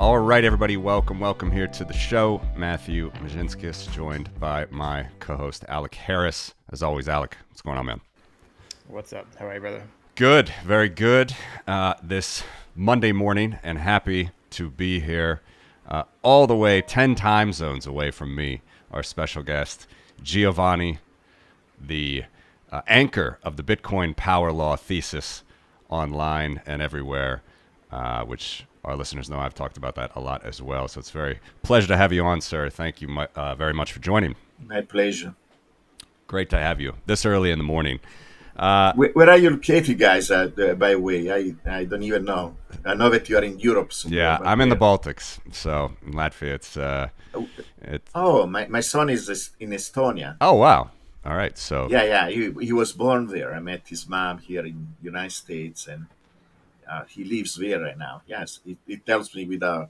All right, everybody, welcome here to the show. Matthew Majinskis, joined by my co-host Alec Harris. As always, Alec, what's going on, man? What's up? How are you, brother? Good, very good. This Monday morning, and happy to be here all the way 10 time zones away from me. Our special guest, Giovanni, the anchor of the Bitcoin Power Law Thesis online and everywhere, which our listeners know I've talked about that a lot as well. So it's a very pleasure to have you on, sir. Thank you very much for joining. My pleasure. Great to have you this early in the morning. Where are you located, guys, by the way? I don't even know. I know that you are in Europe somewhere. Yeah, I'm in the Baltics. So in Latvia, it's... Oh, my son is in Estonia. Oh, wow. All right, so... Yeah, he was born there. I met his mom here in the United States, and he lives there right now. Yes, it tells me with the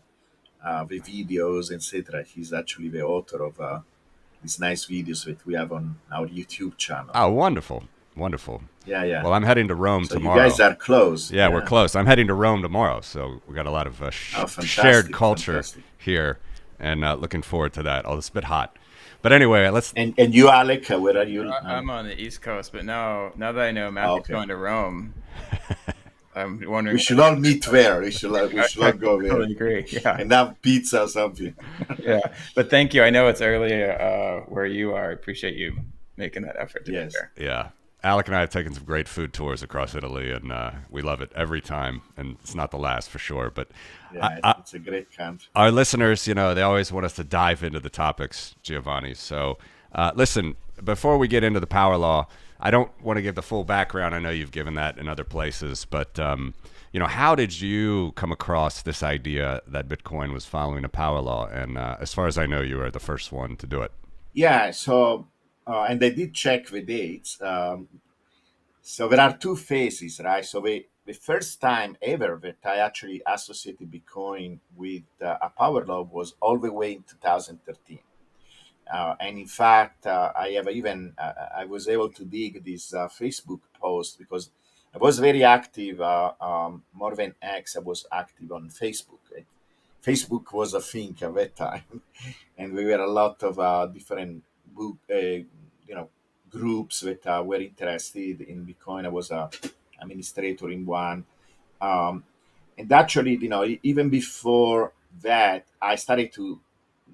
videos, etc. He's actually the author of these nice videos that we have on our YouTube channel. Oh, wonderful. Yeah. Well, I'm heading to Rome so tomorrow. You guys are close. Yeah, we're close. I'm heading to Rome tomorrow, so we got a lot of shared culture here, and looking forward to that. Oh, it's a bit hot. But anyway, let's... And you, Alec, where are you? I'm on the East Coast, but now that I know Matthew's going to Rome, I'm wondering... We should all meet there. We should all go there. I totally agree, yeah. And have pizza or something. Yeah, but thank you. I know it's early where you are. I appreciate you making that effort to be there. Yeah. Alec and I have taken some great food tours across Italy, and we love it every time. And it's not the last for sure. But it's a great country. Our listeners, they always want us to dive into the topics, Giovanni. So listen, before we get into the power law, I don't want to give the full background. I know you've given that in other places. But, how did you come across this idea that Bitcoin was following a power law? And as far as I know, you were the first one to do it. Yeah, so... and I did check the dates. So there are two phases, right? So the first time ever that I actually associated Bitcoin with a power law was all the way in 2013. And in fact, I was able to dig this Facebook post because I was very active, more than X, I was active on Facebook. Right? Facebook was a thing at that time. And we were a lot of different groups that were interested in Bitcoin. I was a administrator in one, and actually, even before that, I started to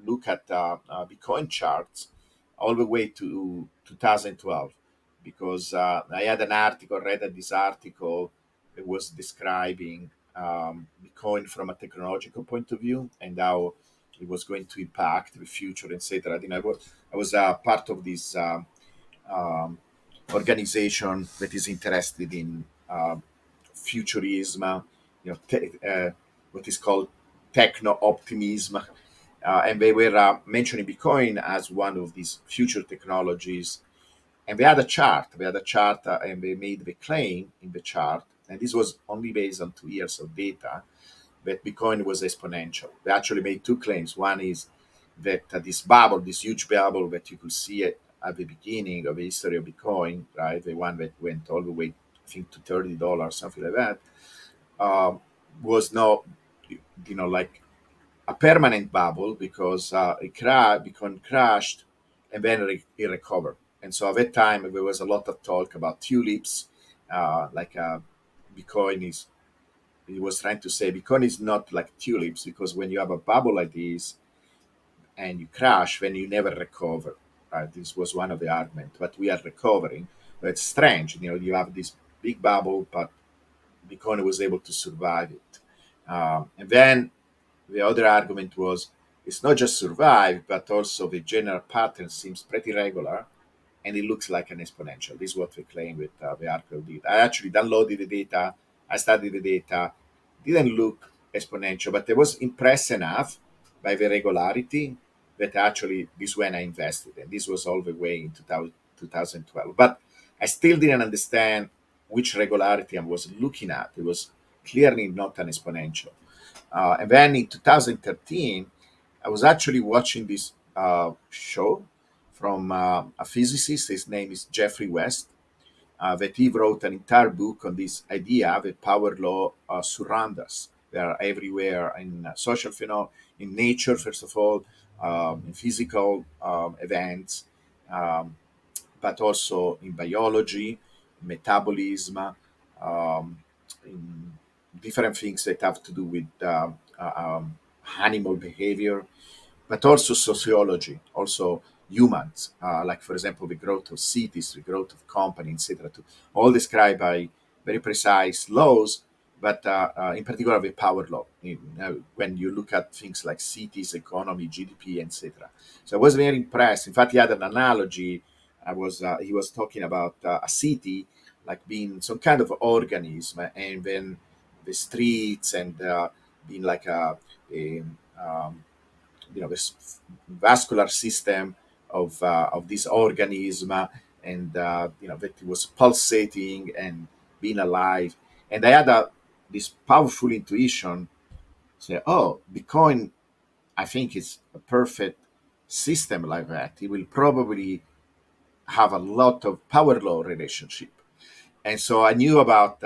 look at Bitcoin charts all the way to 2012 because I had read this article that was describing Bitcoin from a technological point of view and how it was going to impact the future, etc. I was part of this organization that is interested in futurism, what is called techno-optimism, and they were mentioning Bitcoin as one of these future technologies. And they had a chart, and they made the claim in the chart, and this was only based on 2 years of data, that Bitcoin was exponential. They actually made two claims. One is that this huge bubble that you could see at the beginning of the history of Bitcoin, right, the one that went all the way, I think, to $30, something like that, was not, like a permanent bubble because Bitcoin crashed and then it recovered. And so at that time, there was a lot of talk about tulips, Bitcoin is, he was trying to say Bitcoin is not like tulips because when you have a bubble like this and you crash, then you never recover. This was one of the arguments, but we are recovering. But it's strange, you have this big bubble, but Bitcoin was able to survive it. And then the other argument was it's not just survive, but also the general pattern seems pretty regular and it looks like an exponential. This is what we claim with the article did. I actually downloaded the data, I studied the data, didn't look exponential, but I was impressed enough by the regularity that actually this when I invested. And this was all the way in 2012. But I still didn't understand which regularity I was looking at. It was clearly not an exponential. And then in 2013, I was actually watching this show from a physicist. His name is Jeffrey West, that he wrote an entire book on this idea that power law surrounds us. They are everywhere in social phenomena, in nature, first of all, in physical events, um, but also in biology, metabolism, in different things that have to do with animal behavior, but also sociology, also humans, like for example the growth of cities, the growth of companies, etc. All described by very precise laws, but in particular the power law. When you look at things like cities, economy, GDP, etc. So I was very impressed. In fact, he had an analogy. He was talking about a city like being some kind of organism, and then the streets and being like a this vascular system of this organism, and that it was pulsating and being alive. And I had this powerful intuition, say, oh, Bitcoin, I think it's a perfect system like that. It will probably have a lot of power law relationship. And so I knew about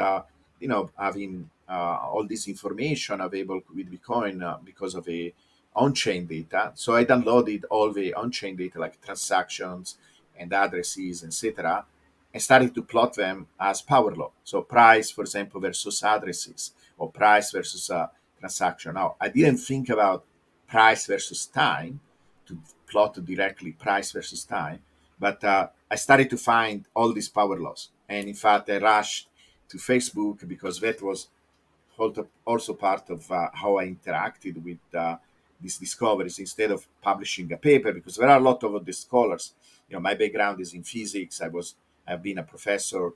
having all this information available with Bitcoin because of a on-chain data. So I downloaded all the on-chain data like transactions and addresses, etc., and started to plot them as power law. So price, for example, versus addresses, or price versus transaction. Now I didn't think about price versus time to plot directly price versus time, but I started to find all these power laws. And in fact, I rushed to Facebook because that was also part of how I interacted with these discoveries instead of publishing a paper, because there are a lot of the scholars. My background is in physics. I've been a professor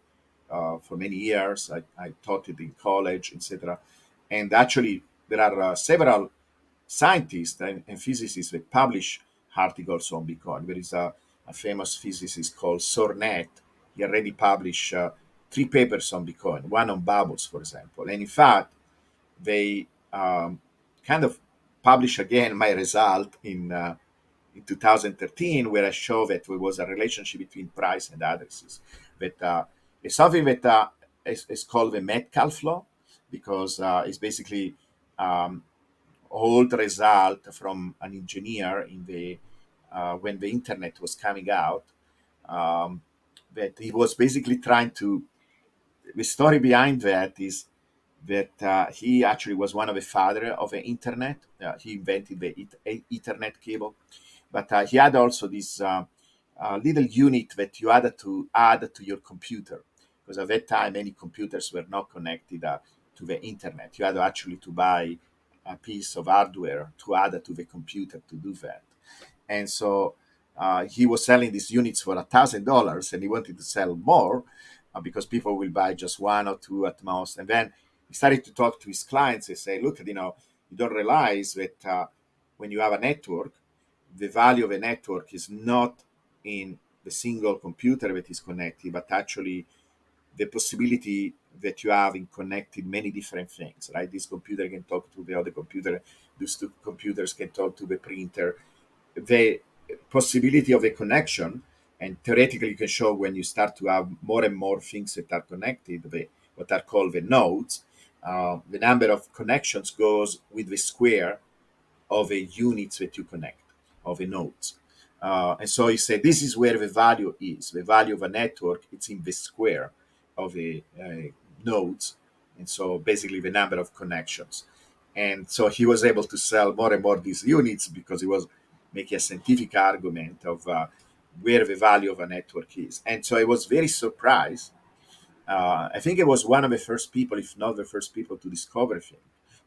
for many years. I taught it in college, etc. And actually, there are several scientists and physicists that publish articles on Bitcoin. There is a famous physicist called Sornet. He already published 3 papers on Bitcoin, one on bubbles, for example. And in fact, they kind of published again my result in 2013, where I show that there was a relationship between price and addresses. But it's something that is called the Metcalfe law, because it's basically old result from an engineer in the when the internet was coming out, um, that he was basically trying to. The story behind that is that he actually was one of the father of the internet. He invented the Ethernet cable, but he had also this little unit that you had to add to your computer, because at that time many computers were not connected to the internet. You had actually to buy a piece of hardware to add to the computer to do that. And so he was selling these units for $1,000, and he wanted to sell more because people will buy just one or two at most. And then he started to talk to his clients and say, look, you don't realize that when you have a network, the value of a network is not in the single computer that is connected, but actually the possibility that you have in connecting many different things, right? This computer can talk to the other computer. These two computers can talk to the printer. The possibility of a connection, and theoretically you can show when you start to have more and more things that are connected, what are called the nodes, the number of connections goes with the square of a units that you connect, of a nodes. And so he said, this is where the value is. The value of a network, it's in the square of a nodes. And so basically the number of connections. And so he was able to sell more and more these units because he was making a scientific argument of where the value of a network is. And so I was very surprised. I think it was one of the first people, if not the first people, to discover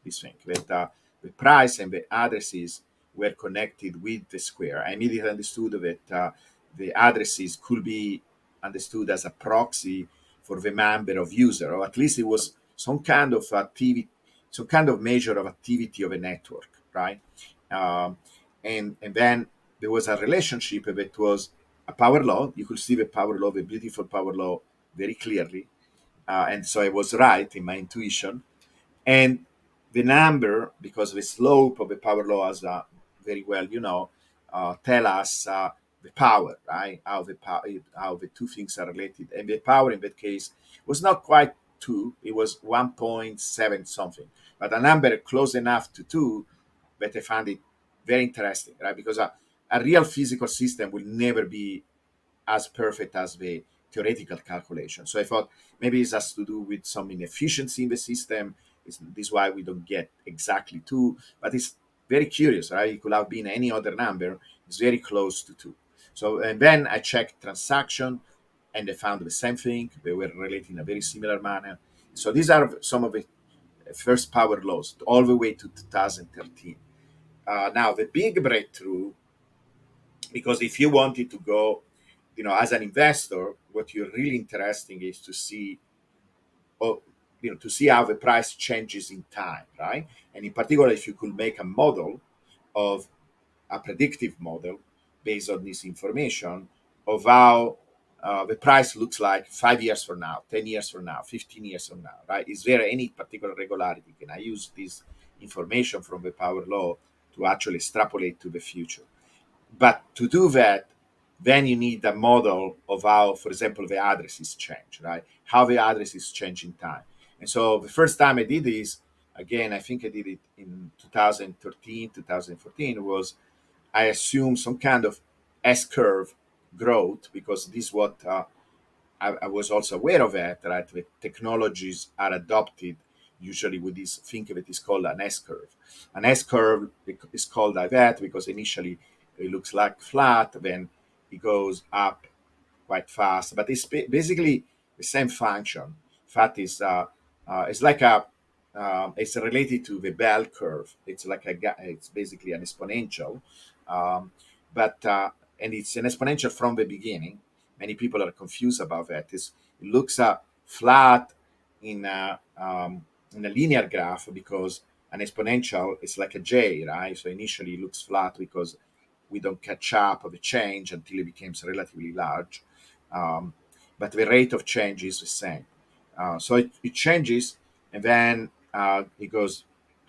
this thing, that the price and the addresses were connected with the square. I immediately understood that the addresses could be understood as a proxy for the number of user, or at least it was some kind of activity, some kind of measure of activity of a network, right? Um, and then there was a relationship that was a power law. You could see the power law, the beautiful power law, very clearly. And so I was right in my intuition. And the number, because the slope of the power law, as very well tell us the power, right? How the two things are related. And the power in that case was not quite 2, it was 1.7 something. but a number close enough to 2 that I found it very interesting, right? Because a real physical system will never be as perfect as the theoretical calculation. So I thought maybe it has to do with some inefficiency in the system. This is why we don't get exactly 2, but it's very curious, right? It could have been any other number. It's very close to 2. So, and then I checked transaction, and I found the same thing. They were related in a very similar manner. So these are some of the first power laws all the way to 2013. Now, the big breakthrough, because if you wanted to go, as an investor, what you're really interesting is to see, oh, to see how the price changes in time, right? And in particular, if you could make a model of a predictive model based on this information of how the price looks like 5 years from now, 10 years from now, 15 years from now, right? Is there any particular regularity? Can I use this information from the power law to actually extrapolate to the future? But to do that, then you need a model of how, for example, the addresses change, right? How the addresses change in time. And so the first time I did this, again, I think I did it in 2013, 2014, was I assumed some kind of S curve growth, because this is what I was also aware of that, right? The technologies are adopted usually with this thing that is called an S curve. An S curve is called like that because initially it looks like flat, then it goes up quite fast, but it's basically the same function. In fact, it's like it's related to the bell curve. It's like it's basically an exponential, um, but and it's an exponential from the beginning. Many people are confused about that. It looks flat in in a linear graph because an exponential is like a J, right? So initially it looks flat because we don't catch up of the change until it becomes relatively large. Um, but the rate of change is the same. So it changes, and then it goes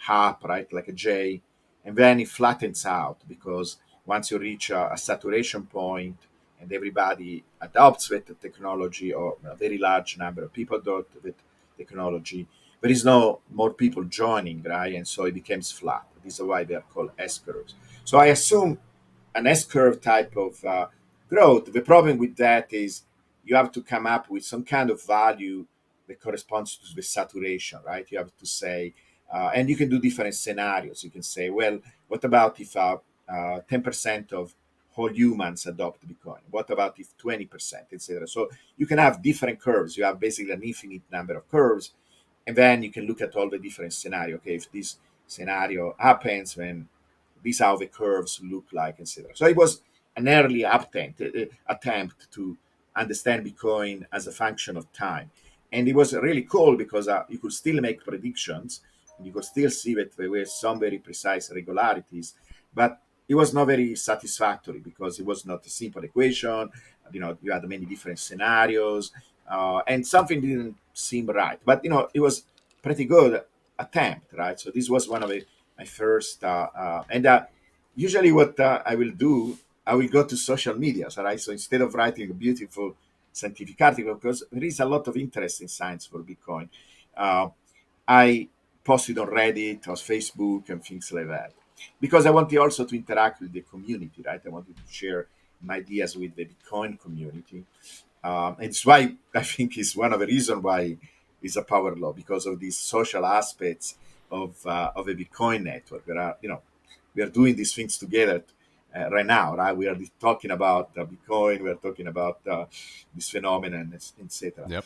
up, right, like a J, and then it flattens out because once you reach a saturation point and everybody adopts with technology, or a very large number of people adopt with technology, there is no more people joining, right? And so it becomes flat. This is why they are called S curves. So I assume an S curve type of growth. The problem with that is you have to come up with some kind of value that corresponds to the saturation, right? You have to say, and you can do different scenarios. You can say, well, what about if 10% of whole humans adopt Bitcoin? What about if 20%, etc.? So you can have different curves. You have basically an infinite number of curves, and then you can look at all the different scenarios. Okay, if this scenario happens, then these are how the curves look like, etc. So it was an early attempt to understand Bitcoin as a function of time. And it was really cool because you could still make predictions. You could still see that there were some very precise regularities, but it was not very satisfactory because it was not a simple equation. You had many different scenarios, and something didn't seem right. But it was pretty good attempt, right? So this was one of my first, and usually what I will do, I will go to social media, right? So instead of writing a beautiful scientific article, because there is a lot of interest in science for Bitcoin, uh, I posted on Reddit, on Facebook, and things like that, because I wanted also to interact with the community, right? I wanted to share my ideas with the Bitcoin community. And it's why I think it's one of the reasons why it's a power law, because of these social aspects of a Bitcoin network. There are, we are doing these things together right now, right? We are talking about Bitcoin, we are talking about this phenomenon, etc. Yep.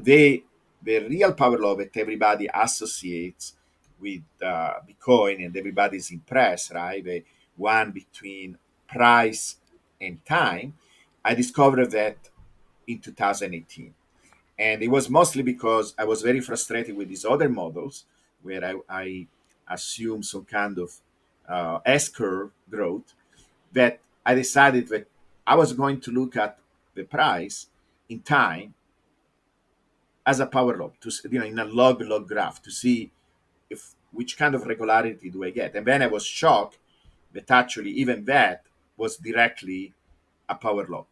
The real power law that everybody associates with Bitcoin and everybody's impressed, right? The one between price and time. I discovered that in 2018. And it was mostly because I was very frustrated with these other models where I assumed some kind of S curve growth, that I decided that I was going to look at the price in time as a power law, in a log graph, to see if which kind of regularity do I get. And then I was shocked that actually even that was directly a power law.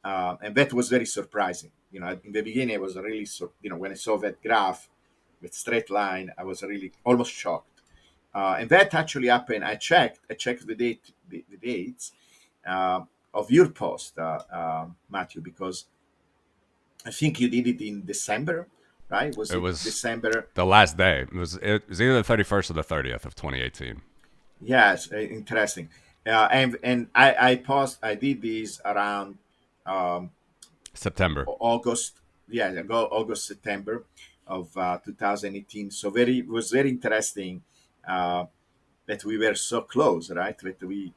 And that was very surprising. In the beginning, I was really, when I saw that graph, with straight line, I was really almost shocked. And that actually happened. I checked the dates of your post, Matthew, because I think you did it in December, right? Was It it was December? the last day. It was either the 31st or the 30th of 2018. Yes, interesting. And I did this around um, September. August, yeah, August, September of 2018. So very it was very interesting uh, that we were so close, right? That we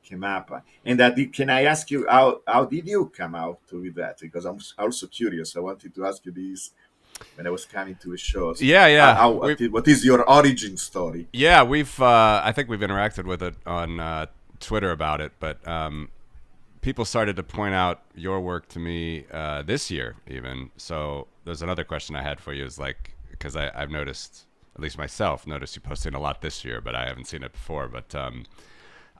came up. And can I ask you how did you come out with that? Because I'm also curious. I wanted to ask you this when I was coming to the shows. Yeah, yeah. What is your origin story? Yeah, we've. I think we've interacted with it on Twitter about it, but people started to point out your work to me this year, even. So there's another question I had for you, is like, because I've noticed, at least myself, noticed you posting a lot this year, but I haven't seen it before. But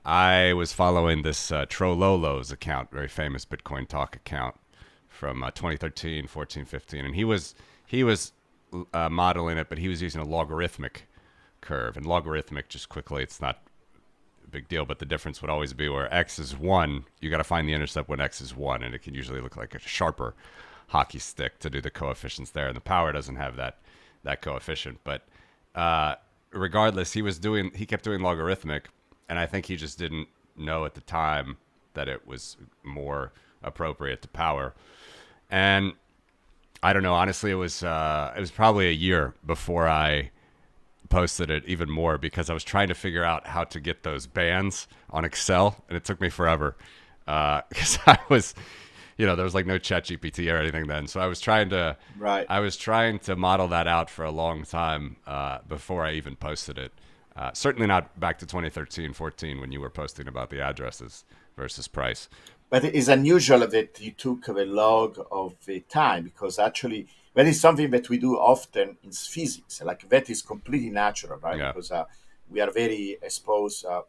I was following this Trololo's account, very famous Bitcoin talk account from 2013, 14, 15, and he was modeling it, but he was using a logarithmic curve. And logarithmic, just quickly, it's not a big deal, but the difference would always be where x is 1, you got to find the intercept when x is 1, and it can usually look like a sharper hockey stick to do the coefficients there, and the power doesn't have that coefficient. But regardless, he kept doing logarithmic, and I think he just didn't know at the time that it was more appropriate to power. And I don't know, honestly, it was probably a year before I posted it even more, because I was trying to figure out how to get those bands on Excel, and it took me forever because I was, there was like no chat GPT or anything then. So I was trying to model that out for a long time before I even posted it. Certainly not back to 2013, 14 when you were posting about the addresses versus price. But it is unusual that you took the log of the time, because actually that is something that we do often in physics. Like that is completely natural, right? Yeah. Because we are very exposed, to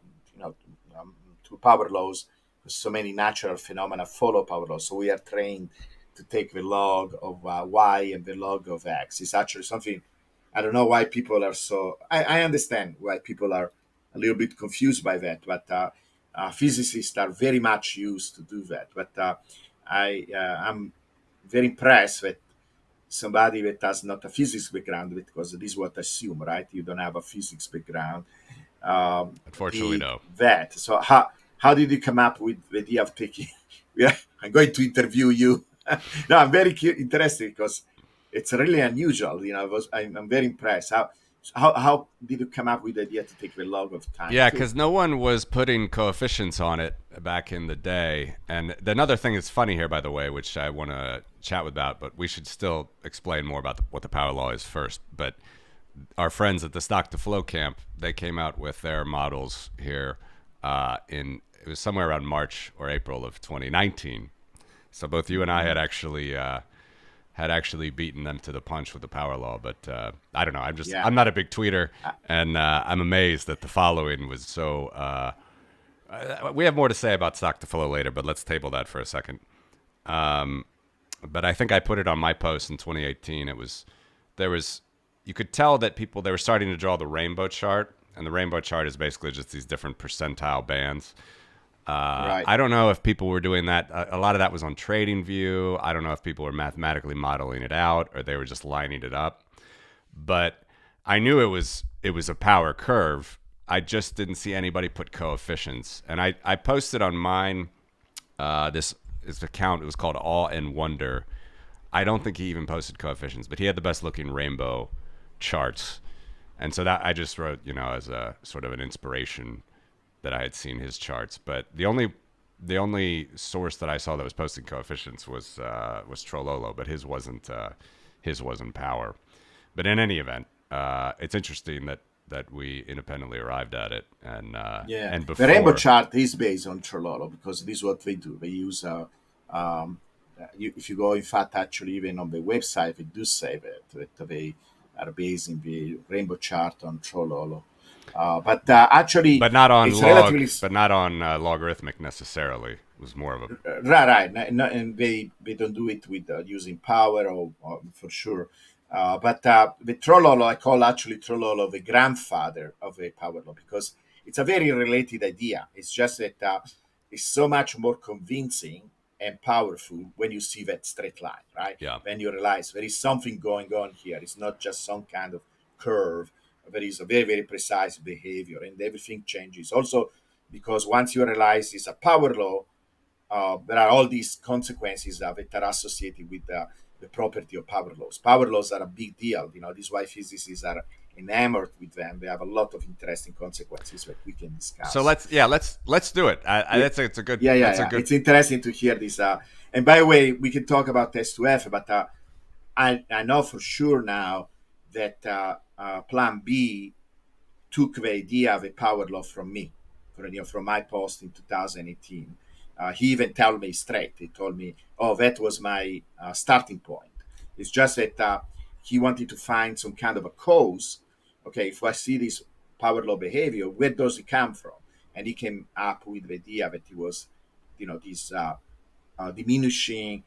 power laws. So many natural phenomena follow power laws. So we are trained to take the log of y and the log of x. It's actually something. I don't know why people are so. I understand why people are a little bit confused by that, but physicists are very much used to do that. But I'm very impressed with somebody that has not a physics background, because this is what I assume, right? You don't have a physics background. Unfortunately, no. That. So how did you come up with the idea of taking? Yeah, I'm going to interview you. No, I'm very interested, because it's really unusual. I'm very impressed. How did you come up with the idea to take the log of time? Yeah, because no one was putting coefficients on it back in the day. And another thing that's funny here, by the way, which I want to chat about, but we should still explain more about what the power law is first. But our friends at the Stock to Flow camp, they came out with their models here it was somewhere around March or April of 2019. So both you and I had actually beaten them to the punch with the power law. But I don't know. I'm not a big tweeter, and I'm amazed that the following was so. We have more to say about Stock to Flow later, but let's table that for a second. But I think I put it on my post in 2018. You could tell that they were starting to draw the rainbow chart, and the rainbow chart is basically just these different percentile bands. Right. I don't know if people were doing that. A lot of that was on TradingView. I don't know if people were mathematically modeling it out, or they were just lining it up. But I knew it was a power curve. I just didn't see anybody put coefficients. And I posted on mine this account. It was called Awe and Wonder. I don't think he even posted coefficients, but he had the best looking rainbow charts. And so that I just wrote, as a sort of an inspiration that I had seen his charts. But the only source that I saw that was posting coefficients was Trololo, but his wasn't power. But in any event, it's interesting that we independently arrived at it. And and before, the rainbow chart is based on Trololo, because this is what they do. They use if you go, in fact, actually even on the website, they do say that they are basing the rainbow chart on Trololo. But not on it's logarithmic necessarily. It was more of a right. No, and they don't do it with using power or for sure. But the Trollolo, I call actually Trollolo the grandfather of the power law because it's a very related idea. It's just that it's so much more convincing and powerful when you see that straight line, right? Yeah. When you realize there is something going on here. It's not just some kind of curve. There is a very, very precise behavior and everything changes. Also, because once you realize it's a power law, there are all these consequences that are associated with the property of power laws. Power laws are a big deal. You know, this is why physicists are enamored with them. They have a lot of interesting consequences that we can discuss. So let's do it. It's a good. It's interesting to hear this. And by the way, we can talk about S2F, but I know for sure now that Plan B took the idea of a power law from me, from my post in 2018. He even told me straight. He told me, "Oh, that was my starting point." It's just that he wanted to find some kind of a cause. Okay, if I see this power law behavior, where does it come from? And he came up with the idea that it was, this diminishing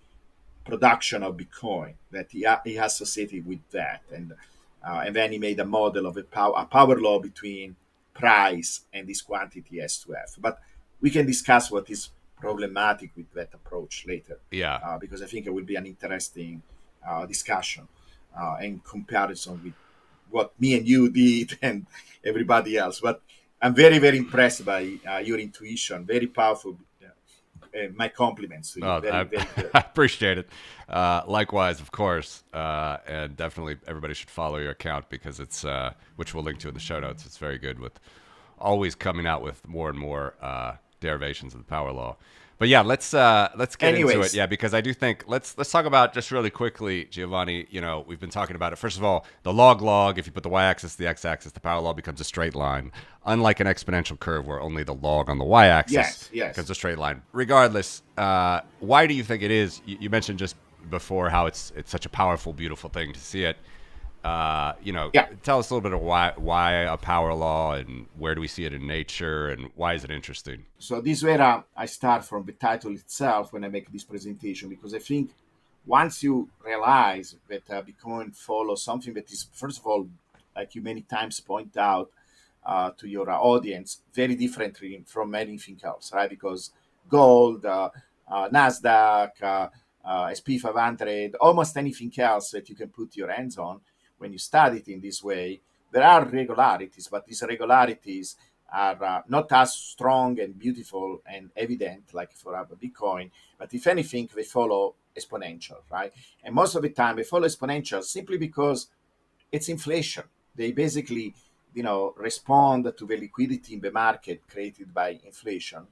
production of Bitcoin that he associated with that, and then he made a model of a power law between price and this quantity S2F. But we can discuss what is problematic with that approach later. Yeah. Because I think it will be an interesting discussion in comparison with what me and you did and everybody else. But I'm very, very impressed by your intuition. Very powerful. My compliments to you. Very good. I appreciate it. Likewise, of course, and definitely everybody should follow your account because it's which we'll link to in the show notes. It's very good with always coming out with more and more derivations of the power law. But yeah, let's get into it. Yeah, because I do think let's talk about just really quickly, Giovanni. You know, we've been talking about it. First of all, the log. If you put the y-axis, the x-axis, the power law becomes a straight line, unlike an exponential curve where only the log on the y-axis becomes a straight line. Regardless, why do you think it is? You mentioned just before how it's such a powerful, beautiful thing to see it. Tell us a little bit of why a power law and where do we see it in nature and why is it interesting? So this is where I start from the title itself when I make this presentation, because I think once you realize that Bitcoin follows something that is, first of all, like you many times point out to your audience, very differently from anything else, right? Because gold, NASDAQ, SP 500, almost anything else that you can put your hands on, when you study it in this way, there are regularities, but these regularities are not as strong and beautiful and evident like for our Bitcoin. But if anything, they follow exponential, right? And most of the time, they follow exponential simply because it's inflation. They basically, respond to the liquidity in the market created by inflation,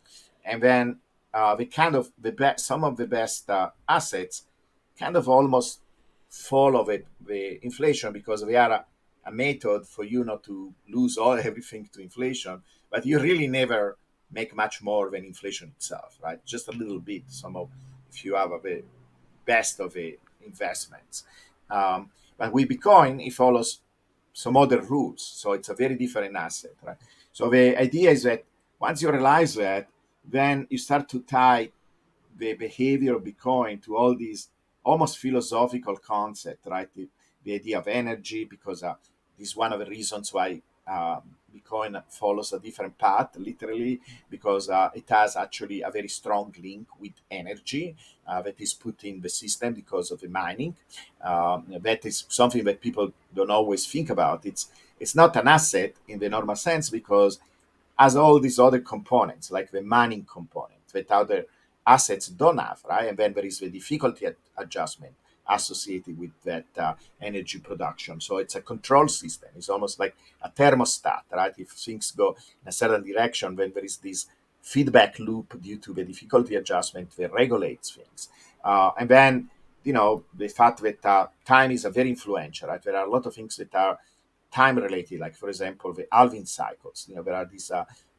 and then some of the best assets kind of almost follow the inflation because they are a method for you not to lose everything to inflation, but you really never make much more than inflation itself, right? Just a little bit. If you have the best of the investments, but with Bitcoin, it follows some other rules, so it's a very different asset, right? So the idea is that once you realize that, then you start to tie the behavior of Bitcoin to all these almost philosophical concept, right? The idea of energy, because this is one of the reasons why Bitcoin follows a different path, literally, because it has actually a very strong link with energy that is put in the system because of the mining. That is something that people don't always think about. It's not an asset in the normal sense because has all these other components, like the mining component, that other assets don't have, right? And then there is the difficulty adjustment associated with that energy production. So it's a control system. It's almost like a thermostat, right? If things go in a certain direction, then there is this feedback loop due to the difficulty adjustment that regulates things. And then, the fact that time is a very influential, right? There are a lot of things that are time related, like, for example, the halving cycles. There are these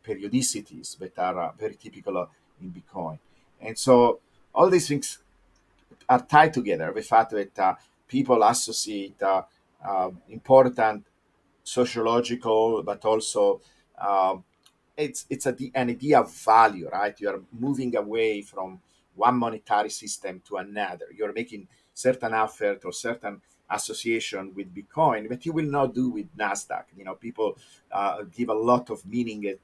periodicities that are very typical in Bitcoin. And so all these things are tied together. The fact that people associate important sociological, but also it's an idea of value, right? You are moving away from one monetary system to another. You're making certain effort or certain association with Bitcoin that you will not do with Nasdaq. People give a lot of meaning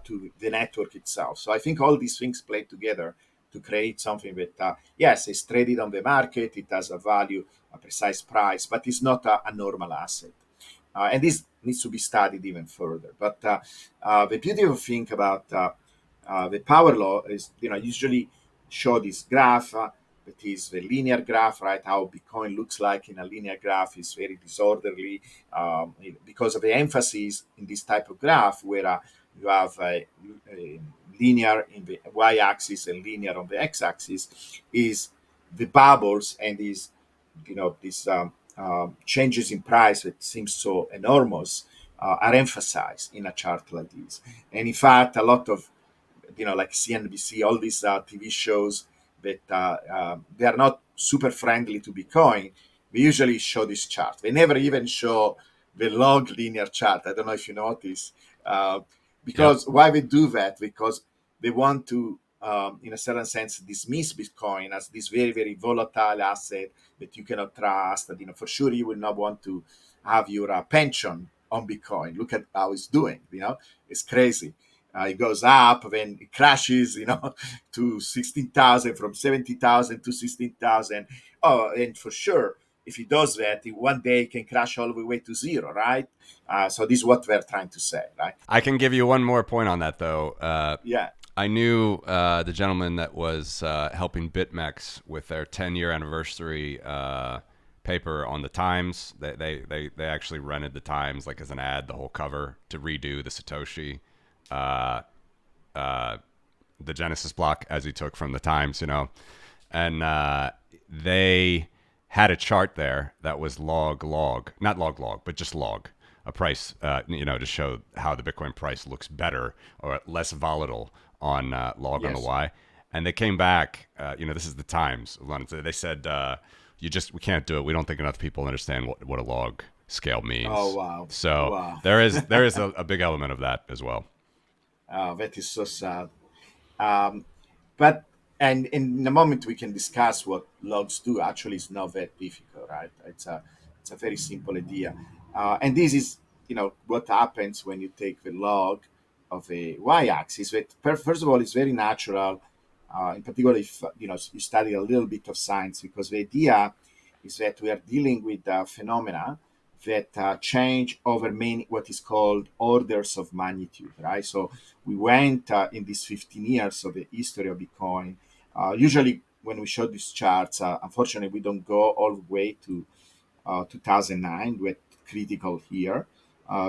to the network itself. So I think all these things play together to create something that, yes, is traded on the market, it has a value, a precise price, but it's not a normal asset. And this needs to be studied even further. But the beautiful thing about the power law is, usually show this graph that is the linear graph, right? How Bitcoin looks like in a linear graph is very disorderly because of the emphasis in this type of graph where you have a linear in the y-axis and linear on the x-axis is the bubbles and these, these changes in price that seems so enormous are emphasized in a chart like this. And in fact, a lot of, like CNBC, all these TV shows that they are not super friendly to Bitcoin, we usually show this chart. They never even show the log linear chart. I don't know if you notice. Because why they do that? Because they want to, in a certain sense, dismiss Bitcoin as this very, very volatile asset that you cannot trust. And, for sure, you will not want to have your pension on Bitcoin. Look at how it's doing. It's crazy. It goes up, then it crashes, to 16,000, from 70,000 to 16,000. Oh, and for sure, if it does that, one day it can crash all the way to zero, right? So this is what we're trying to say, right? I can give you one more point on that, though. Yeah. I knew the gentleman that was helping BitMEX with their 10-year anniversary paper on the Times. They actually rented the Times like as an ad, the whole cover, to redo the Satoshi, the Genesis block as he took from the Times, and they had a chart there that was not log, but just log, a price, to show how the Bitcoin price looks better or less volatile on log on the Y. And they came back, this is the Times of London. They said, we can't do it. We don't think enough people understand what a log scale means. Oh, wow. So wow. there is a big element of that as well. Oh, that is so sad. But and in a moment we can discuss what logs do. Actually, it's not that difficult, right? It's a very simple idea, and this is what happens when you take the log of a y-axis. First of all, it's very natural. In particular, if you study a little bit of science, because the idea is that we are dealing with phenomena that change over many, what is called orders of magnitude, right? So we went in these 15 years of the history of Bitcoin. Usually, when we show these charts, unfortunately, we don't go all the way to 2009. We're critical here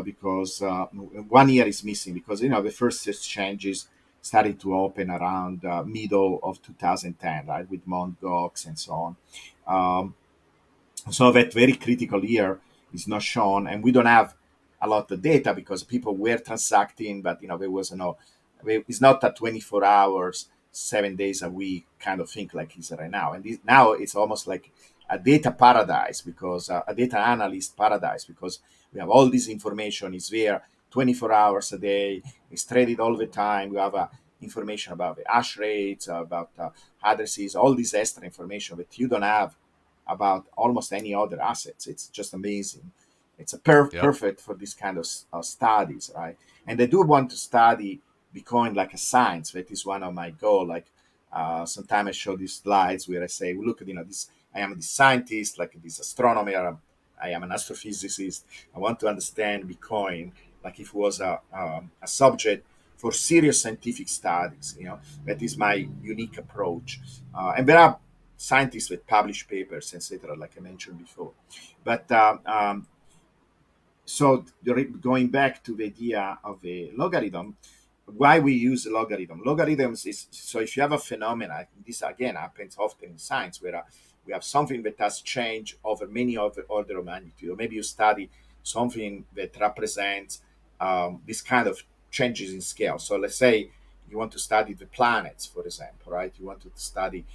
because 1 year is missing, because the first exchanges started to open around middle of 2010, right, with Mt. Gox and so on. So that very critical year is not shown, and we don't have a lot of data because people were transacting, but there was it's not a 24 hours, 7 days a week kind of thing like it's right now. And now it's almost like a data paradise, because a data analyst paradise, because we have all this information is there 24 hours a day. It's traded all the time. We have information about the hash rates, about addresses, all this extra information that you don't have about almost any other assets. It's just amazing. It's perfect for this kind of studies, right? And I do want to study Bitcoin like a science. That is one of my goals. Like sometimes I show these slides where I say, well, look at this. I am this scientist, like this astronomer. I am an astrophysicist. I want to understand Bitcoin like if it was a subject for serious scientific studies. That is my unique approach. And there are scientists that publish papers, etc., like I mentioned before. But so going back to the idea of a logarithm, why we use a logarithm? Logarithms is, so if you have a phenomena, this again happens often in science, where we have something that has changed over many order of magnitude, or maybe you study something that represents this kind of changes in scale. So let's say you want to study the planets, for example, right? You want to study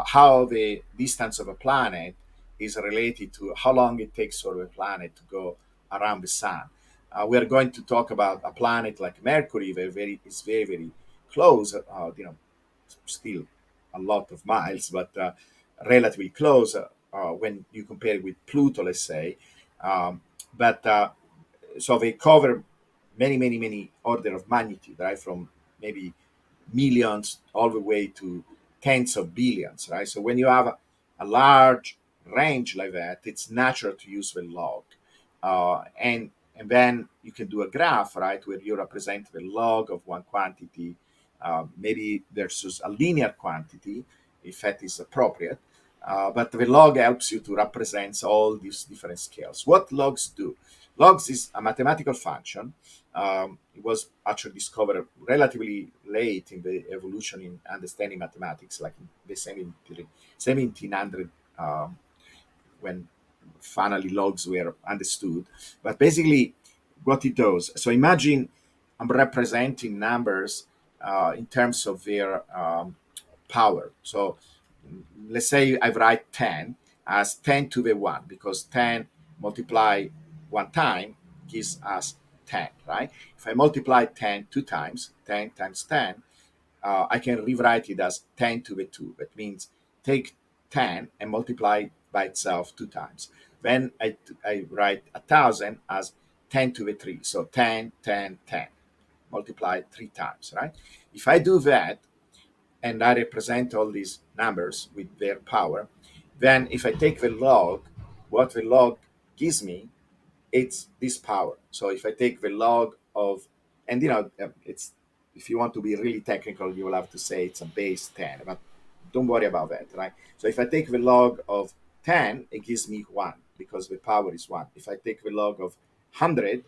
how the distance of a planet is related to how long it takes for a planet to go around the sun. We are going to talk about a planet like Mercury, it's very, very close, still a lot of miles, but relatively close when you compare it with Pluto, let's say. But so they cover many order of magnitude, right? From maybe millions all the way to tens of billions, right? So when you have a large range like that, it's natural to use the log. And then you can do a graph, right, where you represent the log of one quantity, maybe versus a linear quantity, if that is appropriate. But the log helps you to represent all these different scales. What logs do? Logs is a mathematical function. It was actually discovered relatively late in the evolution in understanding mathematics, like in the 1700, when finally logs were understood. But basically, what it does, so imagine I'm representing numbers in terms of their power. So let's say I write 10 as 10 to the 1, because 10 multiply one time gives us 10, right? If I multiply 10 two times, 10 times 10, I can rewrite it as 10 to the 2. That means take 10 and multiply by itself two times. Then I write 1,000 as 10 to the 3. So 10, 10, 10, multiplied three times, right? If I do that, and I represent all these numbers with their power, then if I take the log, what the log gives me, it's this power. So if I take the log of, and it's, if you want to be really technical, you will have to say it's a base 10, but don't worry about that, right? So if I take the log of 10, it gives me 1 because the power is 1. If I take the log of 100,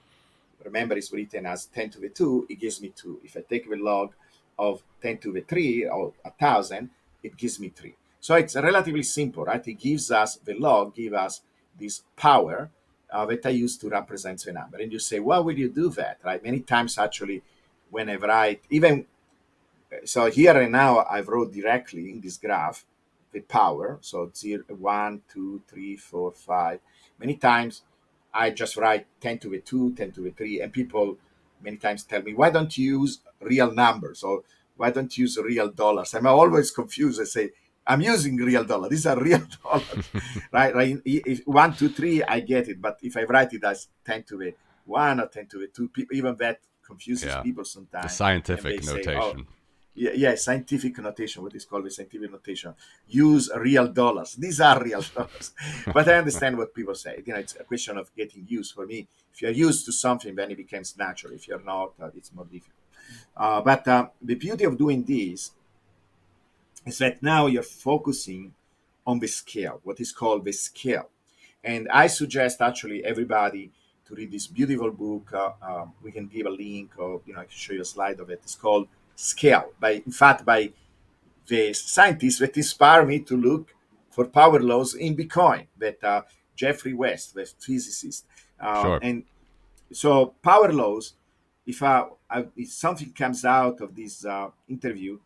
remember it's written as 10 to the 2, it gives me 2. If I take the log of 10 to the 3 or 1,000, it gives me 3. So it's relatively simple, right? It gives us, the log gives us this power that I use to represent the number. And you say, why would you do that, right? Many times, actually, when I write, even so here and now, I wrote directly in this graph the power. So 0, 1, 2, 3, 4, 5. Many times I just write 10 to the 2, 10 to the 3, and people many times tell me, why don't you use real numbers, or why don't you use real dollars? I'm always confused. I say, I'm using real dollars. These are real dollars, right? Right? If 1, 2, 3, I get it. But if I write it as 10 to the 1 or 10 to the 2, even that confuses Yeah. people The sometimes. And they scientific say, oh, notation. yeah, scientific notation, what is called the scientific notation. Use real dollars. These are real dollars. But I understand what people say. It's a question of getting used. For me, if you're used to something, then it becomes natural. If you're not, it's more difficult. But the beauty of doing this is that now you're focusing on the scale, what is called the scale. And I suggest actually everybody to read this beautiful book. We can give a link, or I can show you a slide of it. It's called Scale, by the scientists that inspire me to look for power laws in Bitcoin. That Jeffrey West, the physicist, Sure. and so power laws. If something comes out of this interview,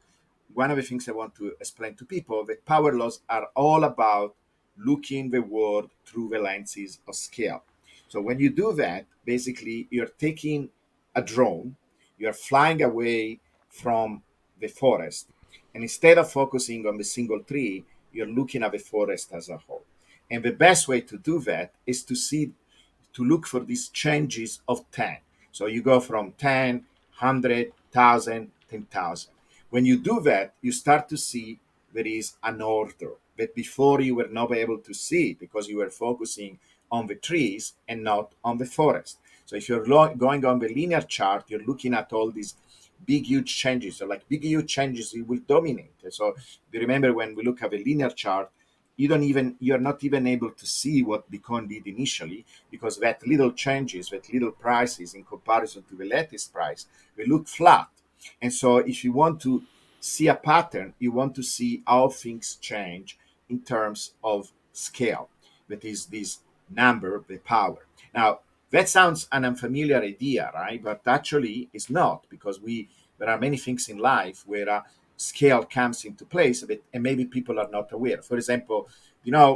one of the things I want to explain to people, that power laws are all about looking the world through the lenses of scale. So when you do that, basically you're taking a drone, you're flying away from the forest, and instead of focusing on the single tree, you're looking at the forest as a whole. And the best way to do that is to look for these changes of 10. So you go from 10, 100, 1,000, 10,000. When you do that, you start to see there is an order that before you were not able to see because you were focusing on the trees and not on the forest. So if you're going on the linear chart, you're looking at all these big, huge changes. So like big, huge changes, it will dominate. So you remember when we look at the linear chart, you're not even able to see what Bitcoin did initially, because that little changes, that little prices in comparison to the latest price, they look flat. And so if you want to see a pattern, you want to see how things change in terms of scale. That is this number, the power. Now, that sounds an unfamiliar idea, right? But actually it's not, because there are many things in life where scale comes into place, and maybe people are not aware. For example,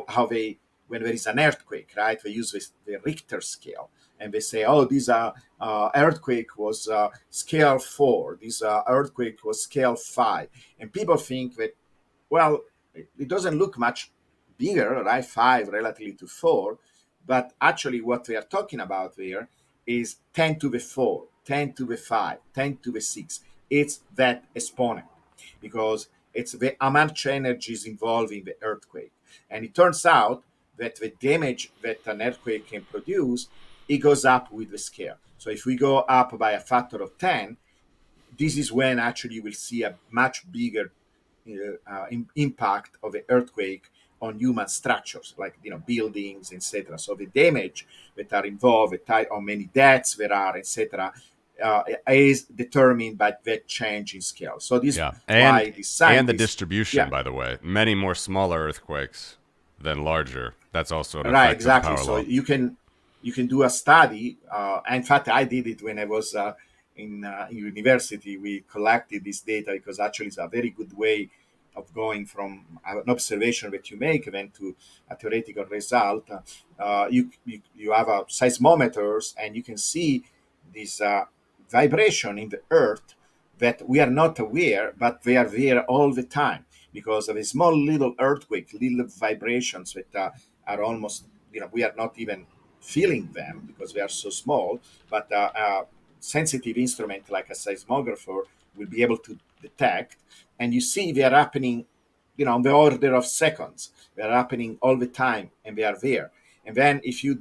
how when there is an earthquake, right? They use the Richter scale, and they say, oh, this earthquake was scale 4, this earthquake was scale 5. And people think that, well, it doesn't look much bigger, right? 5 relatively to 4. But actually, what we are talking about there is 10 to the 4, 10 to the 5, 10 to the 6. It's that exponent because it's the how much energy is involved in the earthquake. And it turns out that the damage that an earthquake can produce, it goes up with the scale. So if we go up by a factor of 10, this is when actually you will see a much bigger impact of the earthquake on human structures like buildings, etc. So the damage that are involved, how many deaths there are, etc., is determined by that change in scale. So this Yeah, why the and the scientists, distribution, yeah, by the way, many more smaller earthquakes than larger. That's also an right, effect of exactly. power So law. you can do a study. In fact, I did it when I was in university. We collected this data because actually it's a very good way of going from an observation that you make then to a theoretical result. You have a seismometers and you can see this vibration in the earth that we are not aware, but they are there all the time because of a small little earthquake, little vibrations that are almost, we are not even feeling them because they are so small, but a sensitive instrument like a seismographer will be able to detect. And you see they are happening, on the order of seconds. They are happening all the time and they are there. And then if you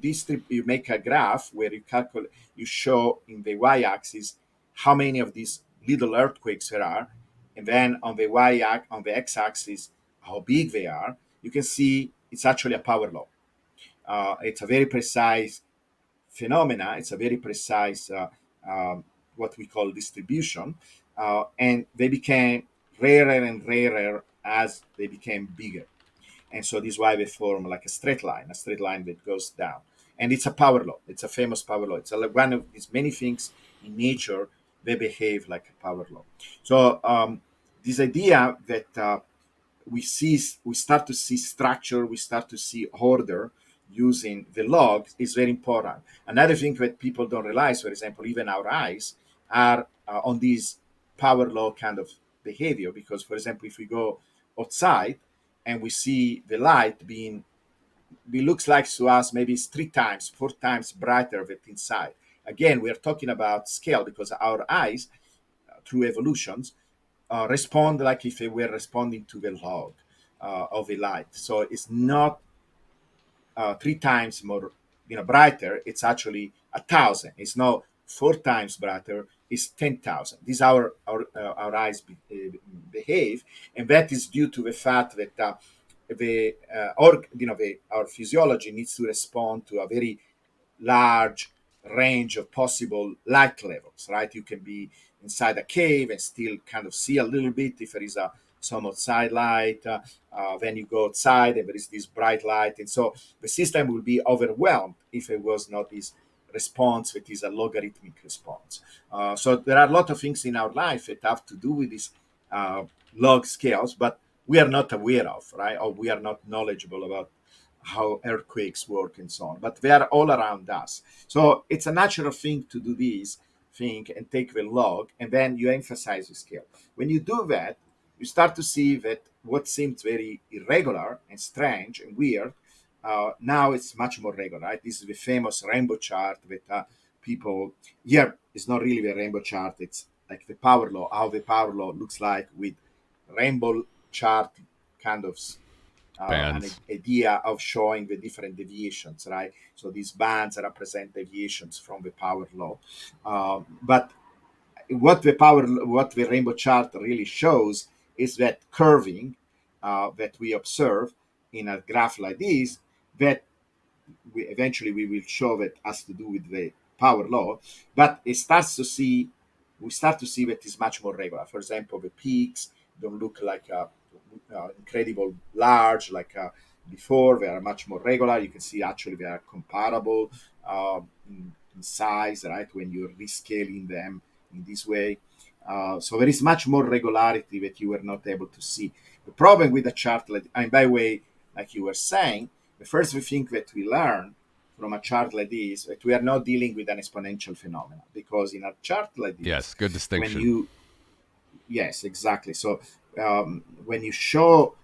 make a graph where you calculate, you show in the y-axis how many of these little earthquakes there are, and then on the on the x-axis how big they are, you can see it's actually a power law. It's a very precise phenomena. It's a very precise what we call distribution, and they became rarer and rarer as they became bigger. And so this is why they form like a straight line that goes down. And it's a power law. It's a famous power law. It's one of these many things in nature they behave like a power law. So this idea that we start to see structure, we start to see order using the logs is very important. Another thing that people don't realize, for example, even our eyes are on this power law kind of behavior. Because, for example, if we go outside and we see the light being, it looks like to us maybe it's 3 times, 4 times brighter than inside. Again, we are talking about scale because our eyes, through evolutions, respond like if they were responding to the log of a light. So it's not 3 times more, brighter. It's actually 1,000. It's not 4 times brighter. It's 10,000. This is our eyes behave, and that is due to the fact that our physiology needs to respond to a very large range of possible light levels, right? You can be inside a cave and still kind of see a little bit if there is some outside light. Then you go outside and there is this bright light. And so the system will be overwhelmed if it was not this response that is a logarithmic response. So there are a lot of things in our life that have to do with these log scales, but we are not aware of, right? Or we are not knowledgeable about how earthquakes work and so on. But they are all around us. So it's a natural thing to do this thing and take the log, and then you emphasize the scale. When you do that, you start to see that what seemed very irregular and strange and weird, now it's much more regular. Right? This is the famous rainbow chart that people here. It's not really the rainbow chart. It's like the power law, how the power law looks like with rainbow chart kind of an Bands. idea of showing the different deviations, right? So these bands represent deviations from the power law. But what the rainbow chart really shows is that curving that we observe in a graph like this, that we will show that has to do with the power law, but we start to see that it's much more regular. For example, the peaks don't look like incredible large like before. They are much more regular. You can see actually they are comparable in size, right? When you're rescaling them in this way. So there is much more regularity that you were not able to see. The problem with the chart, and by the way, like you were saying, the first thing that we learn from a chart like this that we are not dealing with an exponential phenomenon, because in a chart like this, Yes, good when distinction. you yes, exactly. So when you show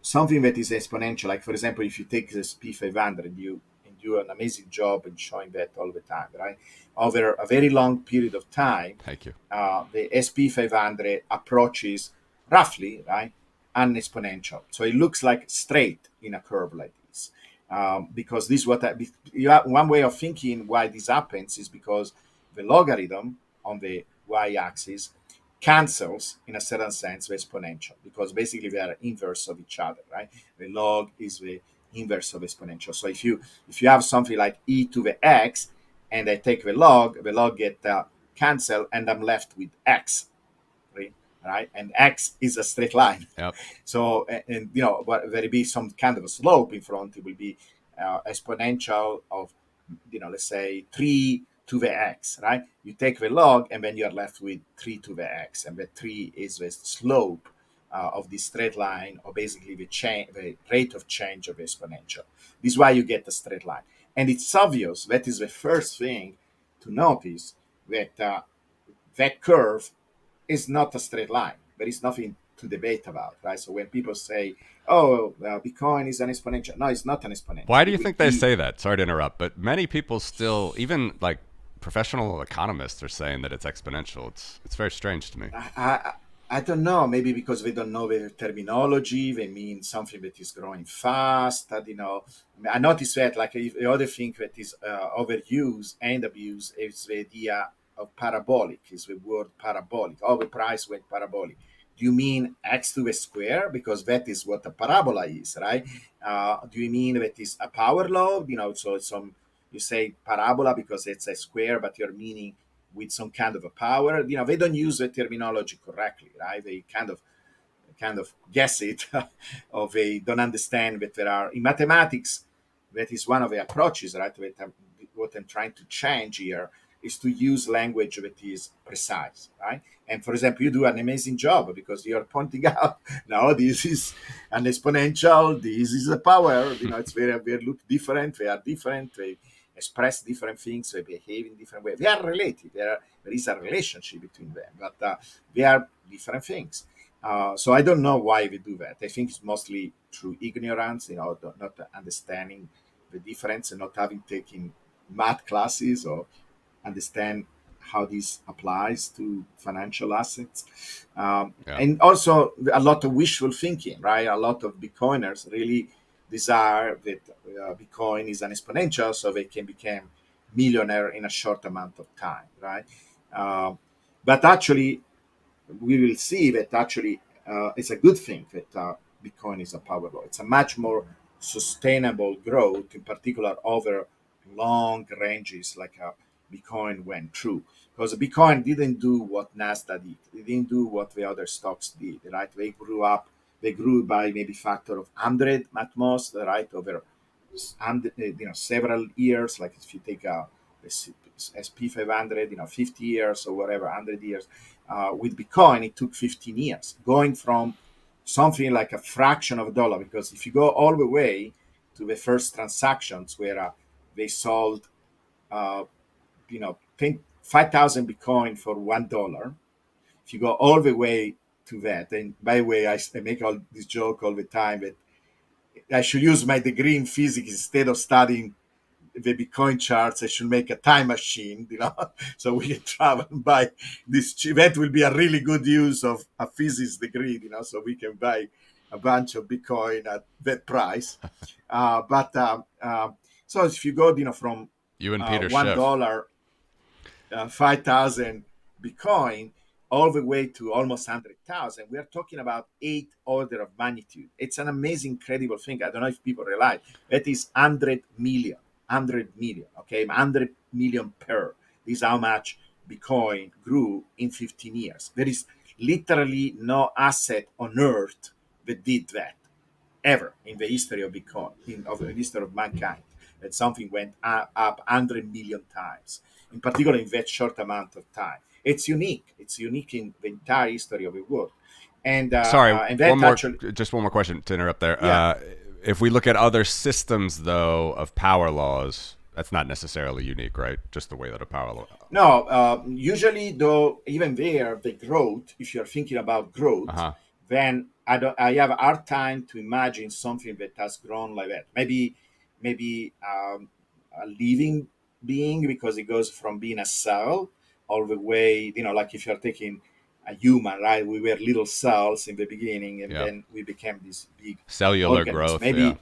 something that is exponential, like for example, if you take the SP500, you do an amazing job in showing that all the time, right? Over a very long period of time, Thank you. the SP500 approaches roughly, right, an exponential. So it looks like straight in a curve like this. Because this is what you have, one way of thinking why this happens is because the logarithm on the y-axis cancels in a certain sense the exponential, because basically they are inverse of each other, right? The log is the inverse of exponential. So if you have something like e to the x and I take the log get cancelled and I'm left with x, right? And x is a straight line. Yep. So, and but there will be some kind of a slope in front. It will be exponential of, let's say 3 to the x, right? You take the log and then you're left with 3 to the x, and the 3 is the slope of this straight line, or basically the rate of change of exponential. This is why you get a straight line. And it's obvious, that is the first thing to notice, that that curve is not a straight line. There is nothing to debate about, right? So when people say, "Oh, Bitcoin is an exponential," no, it's not an exponential. Why do you think they say that? Sorry to interrupt, but many people still, even like professional economists, are saying that it's exponential. It's very strange to me. I don't know. Maybe because they don't know the terminology. They mean something that is growing fast. I noticed that, like, the other thing that is overused and abused is the idea of parabolic. Is the word parabolic? Oh, the price went parabolic. Do you mean x to the square? Because that is what a parabola is, right? Do you mean that is a power law? So you say parabola because it's a square, but you're meaning with some kind of a power. They don't use the terminology correctly, right? They kind of guess it, or they don't understand that there are, in mathematics, that is one of the approaches, right? What I'm trying to change here is to use language that is precise, right? And for example, you do an amazing job because you're pointing out, no, this is an exponential, this is a power. It's they look different, they are different, they express different things, they behave in different ways. They are related. There is a relationship between them, but they are different things. So I don't know why we do that. I think it's mostly through ignorance, not understanding the difference and not having taken math classes or understand how this applies to financial assets. Yeah. And also a lot of wishful thinking, right? A lot of Bitcoiners really desire that Bitcoin is an exponential so they can become millionaire in a short amount of time, right? But actually, we will see that actually it's a good thing that Bitcoin is a power law. It's a much more sustainable growth, in particular over long ranges like Bitcoin went through. Because Bitcoin didn't do what Nasdaq did. They didn't do what the other stocks did, right? They grew by maybe factor of 100 at most, right? Over several years. Like if you take SP500, 50 years or whatever, 100 years. With Bitcoin, it took 15 years, going from something like a fraction of a dollar. Because if you go all the way to the first transactions where they sold, uh, 5,000 Bitcoin for $1. If you go all the way to that, and by the way, I make all this joke all the time that I should use my degree in physics instead of studying the Bitcoin charts. I should make a time machine, so we can travel and buy this. That will be a really good use of a physics degree, so we can buy a bunch of Bitcoin at that price. But so if you go, from You and Peter $1, Schiff. 5,000 Bitcoin, all the way to almost 100,000, we are talking about 8 order of magnitude. It's an amazing, incredible thing. I don't know if people realize that is 100 million, okay, 100 million per. This is how much Bitcoin grew in 15 years. There is literally no asset on earth that did that ever in the history of Bitcoin, of the history of mankind. That something went up 100 million times, in particular in that short amount of time. It's unique. It's unique in the entire history of the world. Sorry, And that actually, just one more question to interrupt there. yeah. If we look at other systems, though, of power laws, that's not necessarily unique, right? Just the way that a power law. No, usually though, even there, the growth, if you're thinking about growth, Uh-huh. then I have a hard time to imagine something that has grown like that. Maybe a living being, because it goes from being a cell all the way, like if you're taking a human, right? We were little cells in the beginning, and Yeah. then we became these big Cellular organisms. growth. Yeah. Maybe,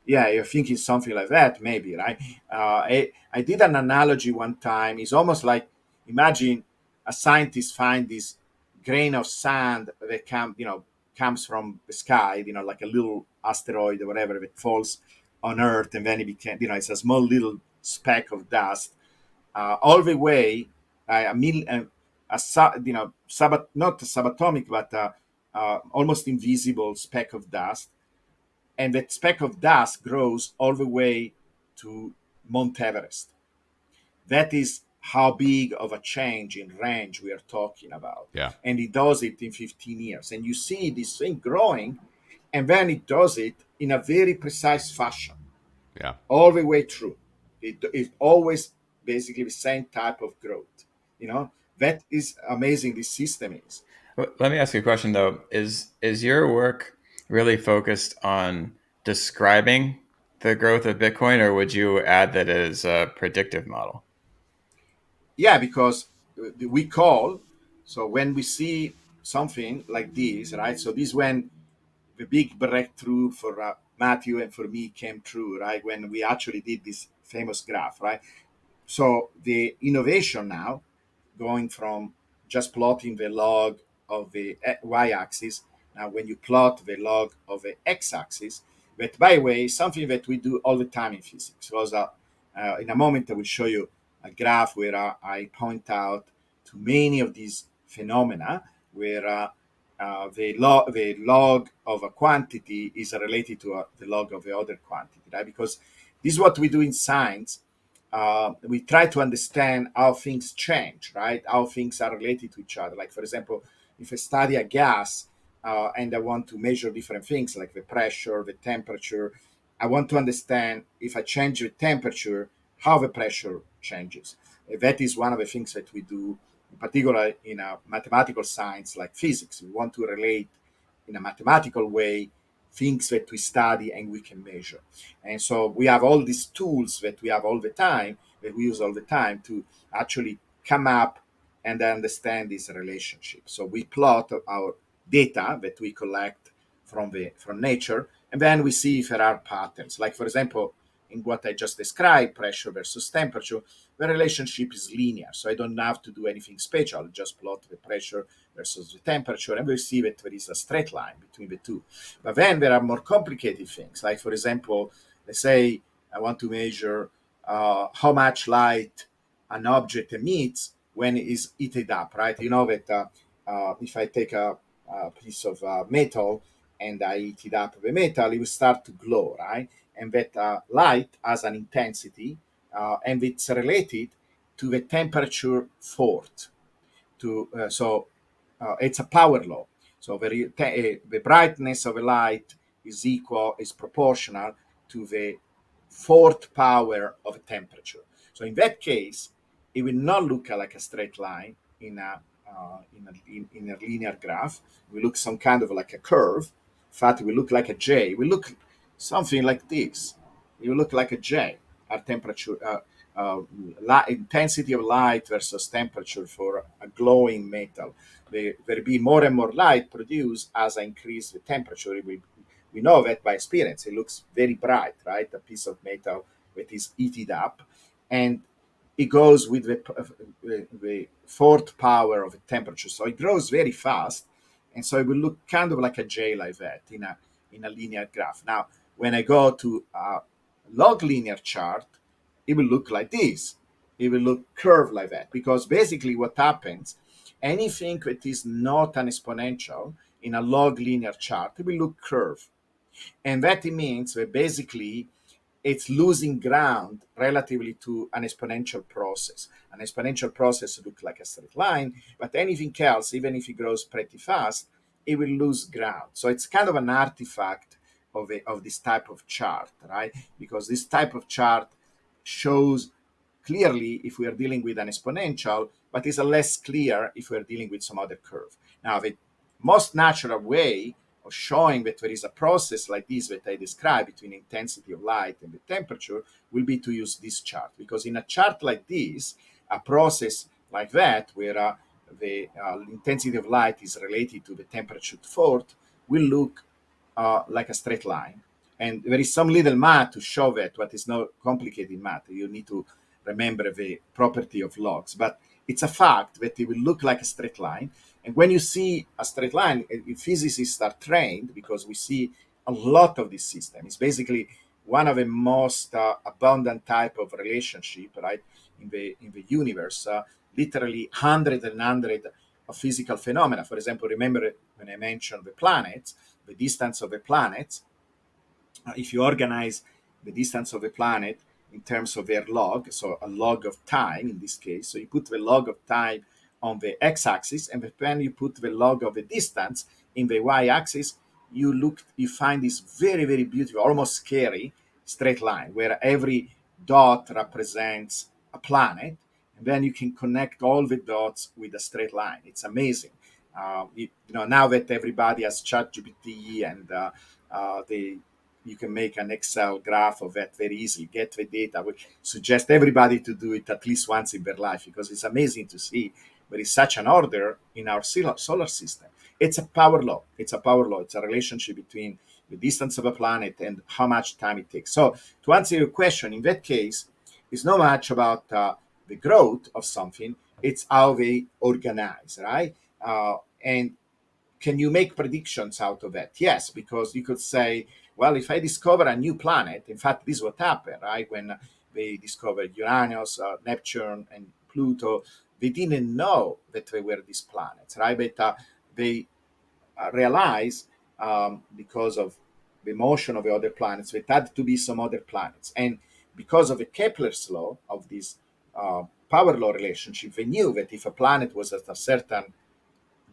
yeah, you're thinking something like that, maybe, right? I did an analogy one time. It's almost like, imagine a scientist find this grain of sand that comes from the sky, like a little asteroid or whatever that falls on Earth, and then it became, it's a small little speck of dust, all the way a mil, not subatomic, but almost invisible speck of dust, and that speck of dust grows all the way to Mount Everest. That is how big of a change in range we are talking about. Yeah. And it does it in 15 years. And you see this thing growing, and then it does it in a very precise fashion, Yeah. all the way through. It always basically the same type of growth. That is amazing, this system is. Let me ask you a question though. Is your work really focused on describing the growth of Bitcoin, or would you add that it is a predictive model? Yeah, because we call, so when we see something like this, right? So this when the big breakthrough for Matthew and for me came true, right? When we actually did this famous graph, right? So the innovation now, going from just plotting the log of the y-axis, now when you plot the log of the x-axis, that by the way is something that we do all the time in physics. Because in a moment I will show you a graph where I point out to many of these phenomena where the log of a quantity is related to the log of the other quantity, right? Because this is what we do in science. We try to understand how things change, right? How things are related to each other. Like, for example, if I study a gas and I want to measure different things like the pressure, the temperature, I want to understand if I change the temperature, how the pressure changes. That is one of the things that we do, in particular in a mathematical science like physics. We want to relate in a mathematical way things that we study and we can measure. And so we have all these tools that we have all the time, that we use all the time to actually come up and understand this relationship. So we plot our data that we collect from nature, and then we see if there are patterns. Like, for example, in what I just described, pressure versus temperature, the relationship is linear. So I don't have to do anything special, just plot the pressure versus the temperature, and we see that there is a straight line between the two. But then there are more complicated things. Like, for example, let's say I want to measure how much light an object emits when it is heated up, right? You know that if I take a piece of metal and I heat it up the metal, it will start to glow, right? And that light has an intensity, and it's related to the temperature thought. It's a power law. So the brightness of a light is proportional to the fourth power of a temperature. So in that case, it will not look like a straight line in a linear graph. It will look some kind of like a curve. In fact, it will look like a J. It will look something like this. It will look like a J. Our temperature, intensity of light versus temperature for a glowing metal. There will be more and more light produced as I increase the temperature. We know that by experience. It looks very bright, right? A piece of metal that is heated up, and it goes with the fourth power of the temperature. So it grows very fast, and so it will look kind of like a J like that in a linear graph. Now, when I go to a log linear chart, it will look like this. It will look curved like that, because basically what happens, anything that is not an exponential in a log linear chart, it will look curved. And that means that basically it's losing ground relatively to an exponential process. An exponential process looks like a straight line, but anything else, even if it grows pretty fast, it will lose ground. So it's kind of an artifact of this type of chart, right? Because this type of chart shows clearly if we are dealing with an exponential, but is less clear if we're dealing with some other curve. Now, most natural way of showing that there is a process like this that I described between intensity of light and the temperature will be to use this chart. Because in a chart like this, a process like that, where the intensity of light is related to the temperature thought, will look like a straight line. And there is some little math to show that, but it's not complicated math. You need to remember the property of logs. But it's a fact that it will look like a straight line. And when you see a straight line, physicists are trained because we see a lot of this system. It's basically one of the most abundant type of relationship, right, in the universe. Literally hundred and hundred of physical phenomena. For example, remember when I mentioned the planets, the distance of the planets. If you organize the distance of a planet in terms of their log, so a log of time in this case, so you put the log of time on the x-axis, and then you put the log of the distance in the y-axis, you find this very, very beautiful, almost scary straight line where every dot represents a planet, and then you can connect all the dots with a straight line. It's amazing. Now that everybody has ChatGPT and you can make an Excel graph of that very easily, get the data. I would suggest everybody to do it at least once in their life, because it's amazing to see there is such an order in our solar system. It's a power law. It's a relationship between the distance of a planet and how much time it takes. So to answer your question, in that case, it's not much about the growth of something. It's how they organize, right? And can you make predictions out of that? Yes, because you could say, well, if I discover a new planet, in fact, this is what happened, right? When they discovered Uranus, Neptune, and Pluto, they didn't know that they were these planets, right? But they realized, because of the motion of the other planets, there had to be some other planets. And because of the Kepler's law of this power law relationship, they knew that if a planet was at a certain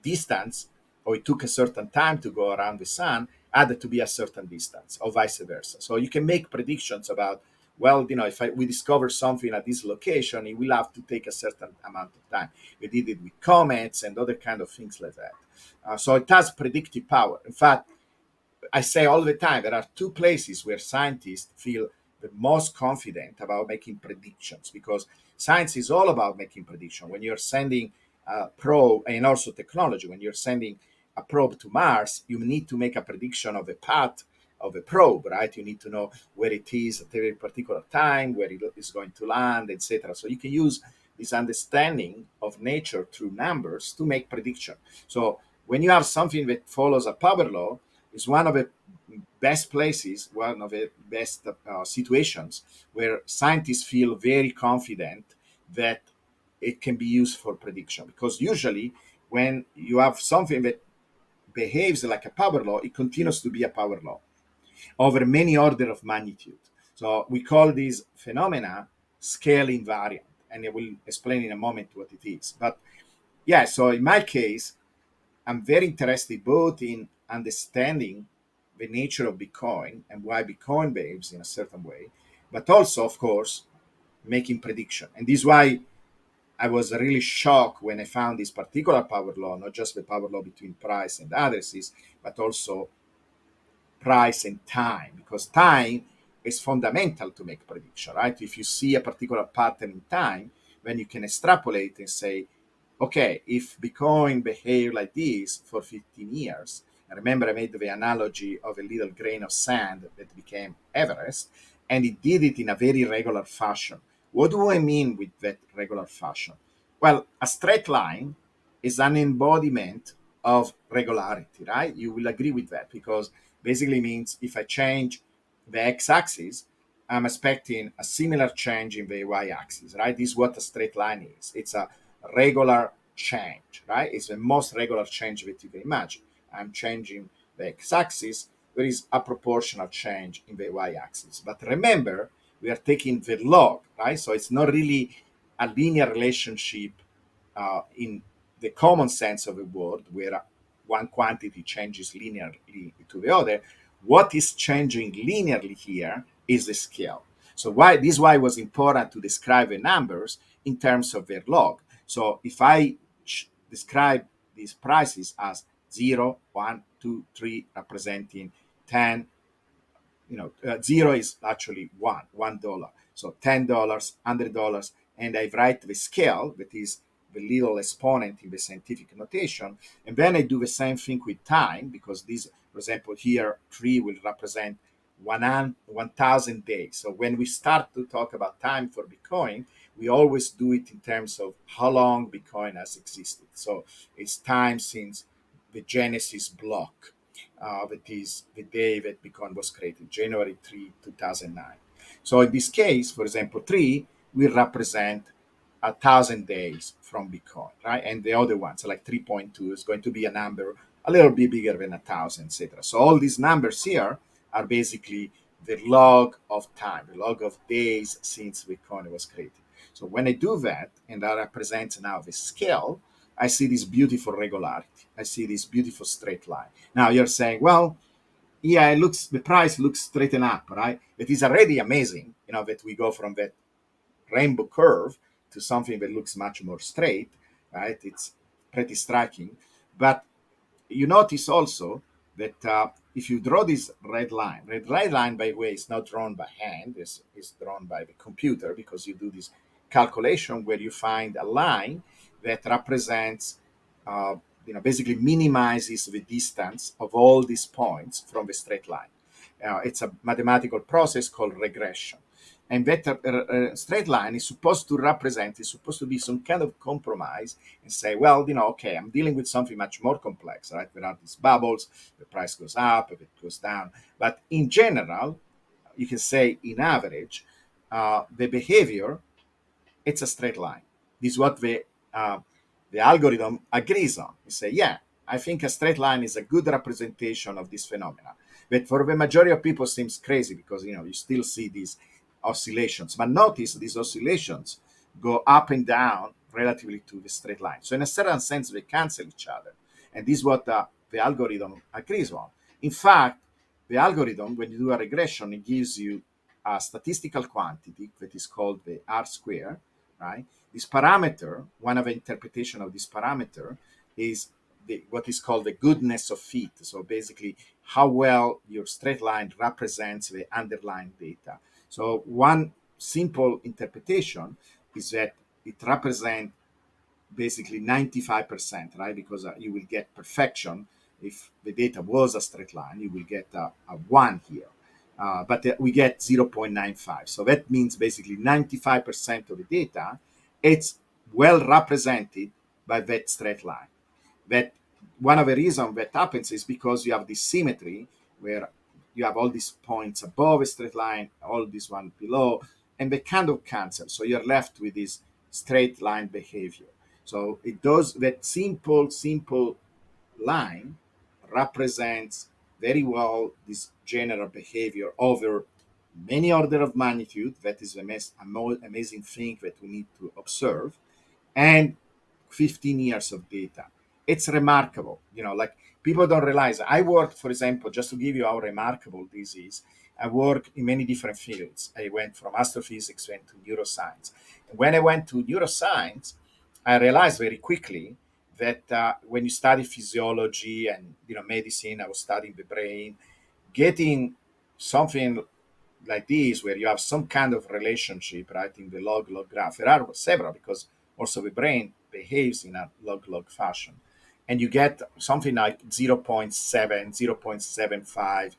distance, or it took a certain time to go around the sun, had to be a certain distance, or vice versa. So you can make predictions about, well, if we discover something at this location, it will have to take a certain amount of time. We did it with comets and other kind of things like that. So it has predictive power. In fact, I say all the time, there are two places where scientists feel the most confident about making predictions, because science is all about making predictions. When you're sending a probe, and also technology, when you're sending a probe to Mars, you need to make a prediction of the path of a probe, right? You need to know where it is at a very particular time, where it is going to land, etc. So you can use this understanding of nature through numbers to make prediction. So when you have something that follows a power law, is one of the best places, one of the best situations where scientists feel very confident that it can be used for prediction. Because usually when you have something that behaves like a power law, it continues to be a power law over many order of magnitude. So we call these phenomena scale invariant, and I will explain in a moment what it is. But yeah, so in my case, I'm very interested both in understanding the nature of Bitcoin and why Bitcoin behaves in a certain way, but also, of course, making prediction. And this is why I was really shocked when I found this particular power law, not just the power law between price and addresses, but also price and time, because time is fundamental to make prediction, right? If you see a particular pattern in time, then you can extrapolate and say, okay, if Bitcoin behaved like this for 15 years, and remember I made the analogy of a little grain of sand that became Everest, and it did it in a very regular fashion. What do I mean with that regular fashion? Well, a straight line is an embodiment of regularity, right? You will agree with that, because basically means if I change the x-axis, I'm expecting a similar change in the y-axis, right? This is what a straight line is. It's a regular change, right? It's the most regular change that you can imagine. I'm changing the x-axis. There is a proportional change in the y-axis. But remember, we are taking the log, right? So it's not really a linear relationship in the common sense of the word, where one quantity changes linearly to the other. What is changing linearly here is the scale. So this is why it was important to describe the numbers in terms of their log. So if I describe these prices as 0, 1, 2, 3, representing 10. 0 is actually $1. So $10, $100, and I write the scale, that is the little exponent in the scientific notation, and then I do the same thing with time, because this, for example, here 3 will represent 1,000 days. So when we start to talk about time for Bitcoin, we always do it in terms of how long Bitcoin has existed. So it's time since the Genesis block, that is the day that Bitcoin was created, January 3, 2009. So in this case, for example, 3 will represent 1,000 days from Bitcoin, right? And the other ones, like 3.2, is going to be a number a little bit bigger than 1,000, etc. So all these numbers here are basically the log of time, the log of days since Bitcoin was created. So when I do that, and that represents now the scale, I see this beautiful regularity. I see this beautiful straight line. Now you're saying, well, yeah, the price looks straightened up, right? It is already amazing, that we go from that rainbow curve to something that looks much more straight, right? It's pretty striking. But you notice also that if you draw this red line, by the way, is not drawn by hand, it's drawn by the computer, because you do this calculation where you find a line that represents, basically minimizes the distance of all these points from the straight line. It's a mathematical process called regression. And that straight line is supposed to be some kind of compromise and say, well, okay, I'm dealing with something much more complex, right? There are these bubbles, the price goes up, it goes down. But in general, you can say in average, the behavior, it's a straight line. This is what the algorithm agrees on. You say, yeah, I think a straight line is a good representation of this phenomena. But for the majority of people, it seems crazy, because you still see these oscillations. But notice these oscillations go up and down relatively to the straight line. So in a certain sense, they cancel each other. And this is what the algorithm agrees on. In fact, the algorithm, when you do a regression, it gives you a statistical quantity that is called the R square, right? This parameter, one of the interpretation of this parameter is what is called the goodness of fit. So basically, how well your straight line represents the underlying data. So one simple interpretation is that it represents basically 95%, right? Because you will get perfection. If the data was a straight line, you will get a 1 here. But we get 0.95. So that means basically 95% of the data, it's well represented by that straight line. That one of the reasons that happens is because you have this symmetry where you have all these points above a straight line, all these one below, and they kind of cancel. So you're left with this straight line behavior. So it does that simple line represents very well this general behavior over many order of magnitude. That is the most amazing thing that we need to observe, and 15 years of data. It's remarkable. Like, people don't realize. I worked, for example, just to give you how remarkable this is, I worked in many different fields. I went from astrophysics, went to neuroscience. And when I went to neuroscience, I realized very quickly that when you study physiology and medicine, I was studying the brain, getting something like this where you have some kind of relationship, right, in the log graph. There are several, because also the brain behaves in a log fashion, and you get something like 0.7, 0.75.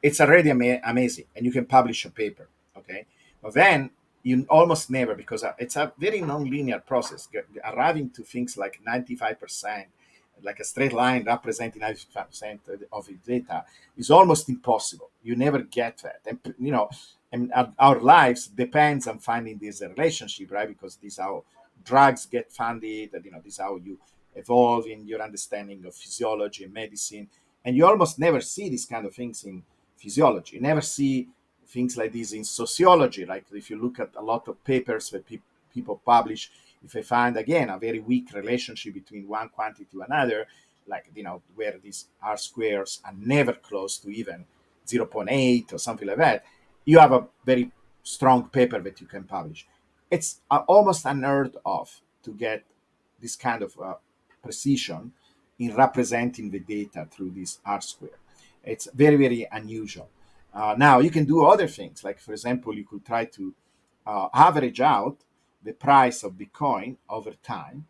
It's already amazing, and you can publish a paper. Okay, but then you almost never, because it's a very non-linear process, arriving to things like 95%, like a straight line representing 95% of the data, is almost impossible. You never get that. And our lives depends on finding this relationship, right? Because this is how drugs get funded, and this is how you evolve in your understanding of physiology and medicine. And you almost never see these kind of things in physiology. You never see things like this in sociology. Like, if you look at a lot of papers that people publish, if they find, again, a very weak relationship between one quantity to another, like, where these R squares are never close to even 0.8 or something like that, you have a very strong paper that you can publish. It's almost unheard of to get this kind of precision in representing the data through this R square. It's very, very unusual. Now, you can do other things. Like, for example, you could try to average out the price of Bitcoin over time.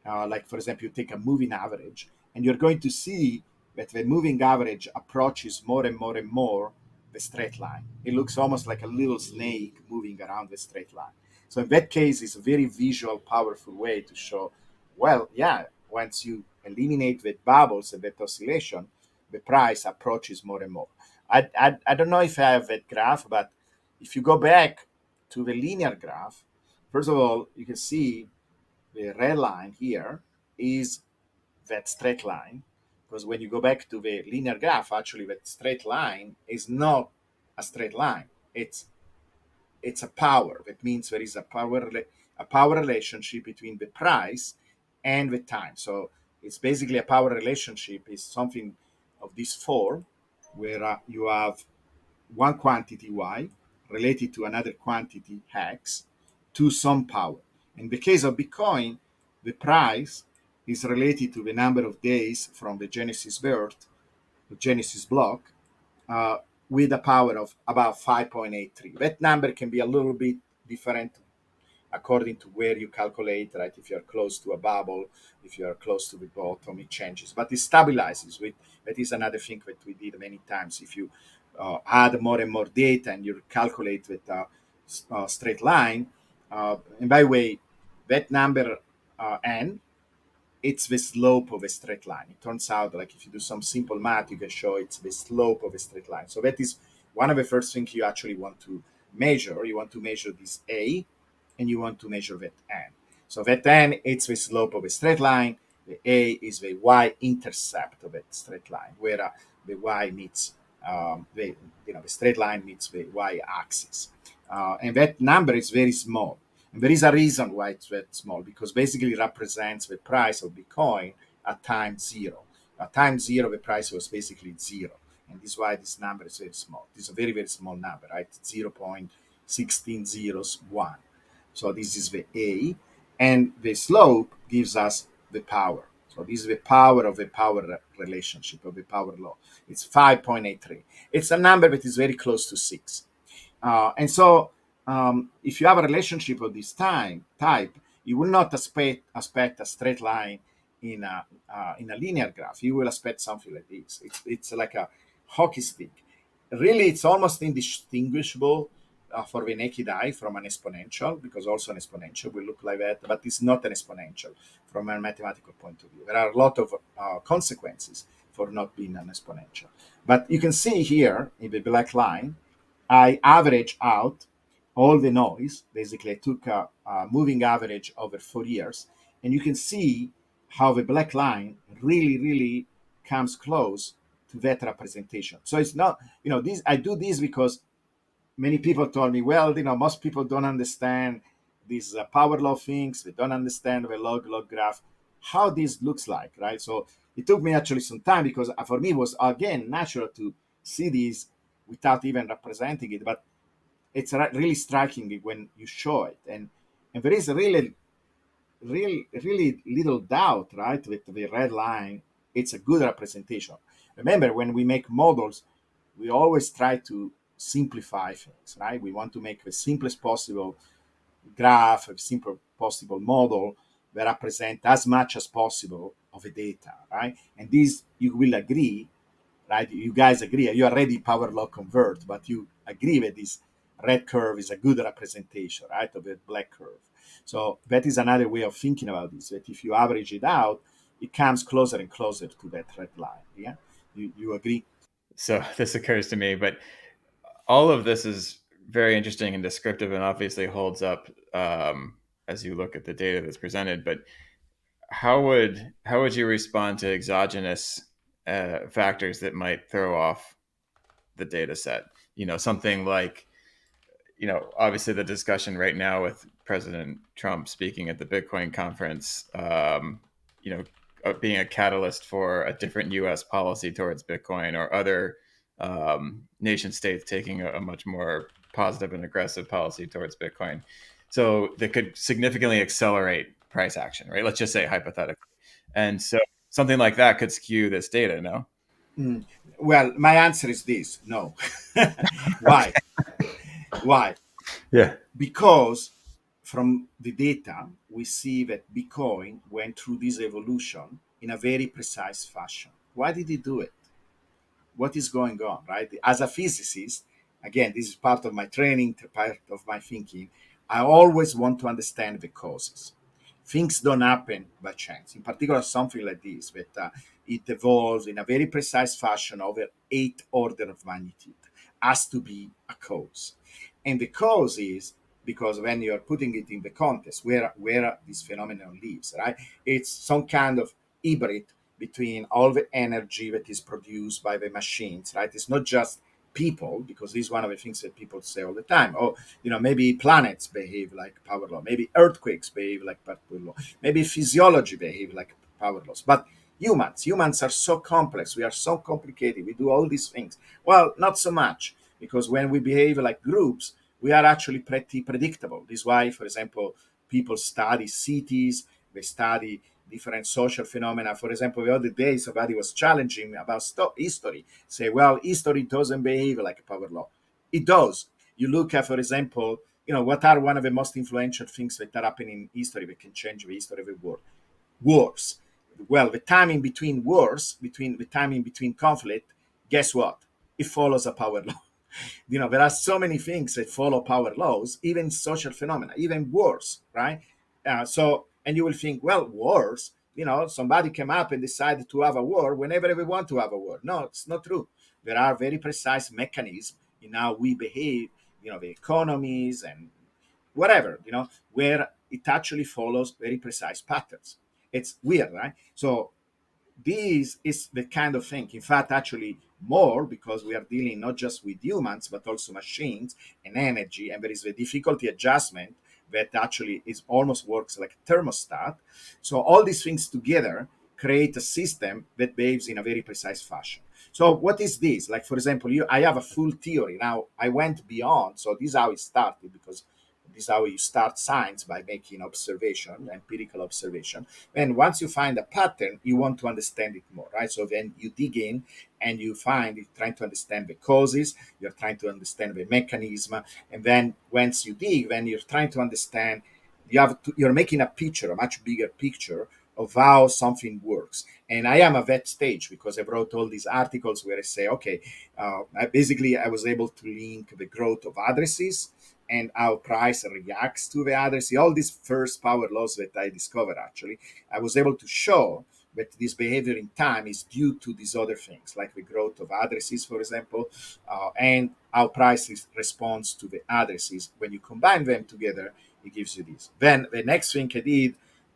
Like, for example, you take a moving average, and you're going to see that the moving average approaches more and more and more the straight line. It looks almost like a little snake moving around the straight line. So in that case, it's a very visual, powerful way to show, well, yeah, once you eliminate the bubbles and that oscillation, the price approaches more and more. I don't know if I have that graph, but if you go back to the linear graph, first of all, you can see the red line here is that straight line, because when you go back to the linear graph, actually that straight line is not a straight line. It's a power. That means there is a power relationship between the price and the time. So it's basically a power relationship is something of this form, where you have one quantity y related to another quantity x to some power. In the case of Bitcoin, the price is related to the number of days from the Genesis birth, the Genesis block, uh, with a power of about 5.83. That number can be a little bit different according to where you calculate, right? If you're close to a bubble, if you're close to the bottom, it changes, but it stabilizes. That is another thing that we did many times. If you add more and more data and you calculate with a straight line, and by the way, that number n, it's the slope of a straight line. It turns out, like, if you do some simple math, you can show it's the slope of a straight line. So that is one of the first things you actually want to measure. You want to measure this a, and you want to measure that n. So that n, it's the slope of a straight line. The a is the y-intercept of a straight line, where the y meets the straight line meets the y-axis, and that number is very small. And there is a reason why it's that small, because basically it represents the price of Bitcoin at time zero. At time zero, the price was basically zero. And this is why this number is very small. This is a very, very small number, right? 0.1601. So this is the A. And the slope gives us the power. So this is the power of the power relationship, of the power law. It's 5.83. It's a number that is very close to 6. And so if you have a relationship of this type, you will not expect a straight line in a linear graph. You will expect something like this. It's like a hockey stick. Really, it's almost indistinguishable for the naked eye from an exponential, because also an exponential will look like that, but it's not an exponential from a mathematical point of view. There are a lot of consequences for not being an exponential. But you can see here in the black line, I average out all the noise. Basically, I took a moving average over 4 years, and you can see how the black line really, really comes close to that representation. So it's not, this. I do this because many people told me, well, most people don't understand these power law things. They don't understand the log graph, how this looks like, right? So it took me actually some time, because for me it was, again, natural to see this without even representing it. But it's really striking when you show it. And there is really little doubt, right? With the red line, it's a good representation. Remember, when we make models, we always try to simplify things, right? We want to make the simplest possible graph, a simple possible model that represent as much as possible of the data, right? And this, you will agree, right? You guys agree. You already power law convert, but you agree that this red curve is a good representation, right, of the black curve. So that is another way of thinking about this, that if you average it out, it comes closer and closer to that red line. Yeah, you agree? So this occurs to me, but all of this is very interesting and descriptive, and obviously holds up as you look at the data that's presented. But how would you respond to exogenous factors that might throw off the data set? Something like, obviously the discussion right now with President Trump speaking at the Bitcoin conference, being a catalyst for a different U.S. policy towards Bitcoin, or other nation states taking a much more positive and aggressive policy towards Bitcoin. So that could significantly accelerate price action, right? Let's just say hypothetically. And so something like that could skew this data, no? Well, my answer is this: no. Why? Why? Yeah. Because from the data, we see that Bitcoin went through this evolution in a very precise fashion. Why did he do it? What is going on, right? As a physicist, again, this is part of my training, part of my thinking. I always want to understand the causes. Things don't happen by chance. In particular, something like this, that it evolves in a very precise fashion over 8 orders of magnitude, has to be a cause. And the cause is because when you're putting it in the context where this phenomenon lives, right? It's some kind of hybrid between all the energy that is produced by the machines, right? It's not just people, because this is one of the things that people say all the time. Oh, maybe planets behave like power law, maybe earthquakes behave like power law, maybe physiology behave like power laws. But humans are so complex, we are so complicated, we do all these things. Well, not so much, because when we behave like groups, we are actually pretty predictable. This is why, for example, people study cities, they study different social phenomena. For example, the other day, somebody was challenging me about history. Say, well, history doesn't behave like a power law. It does. You look at, for example, what are one of the most influential things that are happening in history that can change the history of the world? Wars. Well, the timing between wars, between the timing between conflict, guess what? It follows a power law. There are so many things that follow power laws, even social phenomena, even wars, right? And you will think, well, wars, somebody came up and decided to have a war whenever we want to have a war. No, it's not true. There are very precise mechanisms in how we behave, the economies and whatever, where it actually follows very precise patterns. It's weird, right? So this is the kind of thing, in fact, actually more, because we are dealing not just with humans but also machines and energy, and there is the difficulty adjustment that actually is almost works like a thermostat. So all these things together create a system that behaves in a very precise fashion. So what is this? Like, for example, I have a full theory. Now I went beyond. So this is how it started, because this is how you start science, by making observation, empirical observation. And once you find a pattern, you want to understand it more, right? So then you dig in and you find, you're trying to understand the causes, you're trying to understand the mechanism. And then once you dig, then you're trying to understand, you're making a picture, a much bigger picture of how something works. And I am at that stage because I wrote all these articles where I say, okay, I was able to link the growth of addresses and how price reacts to the address. All these first power laws that I discovered, actually, I was able to show that this behavior in time is due to these other things, like the growth of addresses, for example, and how price responds to the addresses. When you combine them together, it gives you this. Then the next thing I did,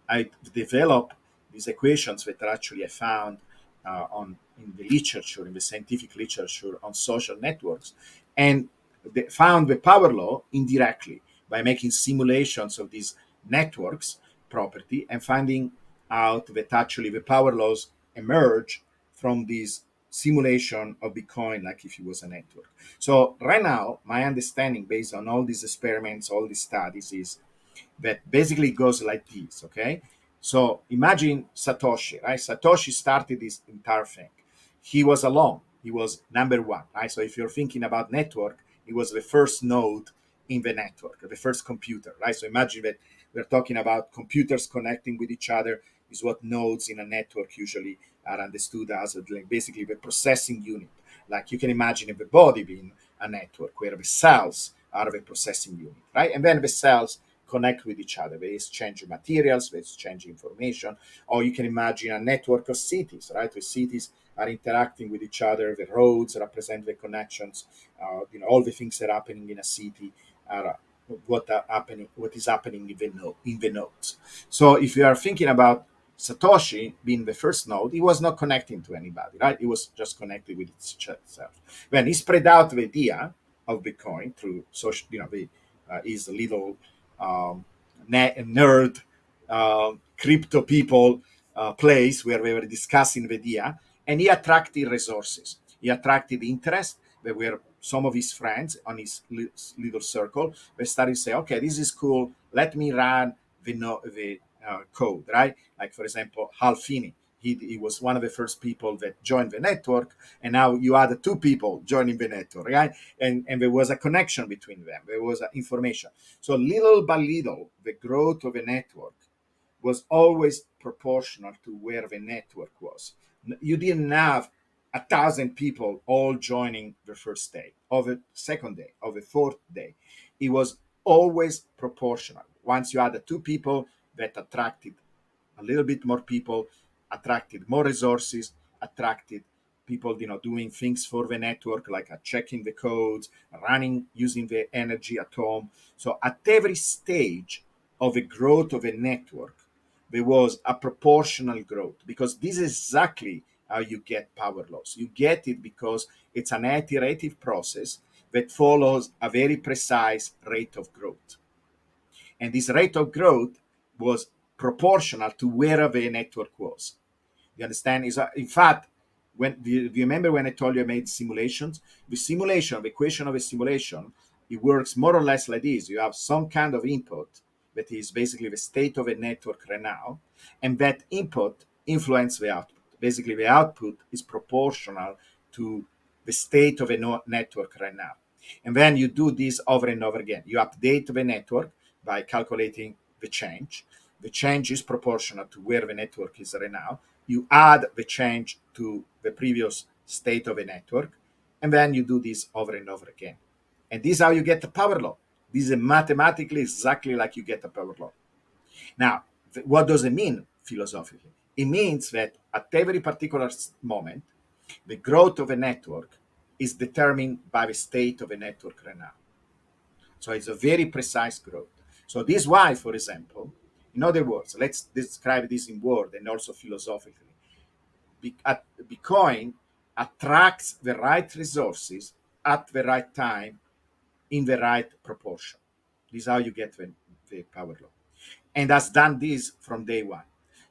I developed these equations that are actually I found in the literature, in the scientific literature on social networks, and they found the power law indirectly by making simulations of these networks property and finding out that actually the power laws emerge from this simulation of Bitcoin, like if it was a network. So right now, my understanding based on all these experiments, all these studies, is that basically goes like this, okay? So imagine Satoshi, right? Satoshi started this entire thing. He was alone. He was number one, right? So if you're thinking about network, he was the first node in the network, the first computer, right? So imagine that we're talking about computers connecting with each other, is what nodes in a network usually are understood as, like basically the processing unit. Like you can imagine the body being a network where the cells are the processing unit, right? And then the cells connect with each other. They exchange materials, they exchange information. Or you can imagine a network of cities, right? The cities are interacting with each other. The roads represent the connections. All the things that are happening in a city are what is happening in the nodes. So if you are thinking about Satoshi being the first node, he was not connecting to anybody, right? He was just connected with itself. When he spread out the idea of Bitcoin through social, his little nerd crypto people place where we were discussing the idea, and he attracted resources. He attracted interest. There were some of his friends on his little circle. They started to say, okay, this is cool. Let me run the code, right? Like, for example, Hal Finney He was one of the first people that joined the network, and now you had two people joining the network, right? And there was a connection between them. There was information. So little by little, the growth of a network was always proportional to where the network was. You didn't have 1,000 people all joining the first day, or the second day, or the fourth day. It was always proportional. Once you had the two people that attracted a little bit more people, attracted more resources, attracted people, doing things for the network, like checking the codes, running, using the energy at home. So at every stage of the growth of a network, there was a proportional growth, because this is exactly how you get power laws. You get it because it's an iterative process that follows a very precise rate of growth. And this rate of growth was proportional to where the network was. You understand? In fact, do you remember when I told you I made simulations? The equation of a simulation, it works more or less like this. You have some kind of input that is basically the state of a network right now, and that input influences the output. Basically, the output is proportional to the state of a network right now. And then you do this over and over again. You update the network by calculating the change. The change is proportional to where the network is right now. You add the change to the previous state of a network, and then you do this over and over again. And this is how you get the power law. This is mathematically exactly like you get the power law. Now, what does it mean philosophically? It means that at every particular moment, the growth of a network is determined by the state of a network right now. So it's a very precise growth. So this is why, for example, in other words, let's describe this in word and also philosophically. Bitcoin attracts the right resources at the right time in the right proportion. This is how you get the power law. And has done this from day one.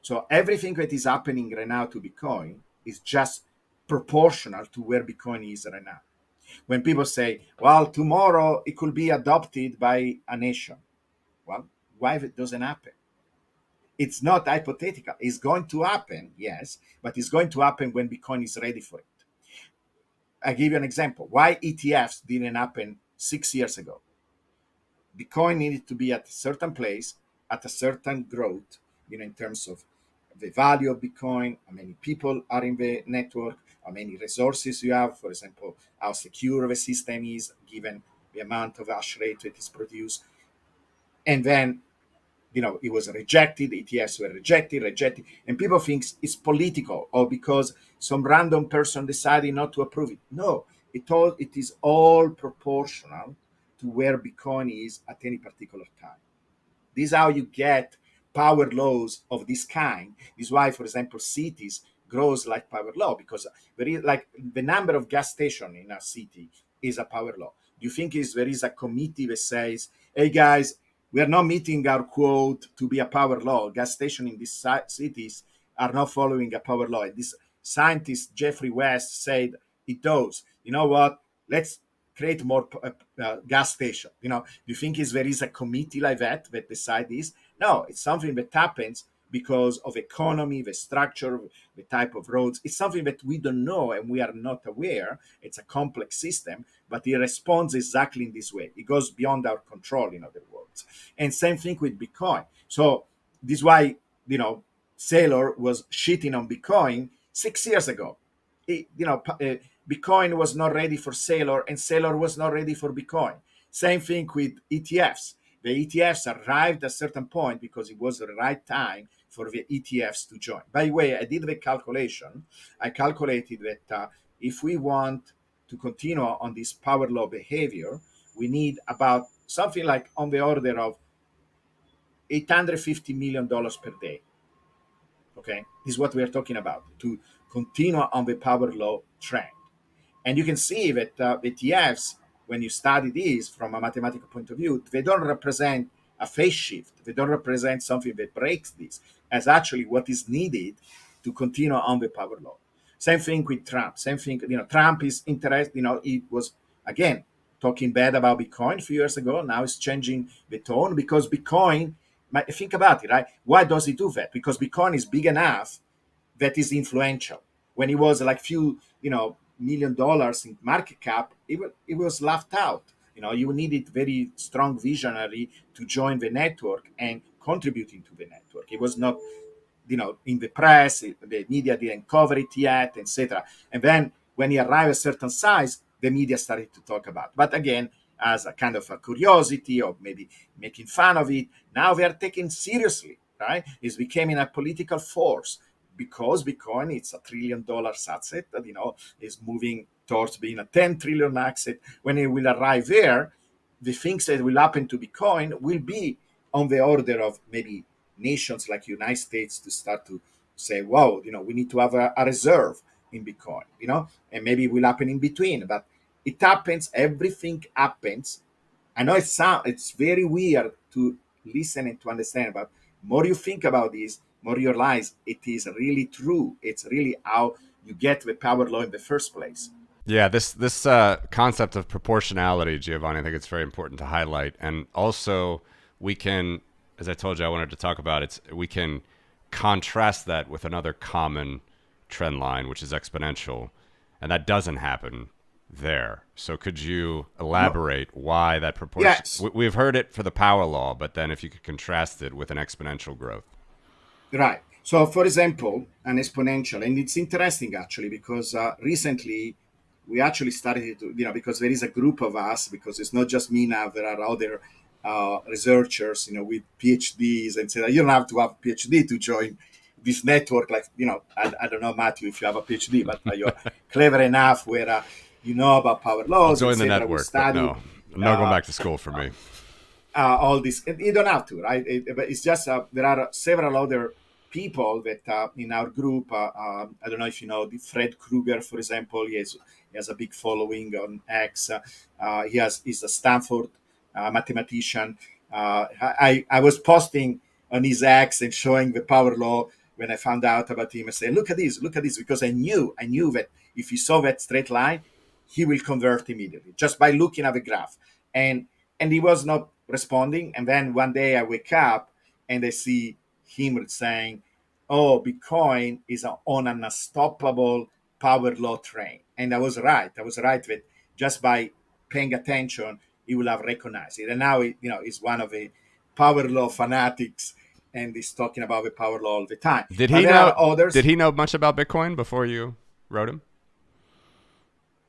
So everything that is happening right now to Bitcoin is just proportional to where Bitcoin is right now. When people say, well, tomorrow it could be adopted by a nation. Well, why it doesn't happen? It's not hypothetical. It's going to happen, yes, but it's going to happen when Bitcoin is ready for it. I give you an example. Why ETFs didn't happen 6 years ago? Bitcoin needed to be at a certain place, at a certain growth, in terms of the value of Bitcoin, how many people are in the network, how many resources you have, for example, how secure the system is given the amount of hash rate that is produced. And then, it was rejected, ETFs were rejected, and people think it's political or because some random person decided not to approve it. No, it is all proportional to where Bitcoin is at any particular time. This is how you get power laws of this kind. This is why, for example, cities grows like power law, because there is like the number of gas stations in a city is a power law. Do you think there is a committee that says, hey guys, we are not meeting our quote to be a power law. Gas stations in these cities are not following a power law. This scientist, Jeffrey West, said it does. You know what? Let's create more gas station. Do you think there is a committee like that decide this? No, it's something that happens because of economy, the structure, the type of roads. It's something that we don't know and we are not aware. It's a complex system, but it responds exactly in this way. It goes beyond our control, in other words. And same thing with Bitcoin. So this is why, Saylor was shitting on Bitcoin 6 years ago. Bitcoin was not ready for Saylor, and Saylor was not ready for Bitcoin. Same thing with ETFs. The ETFs arrived at a certain point because it was the right time for the ETFs to join. By the way, I did the calculation. I calculated that if we want to continue on this power law behavior, we need about something like on the order of $850 million per day. Okay, this is what we are talking about, to continue on the power law trend. And you can see that ETFs, when you study these from a mathematical point of view, they don't represent a phase shift. They don't represent something that breaks this, as actually what is needed to continue on the power law. Same thing with Trump. Same thing, Trump is interested, it was, again, talking bad about Bitcoin a few years ago. Now it's changing the tone because Bitcoin, think about it, right? Why does he do that? Because Bitcoin is big enough that is influential. When it was like few, $1 million in market cap, it was laughed out. You needed very strong visionary to join the network and contributing to the network. It was not, in the press, the media didn't cover it yet, etc. And then when he arrived at a certain size, the media started to talk about. But again, as a kind of a curiosity or maybe making fun of it, now they are taken seriously, right? It's becoming a political force because Bitcoin, it's $1 trillion asset that, is moving towards being a 10 trillion asset. When it will arrive there, the things that will happen to Bitcoin will be on the order of maybe nations like United States to start to say, wow, we need to have a reserve in Bitcoin, and maybe it will happen in between. But it happens, everything happens. I know it's very weird to listen and to understand, but more you think about this, more you realize it is really true. It's really how you get the power law in the first place. Yeah, this concept of proportionality, Giovanni, I think it's very important to highlight. And also, we can, as I told you, I wanted to talk about it. We can contrast that with another common trend line, which is exponential, and that doesn't happen there. So, could you elaborate why that proportion? Yes. We've heard it for the power law, but then if you could contrast it with an exponential growth. Right. So, for example, an exponential, and it's interesting actually because recently we actually started to, because there is a group of us, because it's not just me now, there are other researchers, with PhDs, and say you don't have to have a PhD to join this network. Like, I don't know, Matthew, if you have a PhD, but you're clever enough where you know about power laws. I'll join the etc. network, but no, no going back to school for me. All this, you don't have to, right? But it's just there are several other people that in our group. I don't know if you know Fred Krueger, for example. He has a big following on X. He's a Stanford mathematician. I was posting on his X and showing the power law when I found out about him. I said, look at this, because I knew that if he saw that straight line, he will convert immediately just by looking at the graph. And he was not responding. And then one day I wake up and I see him saying, oh, Bitcoin is on an unstoppable power law train. And I was right. That just by paying attention, he will have recognized it. And now, he's one of the power law fanatics and he's talking about the power law all the time. Did But he there know? are others. Did he know much about Bitcoin before you wrote him?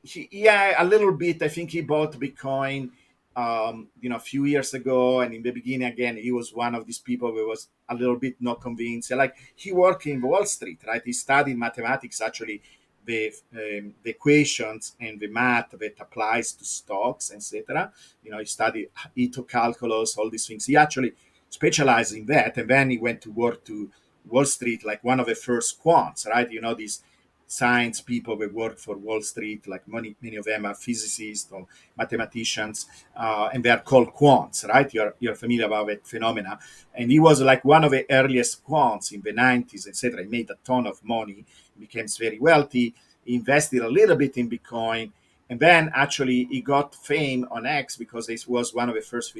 Yeah, a little bit. I think he bought Bitcoin, a few years ago, and in the beginning, again, he was one of these people who was a little bit not convinced. Like he worked in Wall Street, right? He studied mathematics, actually, the equations and the math that applies to stocks, etc. He studied Ito calculus, all these things. He actually specialized in that, and then he went to work to Wall Street, like one of the first quants, right? These science people that work for Wall Street, like many of them are physicists or mathematicians, and they are called quants, right? You're familiar about that phenomena. And he was like one of the earliest quants in the 90s, etc. He made a ton of money, became very wealthy, he invested a little bit in Bitcoin, and then actually he got fame on X because he was one of the first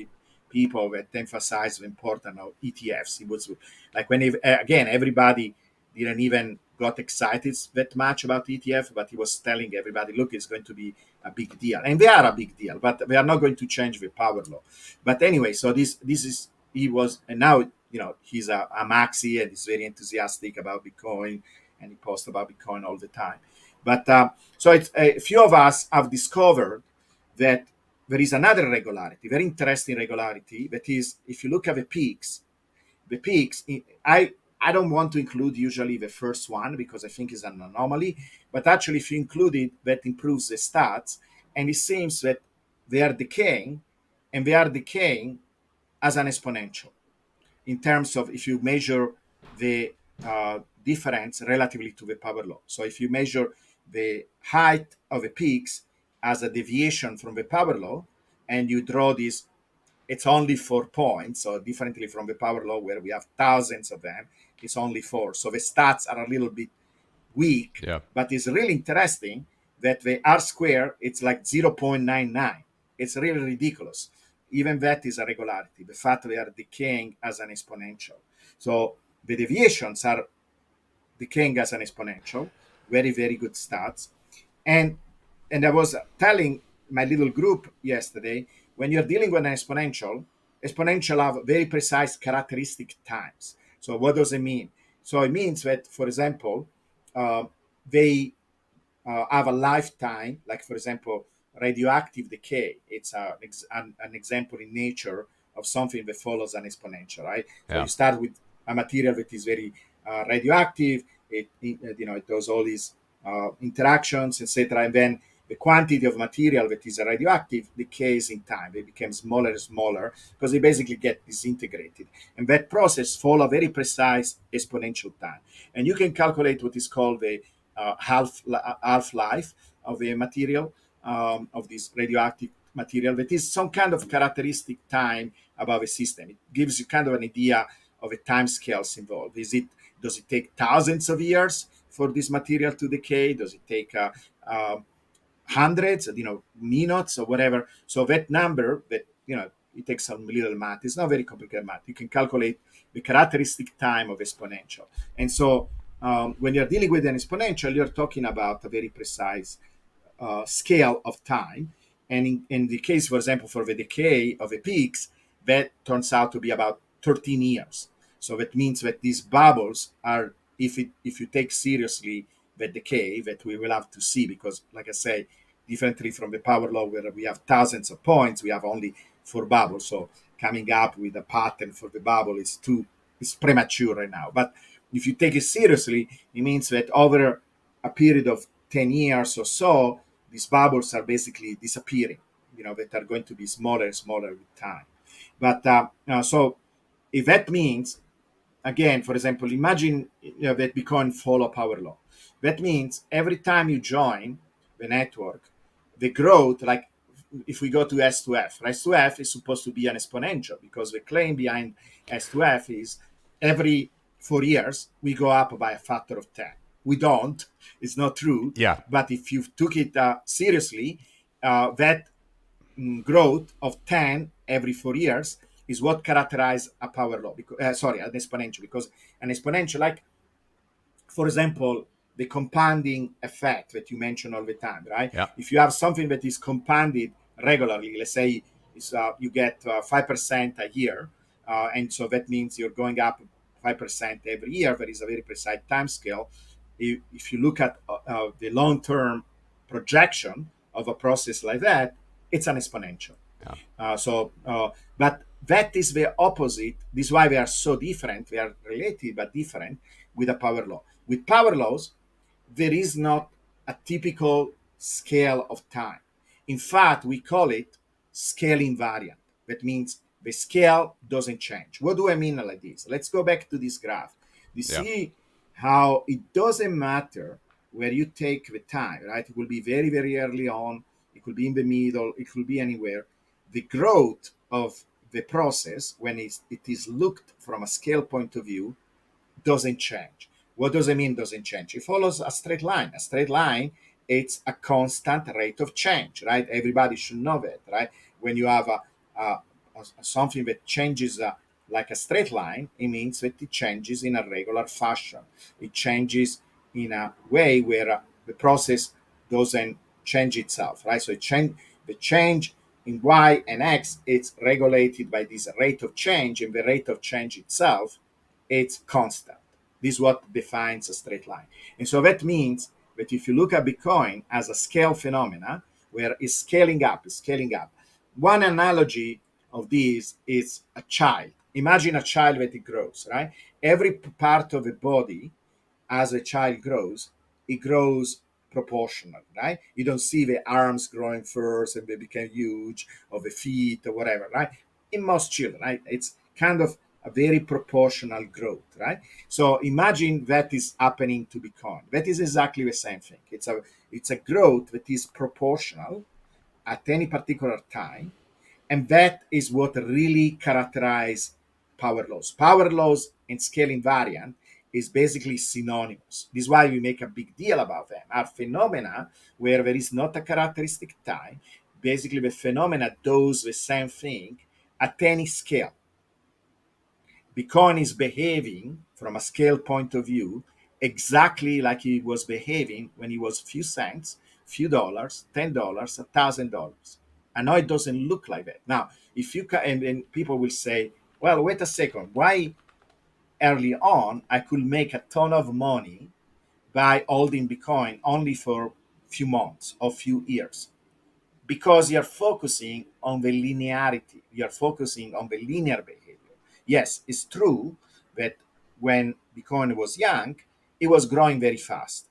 people that emphasized the importance of ETFs. He was like again, everybody didn't even got excited that much about ETF, but he was telling everybody, look, it's going to be a big deal. And they are a big deal, but they are not going to change the power law. But anyway, so this is, he was, and now, he's a maxi and he's very enthusiastic about Bitcoin and he posts about Bitcoin all the time. But so it's, a few of us have discovered that there is another regularity, very interesting regularity, that is, if you look at the peaks, I don't want to include usually the first one because I think it's an anomaly, but actually if you include it, that improves the stats, and it seems that they are decaying, and they are decaying as an exponential in terms of if you measure the difference relatively to the power law. So if you measure the height of the peaks as a deviation from the power law, and you draw this, it's only 4 points. So differently from the power law where we have thousands of them, it's only 4. So the stats are a little bit weak, Yeah. but it's really interesting that the R square, it's like 0.99. It's really ridiculous. Even that is a regularity. The fact they are decaying as an exponential. So the deviations are decaying as an exponential. Very, very good stats. And I was telling my little group yesterday, when you're dealing with an exponential have very precise characteristic times. So what does it mean? So it means that, for example, they have a lifetime, like for example, radioactive decay. It's an example in nature of something that follows an exponential, right? So Yeah. you start with a material that is very radioactive. It does all these interactions, etc., and then the quantity of material that is radioactive decays in time. It becomes smaller and smaller because they basically get disintegrated, and that process follows a very precise exponential time. And you can calculate what is called the half life of a material, of this radioactive material, that is some kind of characteristic time above a system. It gives you kind of an idea of the time scales involved. Does it take thousands of years for this material to decay? Does it take hundreds, minutes or whatever? So that number, that it takes some little math. It's not very complicated math. You can calculate the characteristic time of exponential. And so when you're dealing with an exponential, you're talking about a very precise scale of time. And in the case, for example, for the decay of the peaks, that turns out to be about 13 years. So that means that these bubbles are, if you take seriously the decay, that we will have to see, because, like I say, differently from the power law where we have thousands of points, we have only 4 bubbles. So coming up with a pattern for the bubble is premature right now. But if you take it seriously, it means that over a period of 10 years or so, these bubbles are basically disappearing, that are going to be smaller and smaller with time. But so if that means, again, for example, imagine that Bitcoin follow power law. That means every time you join the network, the growth, like if we go to S2F, S2F is supposed to be an exponential, because the claim behind S2F is every 4 years we go up by a factor of 10. We don't. It's not true. Yeah. But if you took it seriously, that growth of 10 every 4 years is what characterizes a power law, because, an exponential, because an exponential, like, for example, the compounding effect that you mention all the time, right? Yeah. If you have something that is compounded regularly, let's say you get 5% a year, and so that means you're going up 5% every year. There is a very precise time scale. If you look at the long-term projection of a process like that, it's an exponential. But that is the opposite. This is why they are so different. They are related but different with a power law. With power laws, there is not a typical scale of time. In fact, we call it scale invariant. That means the scale doesn't change. What do I mean like this? Let's go back to this graph. You see how it doesn't matter where you take the time, right? It will be very, very early on. It could be in the middle. It could be anywhere. The growth of the process, when it is looked from a scale point of view, doesn't change. What does it mean doesn't change? It follows a straight line. A straight line, it's a constant rate of change, right? Everybody should know that, right? When you have something that changes like a straight line, it means that it changes in a regular fashion. It changes in a way where the process doesn't change itself, right? So the change in y and x, it's regulated by this rate of change, and the rate of change itself, it's constant. This is what defines a straight line. And so that means that if you look at Bitcoin as a scale phenomena, where it's scaling up, one analogy of this is a child. Imagine a child that it grows, right? Every part of the body, as a child grows, it grows proportional, right? You don't see the arms growing first and they become huge, or the feet or whatever, right? In most children, right? It's kind of a very proportional growth, right? So imagine that is happening to Bitcoin. That is exactly the same thing. It's a growth that is proportional at any particular time, and that is what really characterizes power laws. Power laws and scale invariant is basically synonymous. This is why we make a big deal about them. Are phenomena where there is not a characteristic time. Basically, the phenomena does the same thing at any scale. Bitcoin is behaving from a scale point of view exactly like he was behaving when he was few cents, few dollars, $10, $1,000. And now it doesn't look like that. Now, if you and people will say, well, wait a second, why early on I could make a ton of money by holding Bitcoin only for few months or few years? Because you're focusing on the linearity, you're focusing on the linear behavior. Yes, it's true that when Bitcoin was young, it was growing very fast.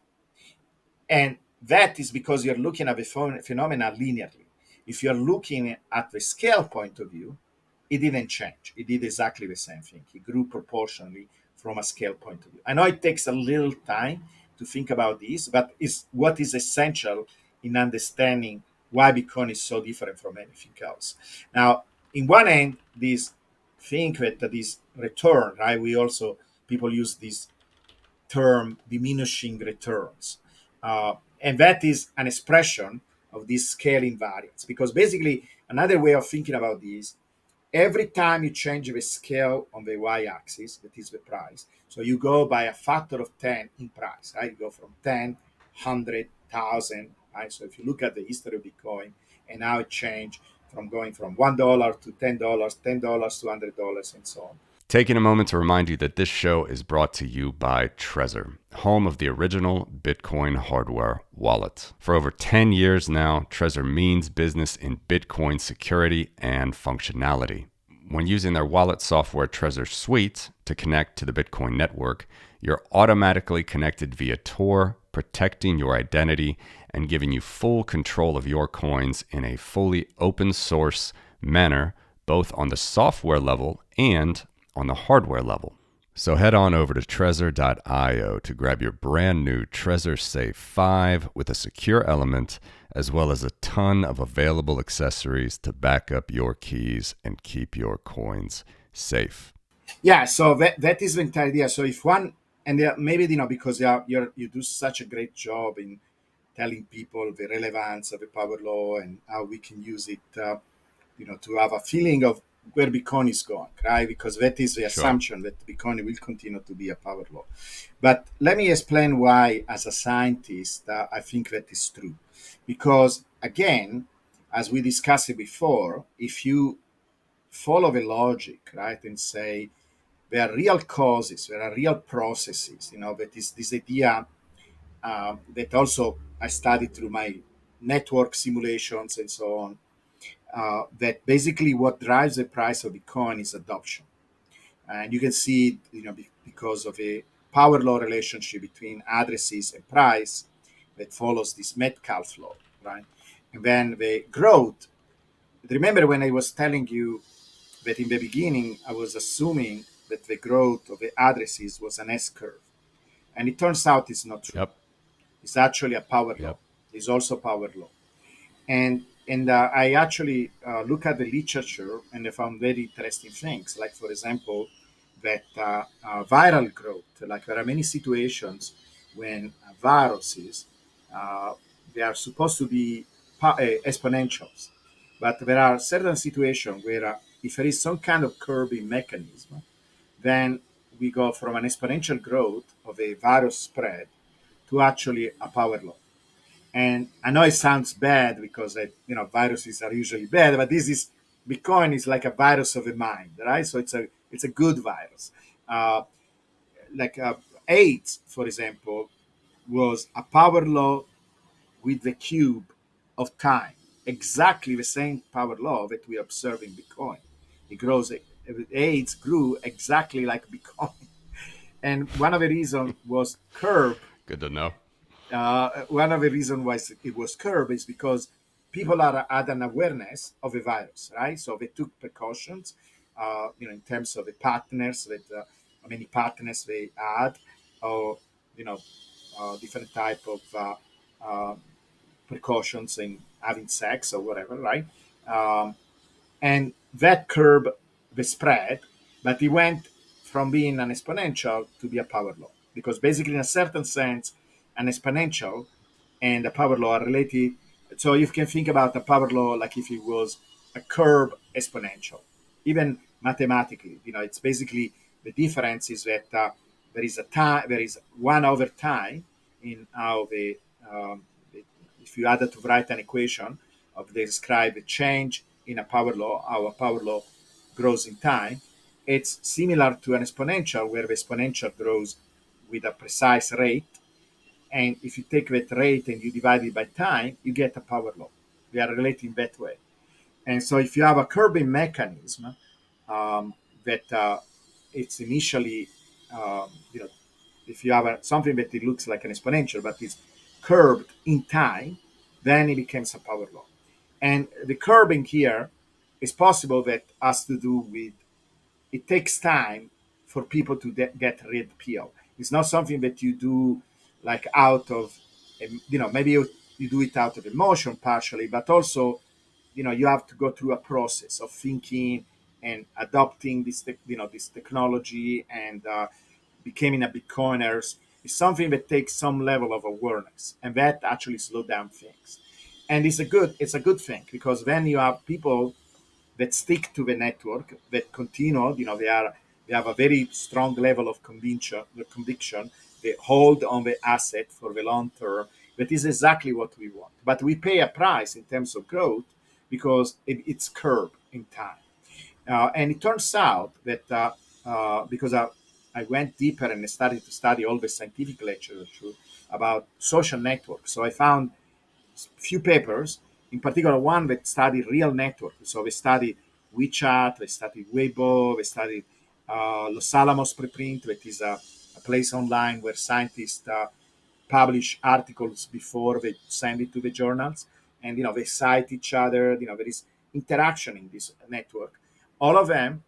And that is because you're looking at the phenomena linearly. If you're looking at the scale point of view, it didn't change. It did exactly the same thing. It grew proportionally from a scale point of view. I know it takes a little time to think about this, but it's what is essential in understanding why Bitcoin is so different from anything else. Now, in one end, this think that this return, right? We also people use this term diminishing returns. And that is an expression of this scale invariance. Because basically, another way of thinking about this, every time you change the scale on the y-axis, that is the price, so you go by a factor of 10 in price, right? You go from 10, 100, 1,000, right? So if you look at the history of Bitcoin, and now it changed from going from $1 to $10, $10 to $100, and so on. Taking a moment to remind you that this show is brought to you by Trezor, home of the original Bitcoin hardware wallet. For over 10 years now, Trezor means business in Bitcoin security and functionality. When using their wallet software Trezor Suite to connect to the Bitcoin network, you're automatically connected via Tor, protecting your identity and giving you full control of your coins in a fully open source manner, both on the software level and on the hardware level. So head on over to Trezor.io to grab your brand new Trezor Safe 5 with a secure element, as well as a ton of available accessories to back up your keys and keep your coins safe. Yeah, so that is the entire idea. So if one, and maybe, because you do such a great job in telling people the relevance of the power law and how we can use it, to have a feeling of where Bitcoin is going, right? Because that is the assumption that Bitcoin will continue to be a power law. But let me explain why, as a scientist, I think that is true. Because again, as we discussed it before, if you follow the logic, right, and say there are real causes, there are real processes, that is this idea that also I studied through my network simulations and so on, that basically what drives the price of Bitcoin is adoption. And you can see, because of a power law relationship between addresses and price that follows this Metcalfe law, right? And then the growth. Remember when I was telling you that in the beginning I was assuming that the growth of the addresses was an S curve, and it turns out it's not true. Yep. It's actually a power law. It's also power law. And I actually look at the literature and I found very interesting things. Like, for example, that viral growth. Like, there are many situations when viruses they are supposed to be exponentials, but there are certain situations where if there is some kind of curbing mechanism, then we go from an exponential growth of a virus spread to actually a power law. And I know it sounds bad because viruses are usually bad, but this is Bitcoin is like a virus of the mind, right? So it's a good virus. Uh, like AIDS, for example, was a power law with the cube of time, exactly the same power law that we observe in Bitcoin. It grows. AIDS grew exactly like Bitcoin, and one of the reasons was curb. Good to know. One of the reasons why it was curbed is because people are at an awareness of the virus, right? So they took precautions, in terms of the partners that how many partners they had, or different type of uh, precautions in having sex or whatever, right? And that curb the spread, but it went from being an exponential to be a power law. Because basically, in a certain sense, an exponential and a power law are related. So you can think about a power law like if it was a curve exponential, even mathematically. It's basically the difference is that there is a time, there is 1/time in how if you had to write an equation of describe a change in a power law, how a power law grows in time. It's similar to an exponential, where the exponential grows with a precise rate. And if you take that rate and you divide it by time, you get a power law. They are related in that way. And so if you have a curbing mechanism that it's initially, you know, if you have something that it looks like an exponential but is curved in time, then it becomes a power law. And the curbing here is possible that has to do with it takes time for people to get red pill. It's not something that you do like out of, maybe you do it out of emotion partially, but also, you have to go through a process of thinking and adopting this technology and becoming a Bitcoiner is something that takes some level of awareness, and that actually slow down things. And it's a good thing, because then you have people that stick to the network, that continue, they have a very strong level of conviction, they hold on the asset for the long term. That is exactly what we want. But we pay a price in terms of growth because it's curbed in time. And it turns out that because I went deeper and started to study all the scientific literature about social networks, so I found few papers, in particular one that studied real networks. So they studied WeChat, they studied Weibo, they studied Los Alamos preprint, that is a place online where scientists publish articles before they send it to the journals, and they cite each other. There is interaction in this network. All of them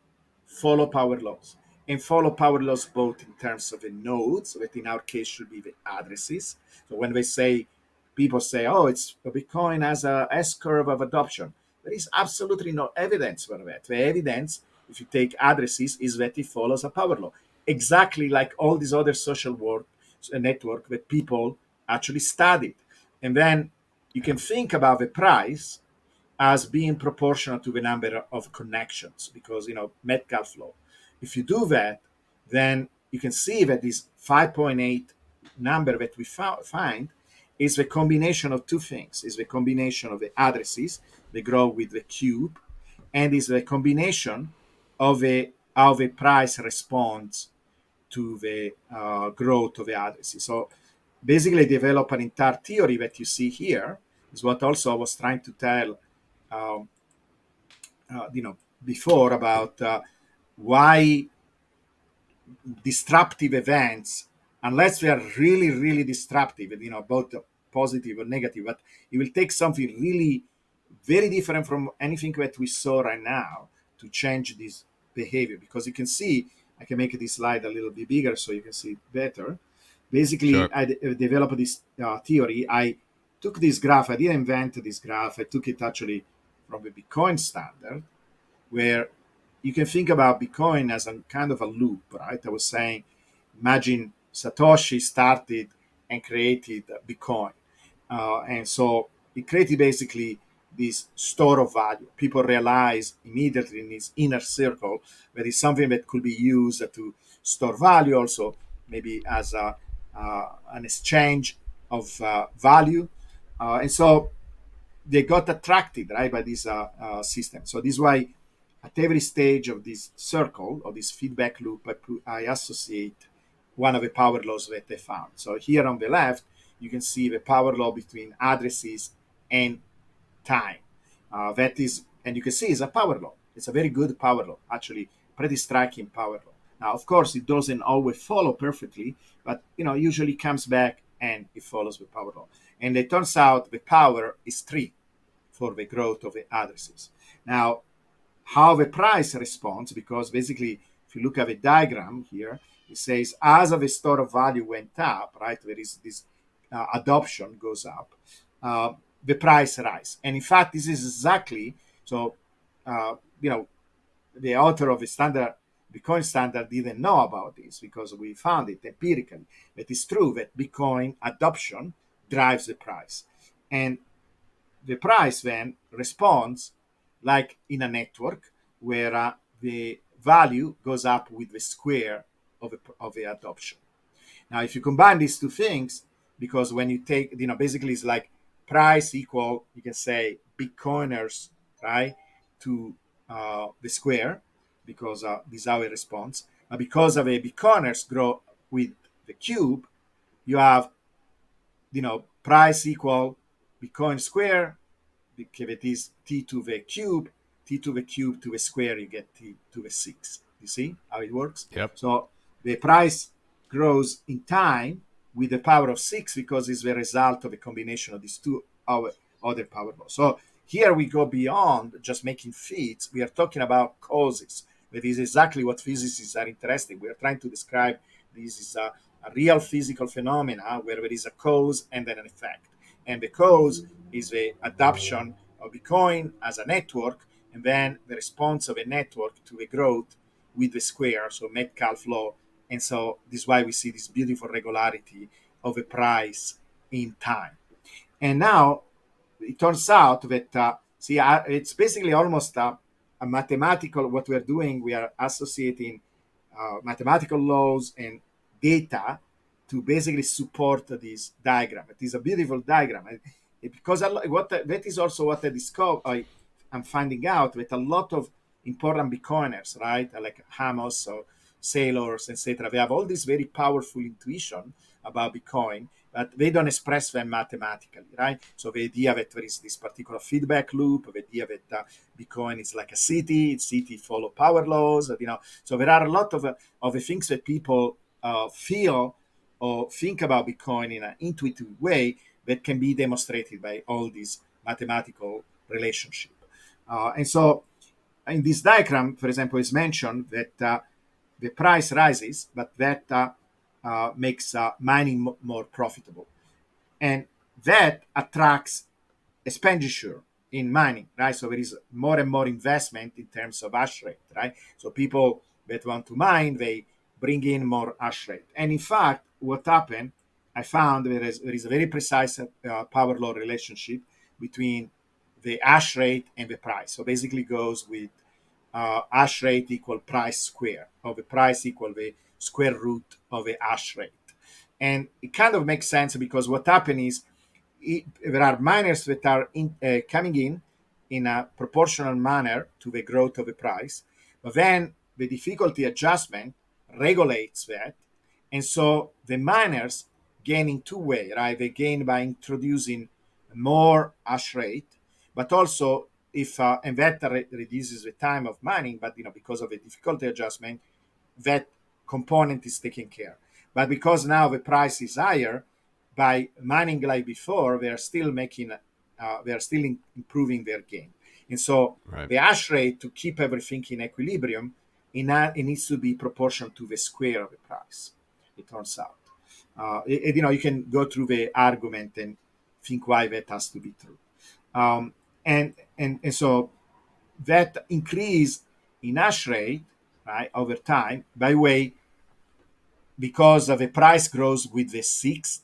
follow power laws, and follow power laws both in terms of the nodes, that in our case should be the addresses. So when they say, people say, oh, it's Bitcoin has a S curve of adoption, there is absolutely no evidence for that. The evidence, if you take addresses, is that it follows a power law, exactly like all these other social network that people actually studied. And then you can think about the price as being proportional to the number of connections, because Metcalfe law. If you do that, then you can see that this 5.8 number that we find is the combination of two things. Is the combination of the addresses, they grow with the cube, and is the combination of how the price responds to the growth of the addresses. So basically develop an entire theory that you see here, is what also I was trying to tell um, before, about why disruptive events, unless they are really, really disruptive, both positive or negative, but it will take something really very different from anything that we saw right now to change this behavior. Because you can see, I can make this slide a little bit bigger so you can see it better. Basically, Sure. I developed this theory. I took this graph, I didn't invent this graph, I took it actually from the Bitcoin standard, where you can think about Bitcoin as a kind of a loop, right? I was saying, imagine Satoshi started and created Bitcoin. And so it created basically this store of value. People realize immediately in this inner circle that it's something that could be used to store value, also maybe as an exchange of value. And so they got attracted, right, by this system. So this is why at every stage of this circle, or this feedback loop, I associate one of the power laws that they found. So here on the left, you can see the power law between addresses and time. That is, and you can see it's a power law. It's a very good power law, actually, pretty striking power law. Now, of course, it doesn't always follow perfectly, but usually comes back and it follows the power law. And it turns out the power is 3 for the growth of the addresses. Now, how the price responds, because basically, if you look at the diagram here, it says as the store of value went up, right, there is this adoption goes up, the price rise. And in fact, this is exactly, so, the author of the standard Bitcoin standard didn't know about this, because we found it empirically. It is true that Bitcoin adoption drives the price. And the price then responds like in a network, where the value goes up with the square of the adoption. Now, if you combine these two things, because when you take, basically it's like price equal, you can say Bitcoiners, right, to the square, because this is our response. But because of a Bitcoiners grow with the cube, you have, price equal Bitcoin square, because it is t to the cube, t to the cube to the square, you get t to the 6. You see how it works? Yep. So the price grows in time with the power of 6 because it's the result of a combination of these two other power laws. So here we go beyond just making feats. We are talking about causes. That is exactly what physicists are interested in. We are trying to describe this is a real physical phenomena where there is a cause and then an effect. And the cause is the adoption of Bitcoin as a network, and then the response of a network to the growth with the square, so Metcalfe law. And so this is why we see this beautiful regularity of a price in time. And now it turns out that, it's basically almost a mathematical, what we're doing, we are associating mathematical laws and data to basically support this diagram. It is a beautiful diagram. Because that is also what I discovered. I'm finding out that a lot of important Bitcoiners, right, like Hamos or sailors, etc., they have all this very powerful intuition about Bitcoin, but they don't express them mathematically, right? So the idea that there is this particular feedback loop, the idea that Bitcoin is like a city follow power laws, So there are a lot of the things that people feel or think about Bitcoin in an intuitive way that can be demonstrated by all these mathematical relationship. And so in this diagram, for example, it's mentioned that the price rises, but that makes mining more profitable. And that attracts expenditure in mining, right? So there is more and more investment in terms of hash rate, right? So people that want to mine, they bring in more hash rate. And in fact, what happened, I found there is a very precise power law relationship between the hash rate and the price. So basically goes with hash rate equal price square, or the price equal the square root of the hash rate. And it kind of makes sense because what happened is there are miners that are coming in a proportional manner to the growth of the price, but then the difficulty adjustment regulates that, and so the miners gain in two ways, right? They gain by introducing more hash rate, but also if and that reduces the time of mining, but because of the difficulty adjustment, that component is taken care. But because now the price is higher, by mining like before, they are still improving their gain. And so Right. the hash rate, to keep everything in equilibrium, it needs to be proportional to the square of the price, it turns out. You can go through the argument and think why that has to be true. And so that increase in hash rate, right, over time, by the way, because of the price grows with the sixth,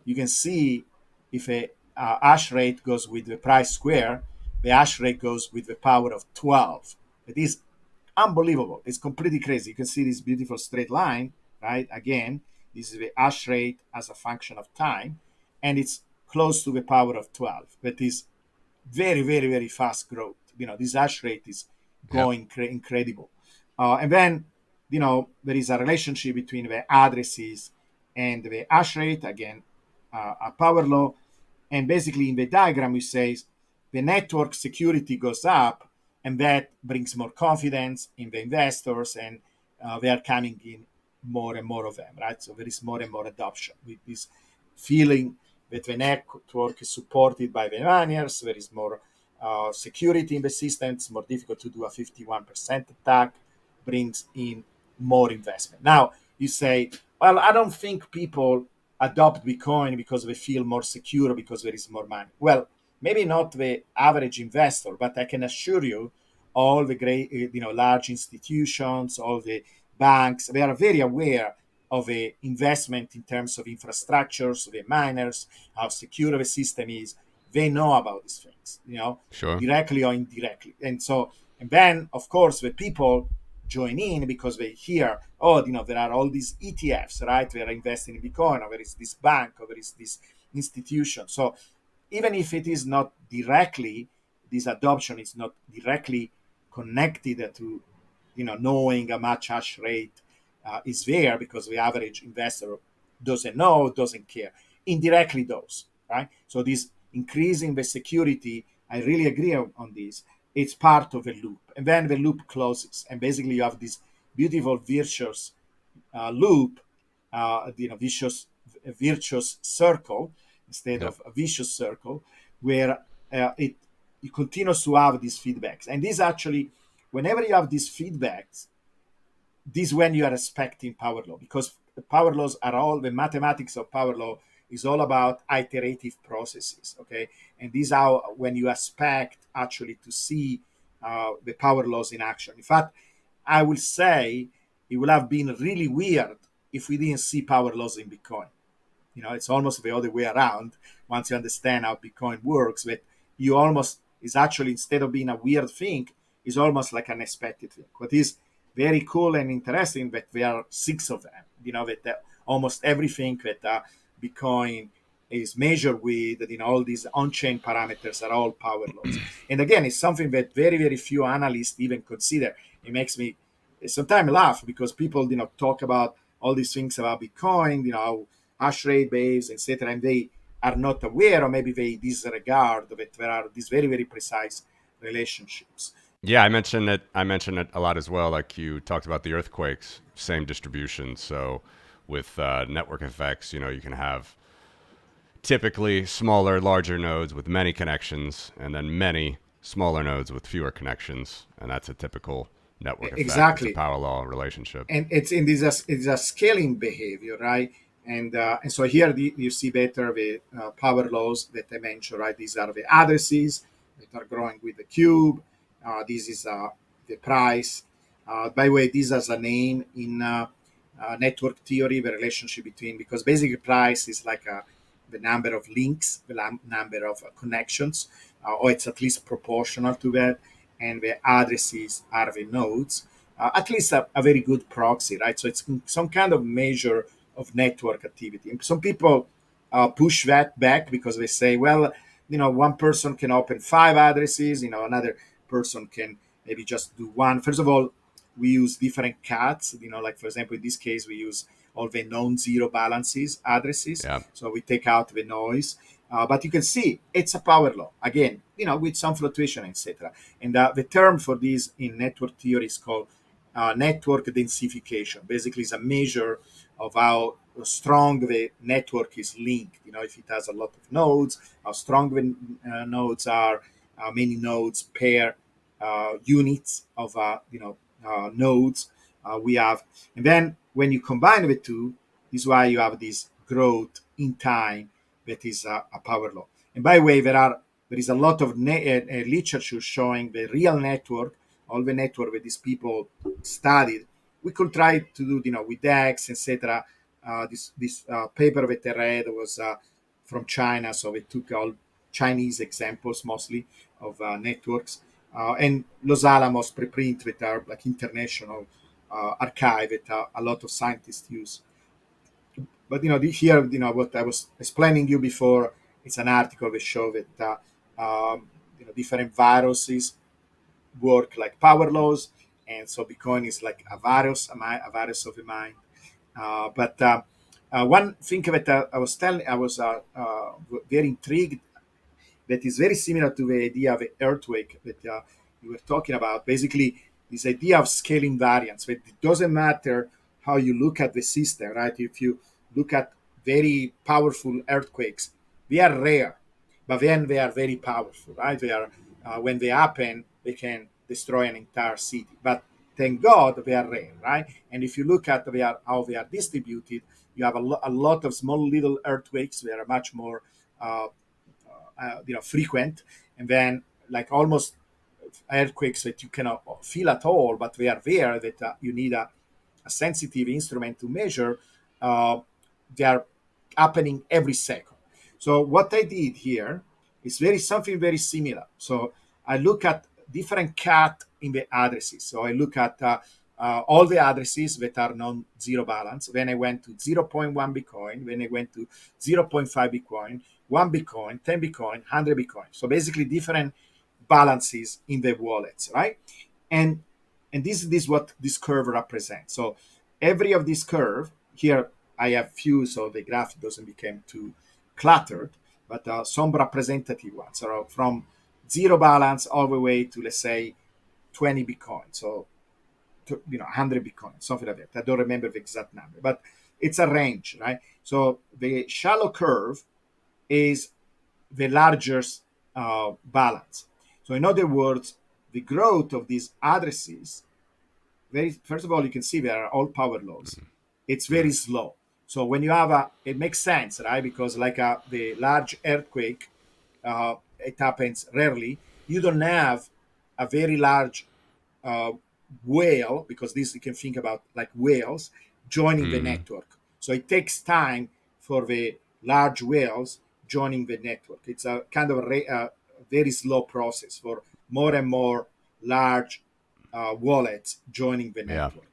you can see if a hash rate goes with the price square, the hash rate goes with the power of 12. It is unbelievable. It's completely crazy. You can see this beautiful straight line, right? Again, this is the hash rate as a function of time, and it's close to the power of 12. That is very, very, very fast growth. This hash rate is going incredible. And then, there is a relationship between the addresses and the hash rate, again, a power law. And basically in the diagram, it says the network security goes up, and that brings more confidence in the investors, and they are coming in more and more of them, right? So there is more and more adoption with this feeling that the network is supported by the miners. There is more security in the system. It's more difficult to do a 51% attack, brings in more investment. Now, you say, well, I don't think people adopt Bitcoin because they feel more secure because there is more money. Well, maybe not the average investor, but I can assure you all the great, large institutions, all the banks, they are very aware of the investment in terms of infrastructures, the miners, how secure the system is. They know about these things, Sure. directly or indirectly. And then, of course, the people join in because they hear, oh, there are all these ETFs, right? They are investing in Bitcoin, or there is this bank, or there is this institution. So even if it is not directly, this adoption is not directly connected to, knowing how much hash rate is there, because the average investor doesn't know, doesn't care. Indirectly does, right? So this increasing the security, I really agree on this. It's part of a loop, and then the loop closes, and basically you have this beautiful virtuous loop, virtuous circle instead of a vicious circle, where it continues to have these feedbacks. And this actually, whenever you have these feedbacks, this is when you are expecting power law, because the power laws are all, the mathematics of power law is all about iterative processes, okay? And these are when you expect actually to see the power laws in action. In fact, I will say it would have been really weird if we didn't see power laws in Bitcoin. It's almost the other way around. Once you understand how Bitcoin works, that you almost is actually, instead of being a weird thing, is almost like an unexpected thing. What is very cool and interesting that there are 6 of them. That almost everything that Bitcoin is measured with, all these on-chain parameters are all power laws. And again, it's something that very, very few analysts even consider. It makes me sometimes laugh because people, talk about all these things about Bitcoin, hash rate base, etc., and they are not aware, or maybe they disregard that there are these very, very precise relationships. Yeah, I mentioned it. I mentioned it a lot as well. Like you talked about the earthquakes, same distribution. So with network effects, you can have typically smaller, larger nodes with many connections, and then many smaller nodes with fewer connections, and that's a typical network effect. Exactly. It's a power law relationship. And it's in this, it's a scaling behavior, right? And so here you see better the power laws that I mentioned, right? These are the addresses that are growing with the cube. This is the price. By the way, this has a name in network theory, the relationship between, because basically price is like the number of links, the number of connections, or it's at least proportional to that. And the addresses are the nodes, at least a very good proxy, right? So it's some kind of measure of network activity. And some people push that back because they say, well, one person can open 5 addresses, another person can maybe just do one. First of all, we use different cats, like for example, in this case, we use all the non-zero balances addresses. Yeah. So we take out the noise. But you can see it's a power law, again, with some fluctuation, etc. And the term for this in network theory is called network densification. Basically, it's a measure of how strong the network is linked. If it has a lot of nodes, how strong the nodes are, how many nodes per units of nodes we have. And then when you combine the two, this is why you have this growth in time that is a power law. And by the way, there is a lot of literature showing the real network, all the network that these people studied. We could try to do, with DEX, etc. This paper that I read was from China, so we took all Chinese examples mostly of networks. And Los Alamos preprint that are like international archive that a lot of scientists use. But here, what I was explaining you before, it's an article that show that different viruses work like power laws, and so Bitcoin is like a virus of the mind. But one thing that I was very intrigued, that is very similar to the idea of an earthquake that you were talking about. Basically, this idea of scaling variance. It doesn't matter how you look at the system, right? If you look at very powerful earthquakes, they are rare, but then they are very powerful, right? They are when they happen, they can destroy an entire city. But thank God they are rare, right? And if you look at how they are distributed, you have a lot of small little earthquakes. They are much more frequent, and then like almost earthquakes that you cannot feel at all, but they are there, that you need a sensitive instrument to measure. They are happening every second. So what I did here is something very similar. So I look at different cat in the addresses. So I look at all the addresses that are non-zero balance. When I went to 0.1 Bitcoin, when I went to 0.5 Bitcoin, 1 Bitcoin, 10 Bitcoin, 100 Bitcoin. So basically different balances in the wallets, right? And this is what this curve represents. So every of this curve here, I have few, so the graph doesn't become too cluttered, but some representative ones. So from zero balance all the way to, let's say, 20 Bitcoin. So 100 Bitcoin, something like that. I don't remember the exact number, but it's a range, right? So the shallow curve is the largest balance. So in other words, the growth of these addresses, first of all, you can see they are all power laws. It's very slow. So when you have it makes sense, right? Because like the large earthquake, it happens rarely. You don't have a very large uh, whale, because this you can think about like whales joining the network. So it takes time for the large whales joining the network. It's a kind of a very slow process for more and more large wallets joining the Yeah. network.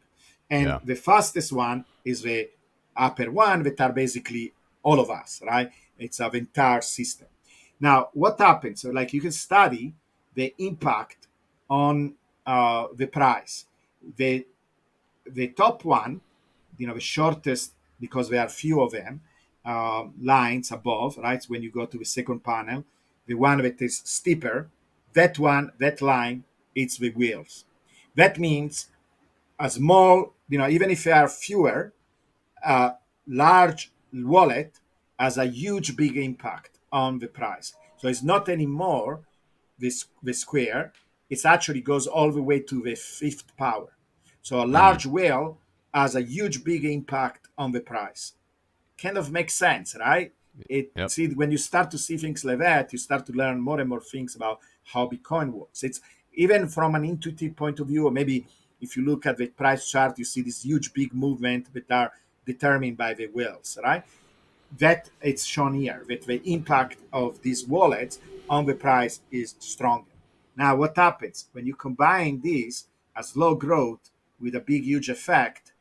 And the fastest one is the upper one, that are basically all of us, right? It's an entire system. Now, what happens? So, like, you can study the impact on the price. The top one, the shortest, because there are few of them, lines above, right? When you go to the second panel, the one that is steeper, that one, that line, it's the wheels. That means a small, even if there are fewer, a large wallet has a huge, big impact on the price. So it's not anymore the square, it actually goes all the way to the fifth power. So a large whale has a huge, big impact on the price. Kind of makes sense, right? Yep. See, when you start to see things like that, you start to learn more and more things about how Bitcoin works. It's even from an intuitive point of view, or maybe if you look at the price chart, you see this huge, big movement that are determined by the whales, right? That it's shown here, that the impact of these wallets on the price is stronger. Now, what happens when you combine this, a slow growth with a big, huge effect?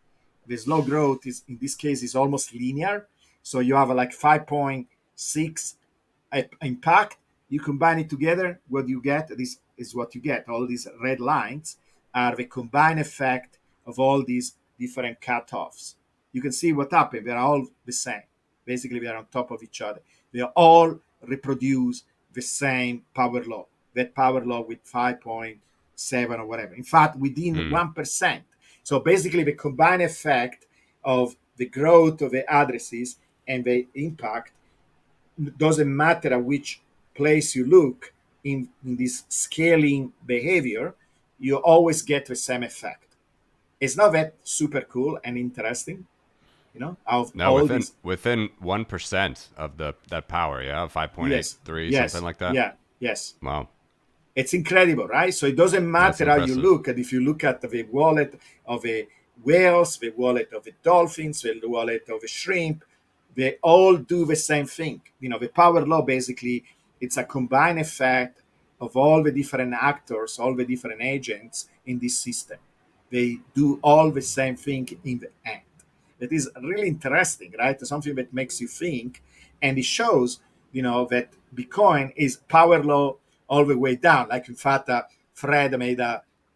The slow growth is, in this case, is almost linear. So you have a like 5.6 impact. You combine it together, what you get, this is what you get. All these red lines are the combined effect of all these different cutoffs. You can see what happened. They're all the same. Basically, they are on top of each other. They all reproduce the same power law, that power law with 5.7 or whatever. In fact, within 1%. So basically, the combined effect of the growth of the addresses and the impact, doesn't matter at which place you look in this scaling behavior, you always get the same effect. It's not that super cool and interesting, of No, all within these. 1% of that power, yeah, Yes, 5.83, something yes, like that. yeah, yes. Wow, It's incredible, right? So it doesn't that's matter how you impressive. look. And if you look at the wallet of a whales, the wallet of the dolphins, the wallet of a shrimp, they all do the same thing. The power law, basically, it's a combined effect of all the different actors, all the different agents in this system. They do all the same thing in the end. That is really interesting, right? Something that makes you think, and it shows, that Bitcoin is power law all the way down. Like, in fact, Fred made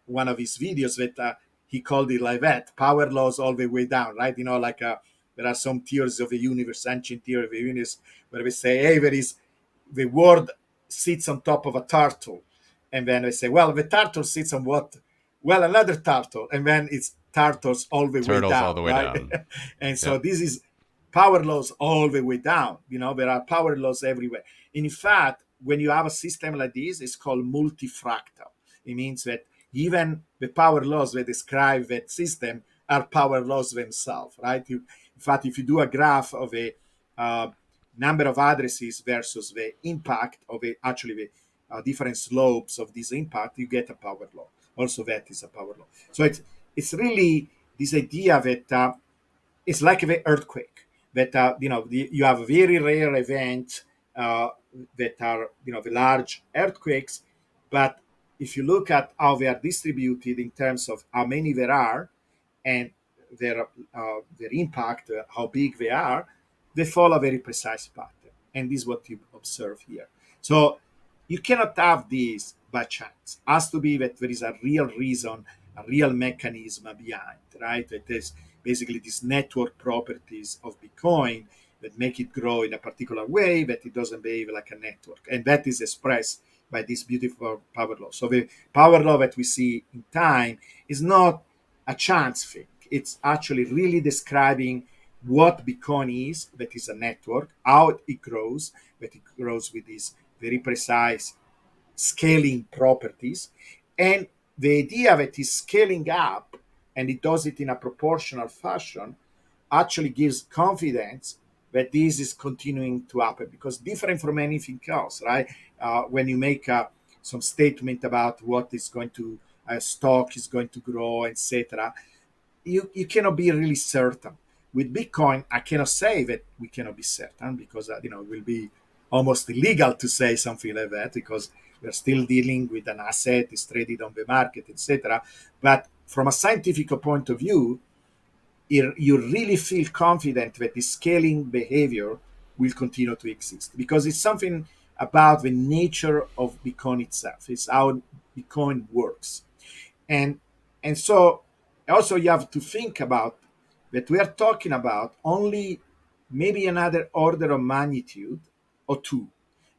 one of his videos that he called it like that: power laws all the way down, right? Like there are some theories of the universe, ancient theory of the universe, where we say, hey, the world sits on top of a turtle, and then they say, well, the turtle sits on what? Well, another turtle, and then it's turtles all the way Turtles all down, the way right? down. And so Yep. this is power laws all the way down. There are power laws everywhere. In fact, when you have a system like this, it's called multifractal. It means that even the power laws that describe that system are power laws themselves, right? In fact, if you do a graph of a number of addresses versus the impact of actually the different slopes of this impact, you get a power law. Also, that is a power law. So it's really this idea that it's like the earthquake, that you have very rare events that are the large earthquakes, but if you look at how they are distributed in terms of how many there are, and their impact, how big they follow a very precise pattern. And this is what you observe here. So you cannot have this by chance. It has to be that there is a real reason, a real mechanism behind, right? That is basically these network properties of Bitcoin that make it grow in a particular way, that it doesn't behave like a network. And that is expressed by this beautiful power law. So the power law that we see in time is not a chance thing. It's actually really describing what Bitcoin is, that is a network, how it grows, that it grows with these very precise scaling properties, and the idea that it's scaling up and it does it in a proportional fashion actually gives confidence that this is continuing to happen, because different from anything else, right? When you make some statement about what is going to stock is going to grow, etc., you cannot be really certain. With Bitcoin, I cannot say that we cannot be certain, because it will be almost illegal to say something like that, because we're still dealing with an asset, it's traded on the market, etc. But from a scientific point of view, you really feel confident that the scaling behavior will continue to exist, because it's something about the nature of Bitcoin itself. It's how Bitcoin works. And so also you have to think about that we are talking about only maybe another order of magnitude or two,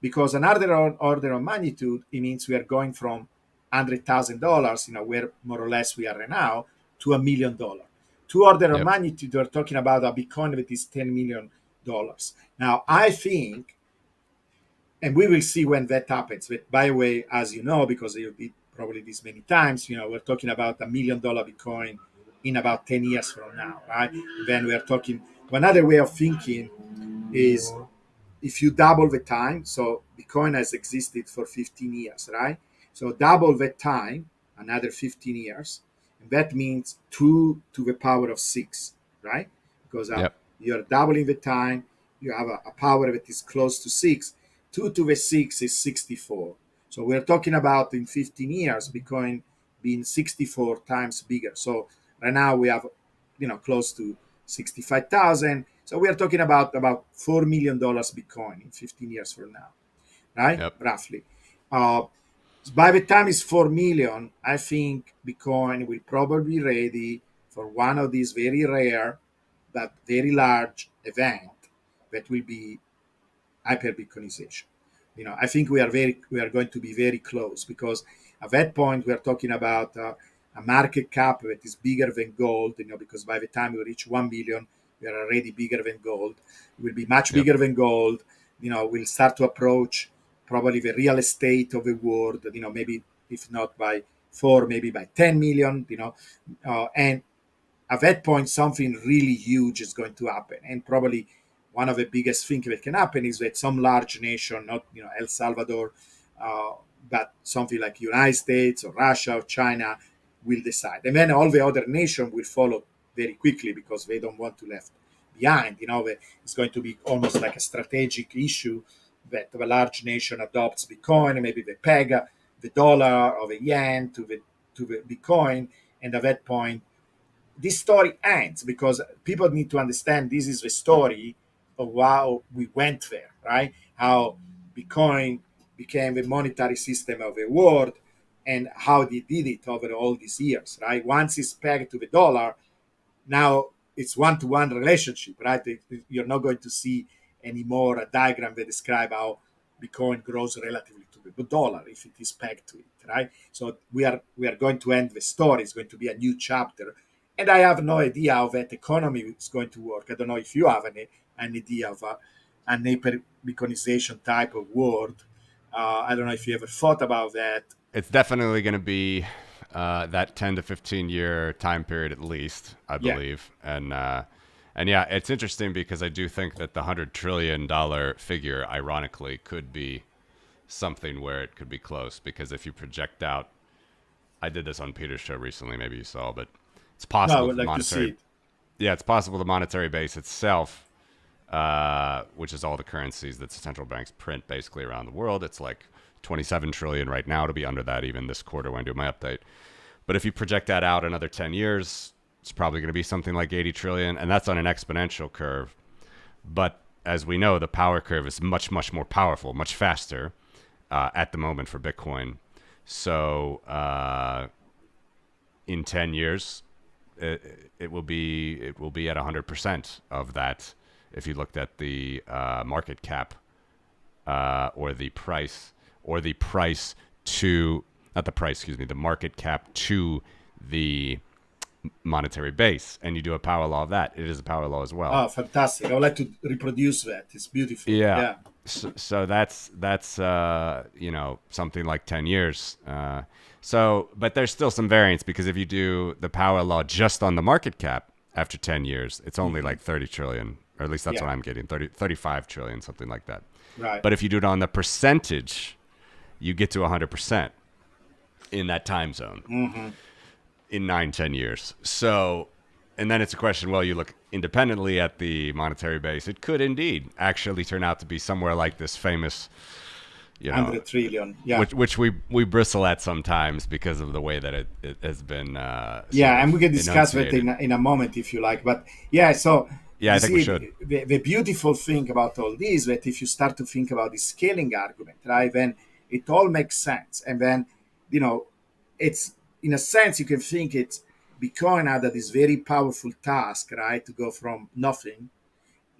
because another order of magnitude, it means we are going from $100,000, where more or less we are right now, to $1 million. Two order of Yep. magnitude, we're talking about a Bitcoin that is $10 million. Now I think, and we will see when that happens. But by the way, as you know, because you'll be probably this many times, we're talking about $1 million Bitcoin in about 10 years from now, right? Then we are talking. Another way of thinking is, if you double the time, so Bitcoin has existed for 15 years, right? So double the time, another 15 years, and that means 2 to the power of 6, right? Because Yep. you're doubling the time, you have a power that is close to 6. 2 to the 6 is 64. So we're talking about, in 15 years, Bitcoin being 64 times bigger. So right now we have, close to 65,000. So we are talking about $4 million Bitcoin in 15 years from now, right? Yep. Roughly. Uh, by the time it's 4 million, I think Bitcoin will probably be ready for one of these very rare but very large event that will be hyper Bitcoinization. I think we are going to be very close, because at that point we are talking about a market cap that is bigger than gold. Because by the time we reach 1 billion, we are already bigger than gold. It will be much Yep. bigger than gold. We'll start to approach probably the real estate of the world. Maybe if not by 4, maybe by 10 million. And at that point, something really huge is going to happen. And probably one of the biggest things that can happen is that some large nation, not El Salvador, uh, but something like United States or Russia or China, will decide. And then all the other nations will follow very quickly, because they don't want to left behind. It's going to be almost like a strategic issue that a large nation adopts Bitcoin, and maybe they peg the dollar or the yen to the Bitcoin. And at that point, this story ends, because people need to understand this is the story of how we went there, right? How Bitcoin became the monetary system of the world, and how they did it over all these years, right? Once it's pegged to the dollar, now it's one-to-one relationship, right? You're not going to see anymore a diagram that describe how Bitcoin grows relatively to the dollar if it is pegged to it, right? So we are going to end the story. It's going to be a new chapter, and I have no idea how that economy is going to work. I don't know if you have an idea of an hyper Bitcoinization type of world. I don't know if you ever thought about that. It's definitely going to be that 10 to 15 year time period at least, I Yeah. believe. And yeah, it's interesting because I do think that the $100 trillion figure, ironically, could be something where it could be close. Because if you project out, I did this on Peter's show recently, maybe you saw, but it's No, I possible would that the like to see monetary, it. yeah, it's possible the monetary base itself, which is all the currencies that central banks print basically around the world. It's like 27 trillion right now, to be under that even this quarter when I do my update. But if you project that out another 10 years, it's probably going to be something like 80 trillion, and that's on an exponential curve. But as we know, the power curve is much, much more powerful, much faster at the moment for Bitcoin. So in 10 years, it will be at 100% of that. If you looked at the market cap or the price to, not the price, excuse me, the market cap to the monetary base, and you do a power law of that, it is a power law as well. Oh, fantastic! I would like to reproduce that. It's beautiful. Yeah. Yeah. So that's something like 10 years. But there's still some variance, because if you do the power law just on the market cap after 10 years, it's only like 30 trillion, or at least that's what I'm getting, 35 trillion, something like that. Right. But if you do it on the percentage, you get to 100% in that time zone in 9-10 years. So, and then it's a question, well, you look independently at the monetary base, it could indeed actually turn out to be somewhere like this famous, 100 trillion. Yeah. Which we bristle at sometimes because of the way that it has been. And we can discuss that in a moment if you like. But so I think we should. The beautiful thing about all this, that if you start to think about the scaling argument, right, then it all makes sense. And then, it's, in a sense, you can think it's Bitcoin had this very powerful task, right, to go from nothing,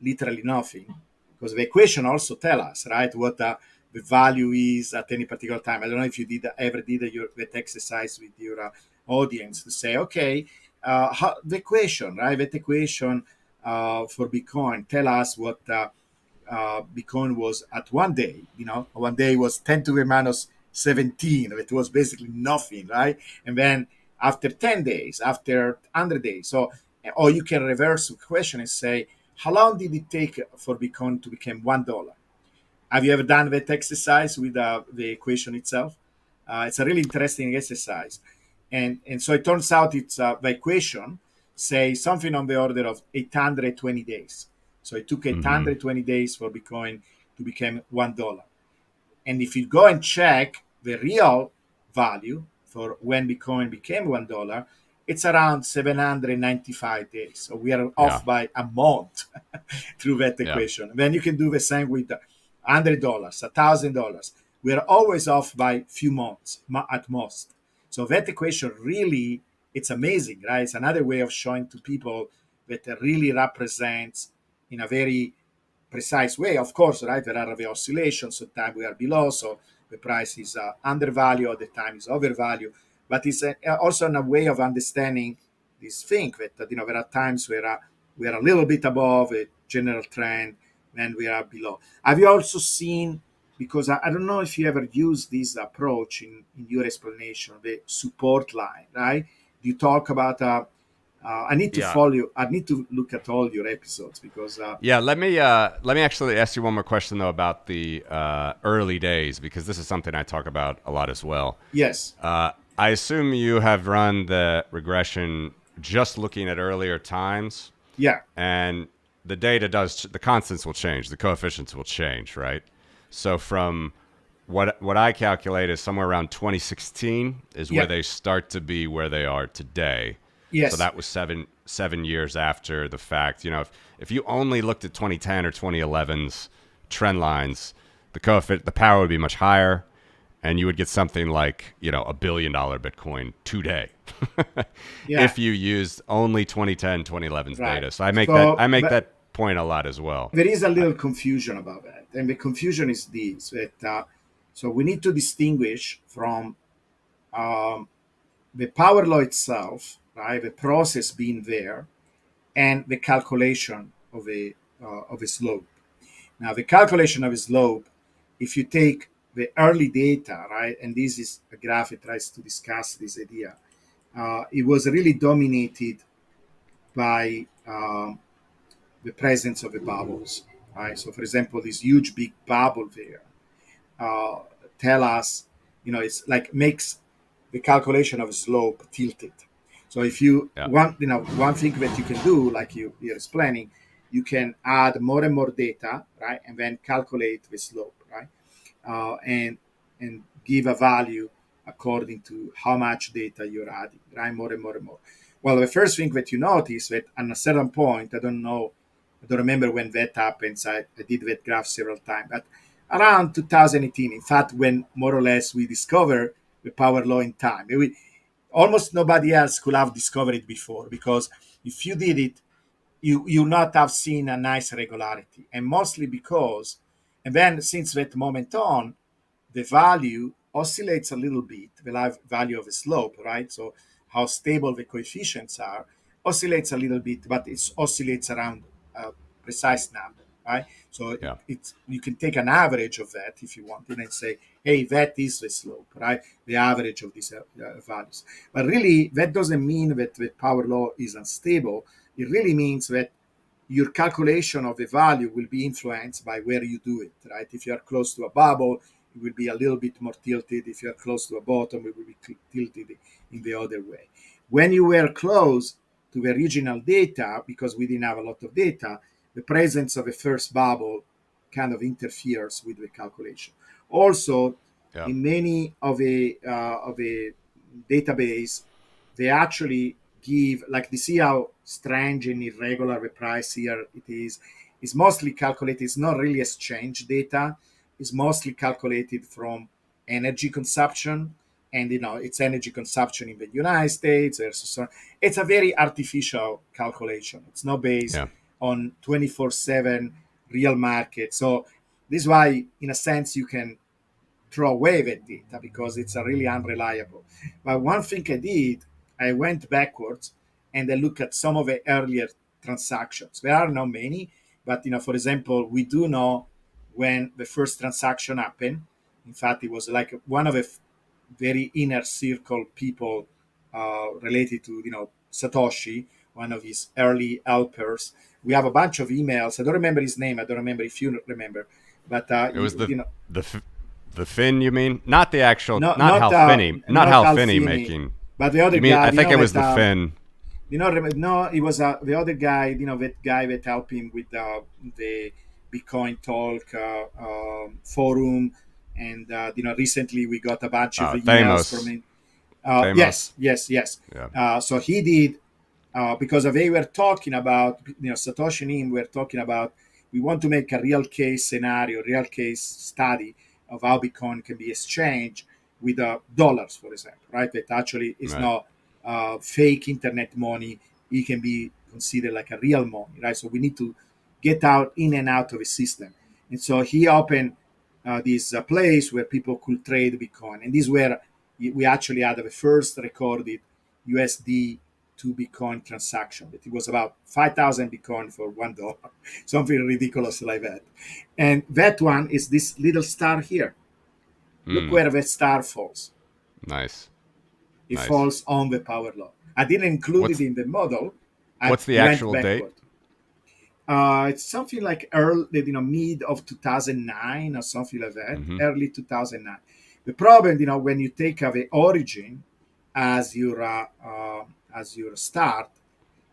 literally nothing, because the equation also tell us, right, what the value is at any particular time. I don't know if you ever did that exercise with your audience to say, okay, the equation, right, that equation for Bitcoin tell us what Bitcoin was at one day. One day was 10 to the minus 17. It was basically nothing, right? And then after 10 days, after 100 days, or you can reverse the question and say, how long did it take for Bitcoin to become $1? Have you ever done that exercise with the equation itself? It's a really interesting exercise. And so it turns out the equation say something on the order of 820 days. So it took 820 days for Bitcoin to become $1. And if you go and check the real value for when Bitcoin became $1, it's around 795 days. So we are off by a month through that equation. Then you can do the same with $100, $1,000. We are always off by few months at most. So that equation really, it's amazing, right? It's another way of showing to people that it really represents in a very precise way. Of course, right, there are the oscillations. Sometimes we are below, so the price is undervalued, or the time is overvalued. But it's also a way of understanding this thing that there are times where we are a little bit above a general trend, and we are below. Have you also seen, because I don't know if you ever use this approach in your explanation, the support line, right? You talk about I need to follow you. I need to look at all your episodes because let me actually ask you one more question though about the early days, because this is something I talk about a lot as well. Yes. I assume you have run the regression just looking at earlier times. Yeah. And the data the constants will change, the coefficients will change, right? So from what I calculate is somewhere around 2016 is where they start to be where they are today. Yes. So that was seven years after the fact. If you only looked at 2010 or 2011's trend lines, the power would be much higher, and you would get something like $1 billion Bitcoin today. If you used only 2010, 2011's data. So I make that point a lot as well. There is a little confusion about that, and the confusion is this: that so we need to distinguish from the power law itself, right? The process being there, and the calculation of a slope. Now, the calculation of a slope, if you take the early data, right, and this is a graph that tries to discuss this idea, it was really dominated by the presence of the bubbles, right? So, for example, this huge big bubble there tell us, it's like makes the calculation of slope tilted. So if you want, one thing that you can do, like you're explaining, you can add more and more data, right, and then calculate the slope, right, and give a value according to how much data you're adding, right, more and more and more. Well, the first thing that you notice that at a certain point, I don't remember when that happens. I did that graph several times, but around 2018, in fact, when more or less we discovered the power law in time, almost nobody else could have discovered it before, because if you did it, you not have seen a nice regularity, and mostly because, and then since that moment on, the value oscillates a little bit, the value of a slope, right? So how stable the coefficients are oscillates a little bit, but it oscillates around a precise number, right? So Yeah. it's you can take an average of that if you want, and then say, hey, that is the slope, right? The average of these values. But really, that doesn't mean that the power law is unstable. It really means that your calculation of the value will be influenced by where you do it, right? If you are close to a bubble, it will be a little bit more tilted. If you are close to a bottom, it will be tilted in the other way. When you were close to the original data, because we didn't have a lot of data, the presence of a first bubble kind of interferes with the calculation. Also, Yeah. in many of a database, they actually give, like, you see how strange and irregular the price here it is. It's mostly calculated, it's not really exchange data, it's mostly calculated from energy consumption, and it's energy consumption in the United States versus, it's a very artificial calculation. It's not based Yeah. on 24/7 real market. So this is why, in a sense, you can throw away that data because it's a really unreliable. But one thing I did, I went backwards and I looked at some of the earlier transactions. There are not many, but for example, we do know when the first transaction happened. In fact, it was like one of the very inner circle people related to Satoshi, one of his early helpers. We have a bunch of emails. I don't remember his name. I don't remember if you remember, but It was the f- the Finn, you mean? Not the actual, not not not Hal Finney, not not Hal Finney Alfini, making. but the other You mean? guy. I think it was the Finn. No, it was the other guy. That guy that helped him with the Bitcoin Talk forum, and recently we got a bunch of emails from Thamos. him. Thamos. Yes. Yeah. So he did, because they were talking about, Satoshi and him were talking about, we want to make a real case scenario, real case study of how Bitcoin can be exchanged with dollars, for example, right? That actually is Right. not fake internet money. It can be considered like a real money, right? So we need to get out in and out of the system. And so he opened this place where people could trade Bitcoin. And this is where we actually had the first recorded USD to Bitcoin transaction. It was about 5,000 Bitcoin for $1, something ridiculous like that. And that one is this little star here. Look Mm, where the star falls. nice. It Nice. falls on the power law. I didn't include it What's in the model. I what's the went actual date? backward. It's something like mid of 2009 or something like that, Mm-hmm. early 2009. The problem, when you take the origin as your start,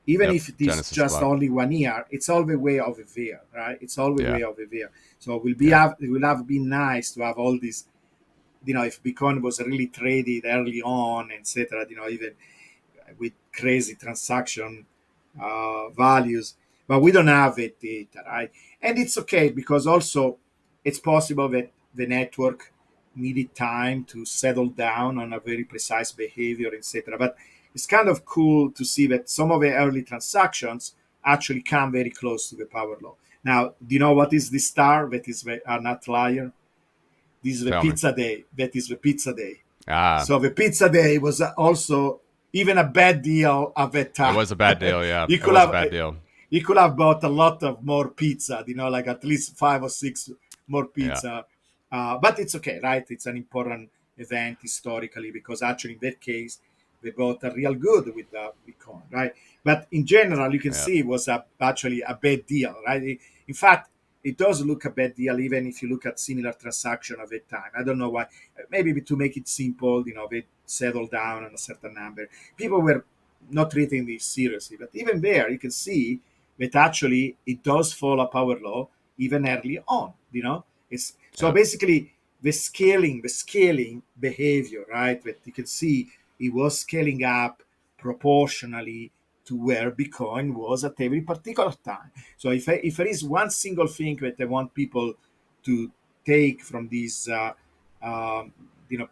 even Yep. if it is Genesis just block. only 1 year, it's all the way over there, right? It's all the Yeah. way over there. So Yeah. it will have been nice to have all these, if Bitcoin was really traded early on, etc. Even with crazy transaction values, but we don't have it data, right? And it's okay because also it's possible that the network needed time to settle down on a very precise behavior, etc. But it's kind of cool to see that some of the early transactions actually come very close to the power law. Now, do you know what is the star that is an outlier? This is the Tell me. pizza day. That is the pizza day. Ah, So the pizza day was also even a bad deal at that it time. was a bad deal. Yeah, you it could was a have bad deal. you could have bought a lot of more pizza, like at least 5 or 6 more Yeah. pizza. But it's okay, right? It's an important event historically because actually in that case they bought a real good with the Bitcoin, right? But in general, you can Yeah. see it was actually a bad deal, right? In fact, it does look a bad deal even if you look at similar transaction of that time. I don't know why. Maybe to make it simple, they settled down on a certain number. People were not treating this seriously, but even there, you can see that actually it does follow power law even early on. It's so Yeah. basically the scaling behavior, right? That you can see it was scaling up proportionally to where Bitcoin was at every particular time. So if there is one single thing that I want people to take from this um,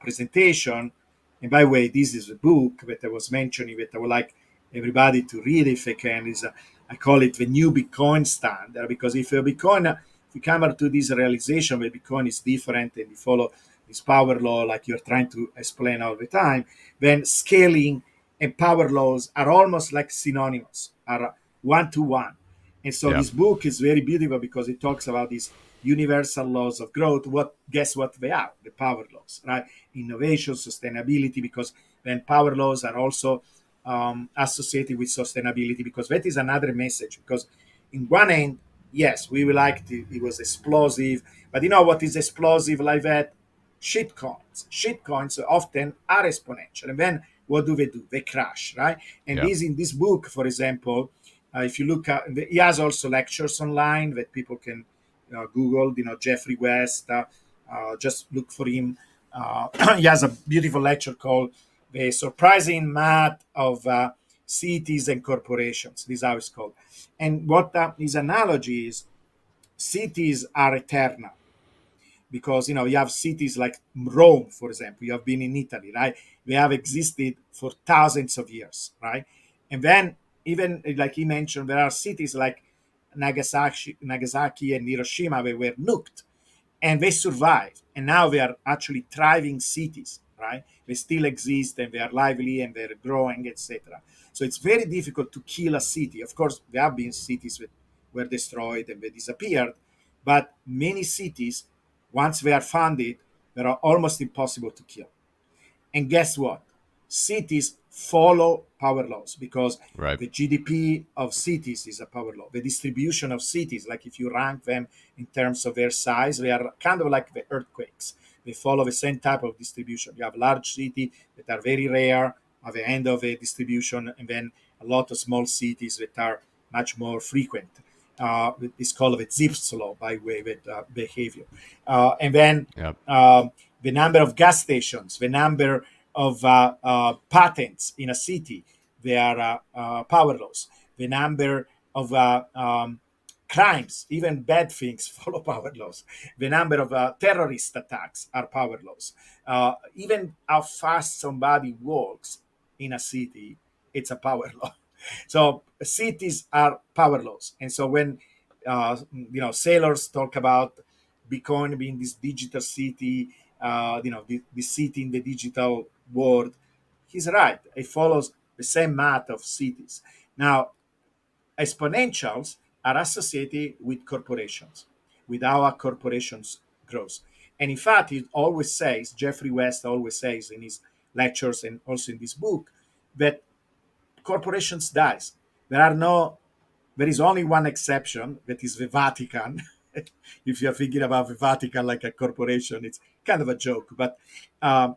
presentation, and by the way, this is a book that I was mentioning that I would like everybody to read if they can. Is I call it the new Bitcoin standard, because if you come to this realization that Bitcoin is different and you follow this power law like you're trying to explain all the time, then scaling and power laws are almost like synonymous, are one to one. And so Yeah. this book is very beautiful because it talks about these universal laws of growth. Guess what they are? The power laws, right? Innovation, sustainability, because then power laws are also associated with sustainability, because that is another message. Because in one end, yes, we liked it, it was explosive, but you know what is explosive like that? Shitcoins. Shitcoins often are exponential, and then what do? They crash, right? And Yeah. this in this book, for example, if you look at, he has also lectures online that people can Google. Jeffrey West. Just look for him. He has a beautiful lecture called "The Surprising Math of Cities and Corporations." This is how it's called. And what his analogy is: cities are eternal, because you have cities like Rome, for example. You have been in Italy, right? They have existed for thousands of years, right? And then, even like he mentioned, there are cities like Nagasaki and Hiroshima that were nuked, and they survived, and now they are actually thriving cities, right? They still exist, and they are lively, and they're growing, etc. So it's very difficult to kill a city. Of course, there have been cities that were destroyed and they disappeared, but many cities, once they are founded, they are almost impossible to kill. And guess what? Cities follow power laws, because Right. the GDP of cities is a power law. The distribution of cities, like if you rank them in terms of their size, they are kind of like the earthquakes. They follow the same type of distribution. You have large cities that are very rare at the end of a distribution, and then a lot of small cities that are much more frequent. It's called the Zipf's law, by way with behavior. And then Yeah. the number of gas stations, the number of patents in a city, they are power laws. The number of crimes, even bad things, follow power laws. The number of terrorist attacks are power laws. Even how fast somebody walks in a city, it's a power law. So cities are power laws. And so when sailors talk about Bitcoin being this digital city, the city in the digital world, he's right. It follows the same math of cities. Now, exponentials are associated with corporations, with our corporations growth. And in fact, it always says, Jeffrey West always says in his lectures and also in this book, that corporations dies. There is only one exception, that is the Vatican. If you're thinking about the Vatican like a corporation, it's kind of a joke, but that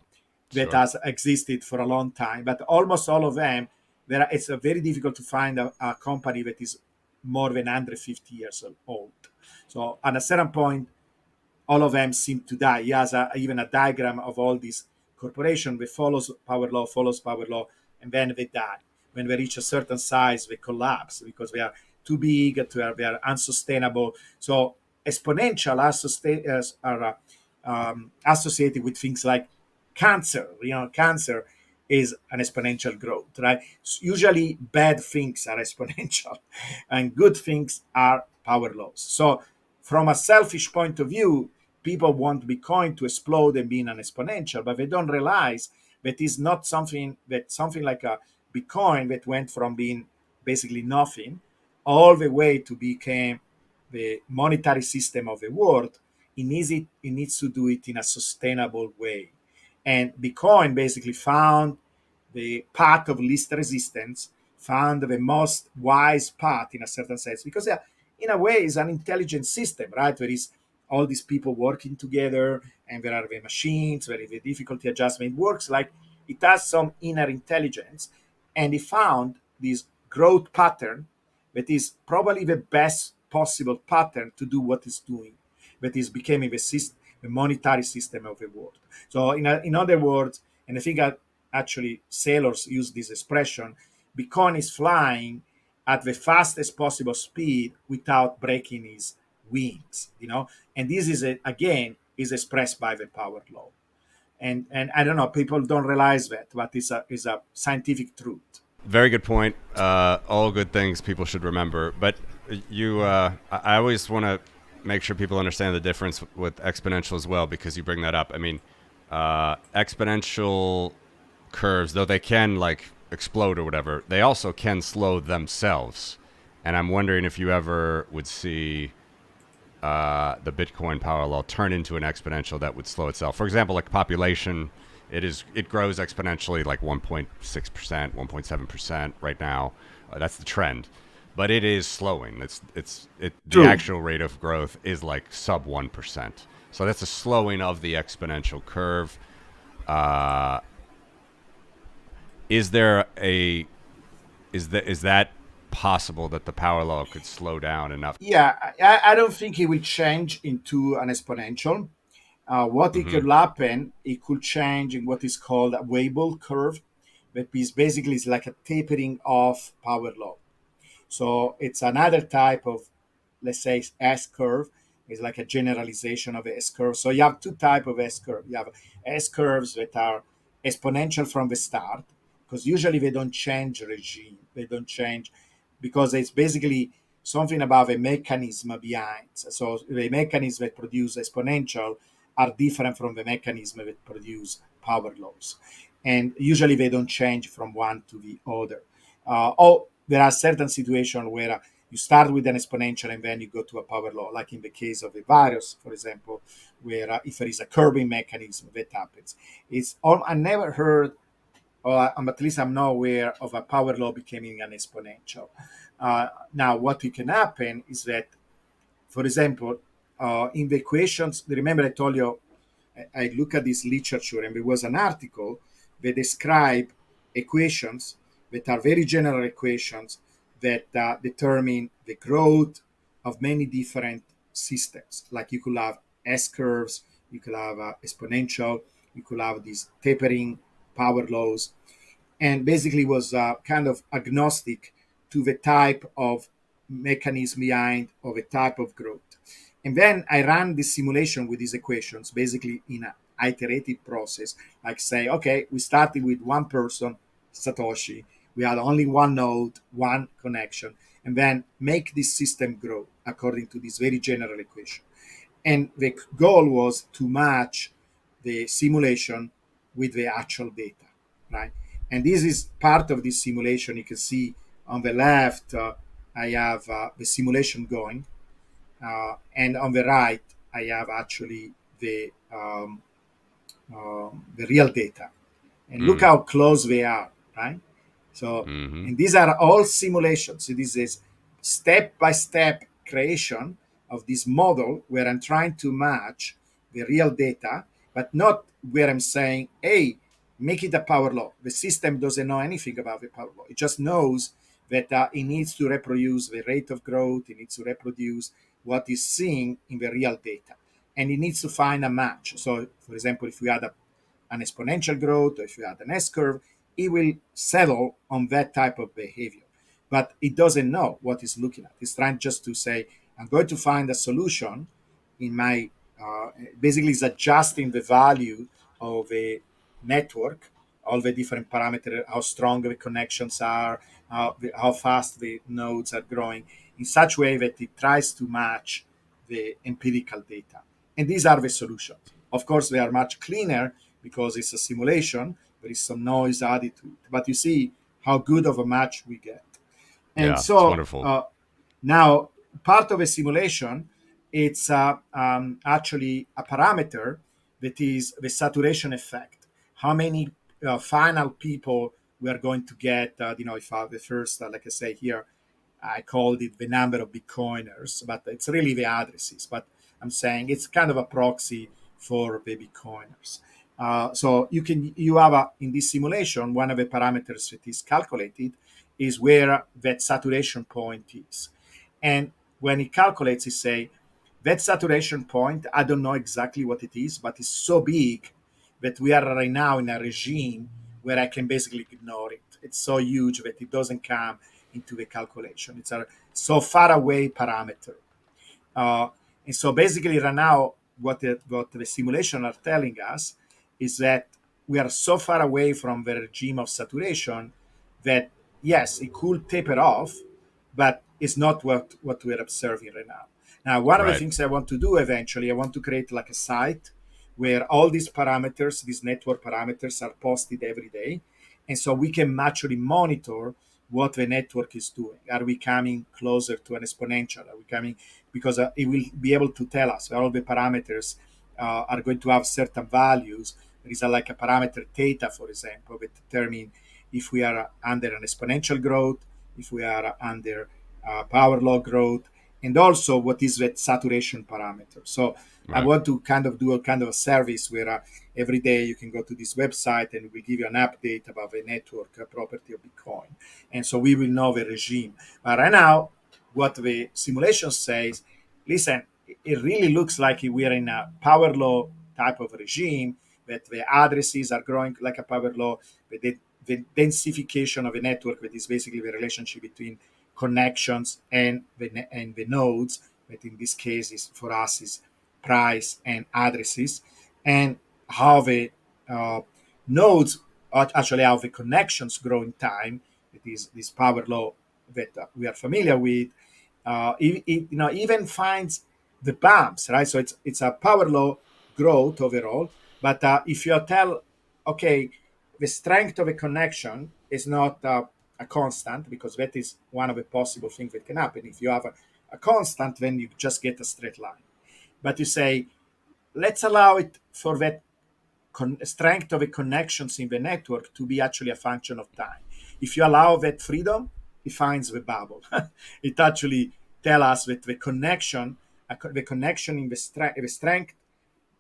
Sure. has existed for a long time. But almost all of them, it's very difficult to find a company that is more than 150 years old. So at a certain point, all of them seem to die. He has even a diagram of all these corporations that follows power law, and then they die. When they reach a certain size, they collapse because they are too big, they are unsustainable. So exponential are associated with things like cancer. Cancer is an exponential growth, right? Usually bad things are exponential and good things are power laws. So from a selfish point of view, people want Bitcoin to explode and be an exponential, but they don't realize that it's not something like a Bitcoin that went from being basically nothing all the way to become the monetary system of the world. It needs to do it in a sustainable way. And Bitcoin basically found the path of least resistance, found the most wise path in a certain sense, because in a way it's an intelligent system, right? There is all these people working together, and there are the machines, there is the difficulty adjustment. It works like it has some inner intelligence, and he found this growth pattern that is probably the best possible pattern to do what it's doing, that is becoming the monetary system of the world. So in other words, and I think actually sailors use this expression, Bitcoin is flying at the fastest possible speed without breaking his wings, and this is again is expressed by the power law. And I don't know, people don't realize that, but it's a scientific truth. Very good point. All good things people should remember. But I always want to make sure people understand the difference with exponential as well, because you bring that up. I mean, exponential curves, though they can like explode or whatever, they also can slow themselves. And I'm wondering if you ever would see the Bitcoin power law turn into an exponential that would slow itself. For example, like population, it grows exponentially like 1.6%, 1.7% right now. That's the trend, but it is slowing. The True. actual rate of growth is like sub 1%. So that's a slowing of the exponential curve. Is that possible that the power law could slow down enough? Yeah, I don't think it will change into an exponential. What it could happen, it could change in what is called a Weibull curve, that is basically is like a tapering off power law. So it's another type of, let's say, S curve. It's like a generalization of S curve. So you have two types of S curve. You have S curves that are exponential from the start, because usually they don't change regime. They don't change because it's basically something about a mechanism behind. So the mechanism that produce exponential are different from the mechanism that produce power laws. And usually they don't change from one to the other. There are certain situations where you start with an exponential and then you go to a power law, like in the case of a virus, for example, where if there is a curbing mechanism, that happens. I never heard, or at least I'm not aware of a power law becoming an exponential. Now, what can happen is that, for example, in the equations, remember I told you I look at this literature, and there was an article that describe equations that are very general equations that determine the growth of many different systems. Like you could have S curves, you could have exponential, you could have these tapering power laws, and basically was kind of agnostic to the type of mechanism behind or the type of growth. And then I ran this simulation with these equations, basically in an iterative process. Like say, okay, we started with one person, Satoshi. We had only one node, one connection, and then make this system grow according to this very general equation. And the goal was to match the simulation with the actual data, right? And this is part of this simulation. You can see on the left, I have the simulation going, and on the right, I have actually the real data. And look how close they are, right? So, and these are all simulations. So this is step-by-step creation of this model where I'm trying to match the real data, but not where I'm saying, hey, make it a power law. The system doesn't know anything about the power law. It just knows that it needs to reproduce the rate of growth. It needs to reproduce what is seen in the real data. And it needs to find a match. So, for example, if we had an exponential growth, or if you had an S curve, it will settle on that type of behavior. But it doesn't know what it's looking at. It's trying just to say, I'm going to find a solution in my, basically it's adjusting the value of a network, all the different parameters, how strong the connections are, how fast the nodes are growing, in such a way that it tries to match the empirical data. And these are the solutions. Of course, they are much cleaner because it's a simulation. There is some noise added to it. But you see how good of a match we get. And Yeah, it's so wonderful. now part of a simulation, it's actually a parameter that is the saturation effect. How many final people we are going to get, if I have the first, like I say here, I called it the number of Bitcoiners, but it's really the addresses. But I'm saying it's kind of a proxy for the Bitcoiners. So you have in this simulation, one of the parameters that is calculated is where that saturation point is. And when it calculates, it say that saturation point, I don't know exactly what it is, but it's so big that we are right now in a regime where I can basically ignore it. It's so huge that it doesn't come into the calculation. It's a so far away parameter. Uh, and so basically right now, what the simulation are telling us is that we are so far away from the regime of saturation that, yes, it could taper off, but it's not what we're observing right now. Now, one of the Right. things I want to do eventually, I want to create like a site where all these parameters, these network parameters, are posted every day. And so we can actually monitor what the network is doing. Are we coming closer to an exponential? Are we coming, because it will be able to tell us all the parameters are going to have certain values. There is like a parameter theta, for example, that determine if we are under an exponential growth, if we are under power law growth, and also what is that saturation parameter. So I Right. want to kind of do a kind of a service where every day you can go to this website and we'll give you an update about the network property of Bitcoin. And so we will know the regime. But right now, what the simulation says, listen, it really looks like we are in a power law type of regime, that the addresses are growing like a power law, but the densification of a network, that is basically the relationship between connections and the nodes, that in this case is for us is price and addresses, and how the nodes actually how the connections grow in time. It is this power law that we are familiar with. Even finds the bumps, right? So it's a power law growth overall. But if you tell, okay, the strength of a connection is not a constant, because that is one of the possible things that can happen. If you have a constant, then you just get a straight line. But you say, let's allow it for that strength of the connections in the network to be actually a function of time. If you allow that freedom, it finds the bubble. It actually tells us that the connection in the strength,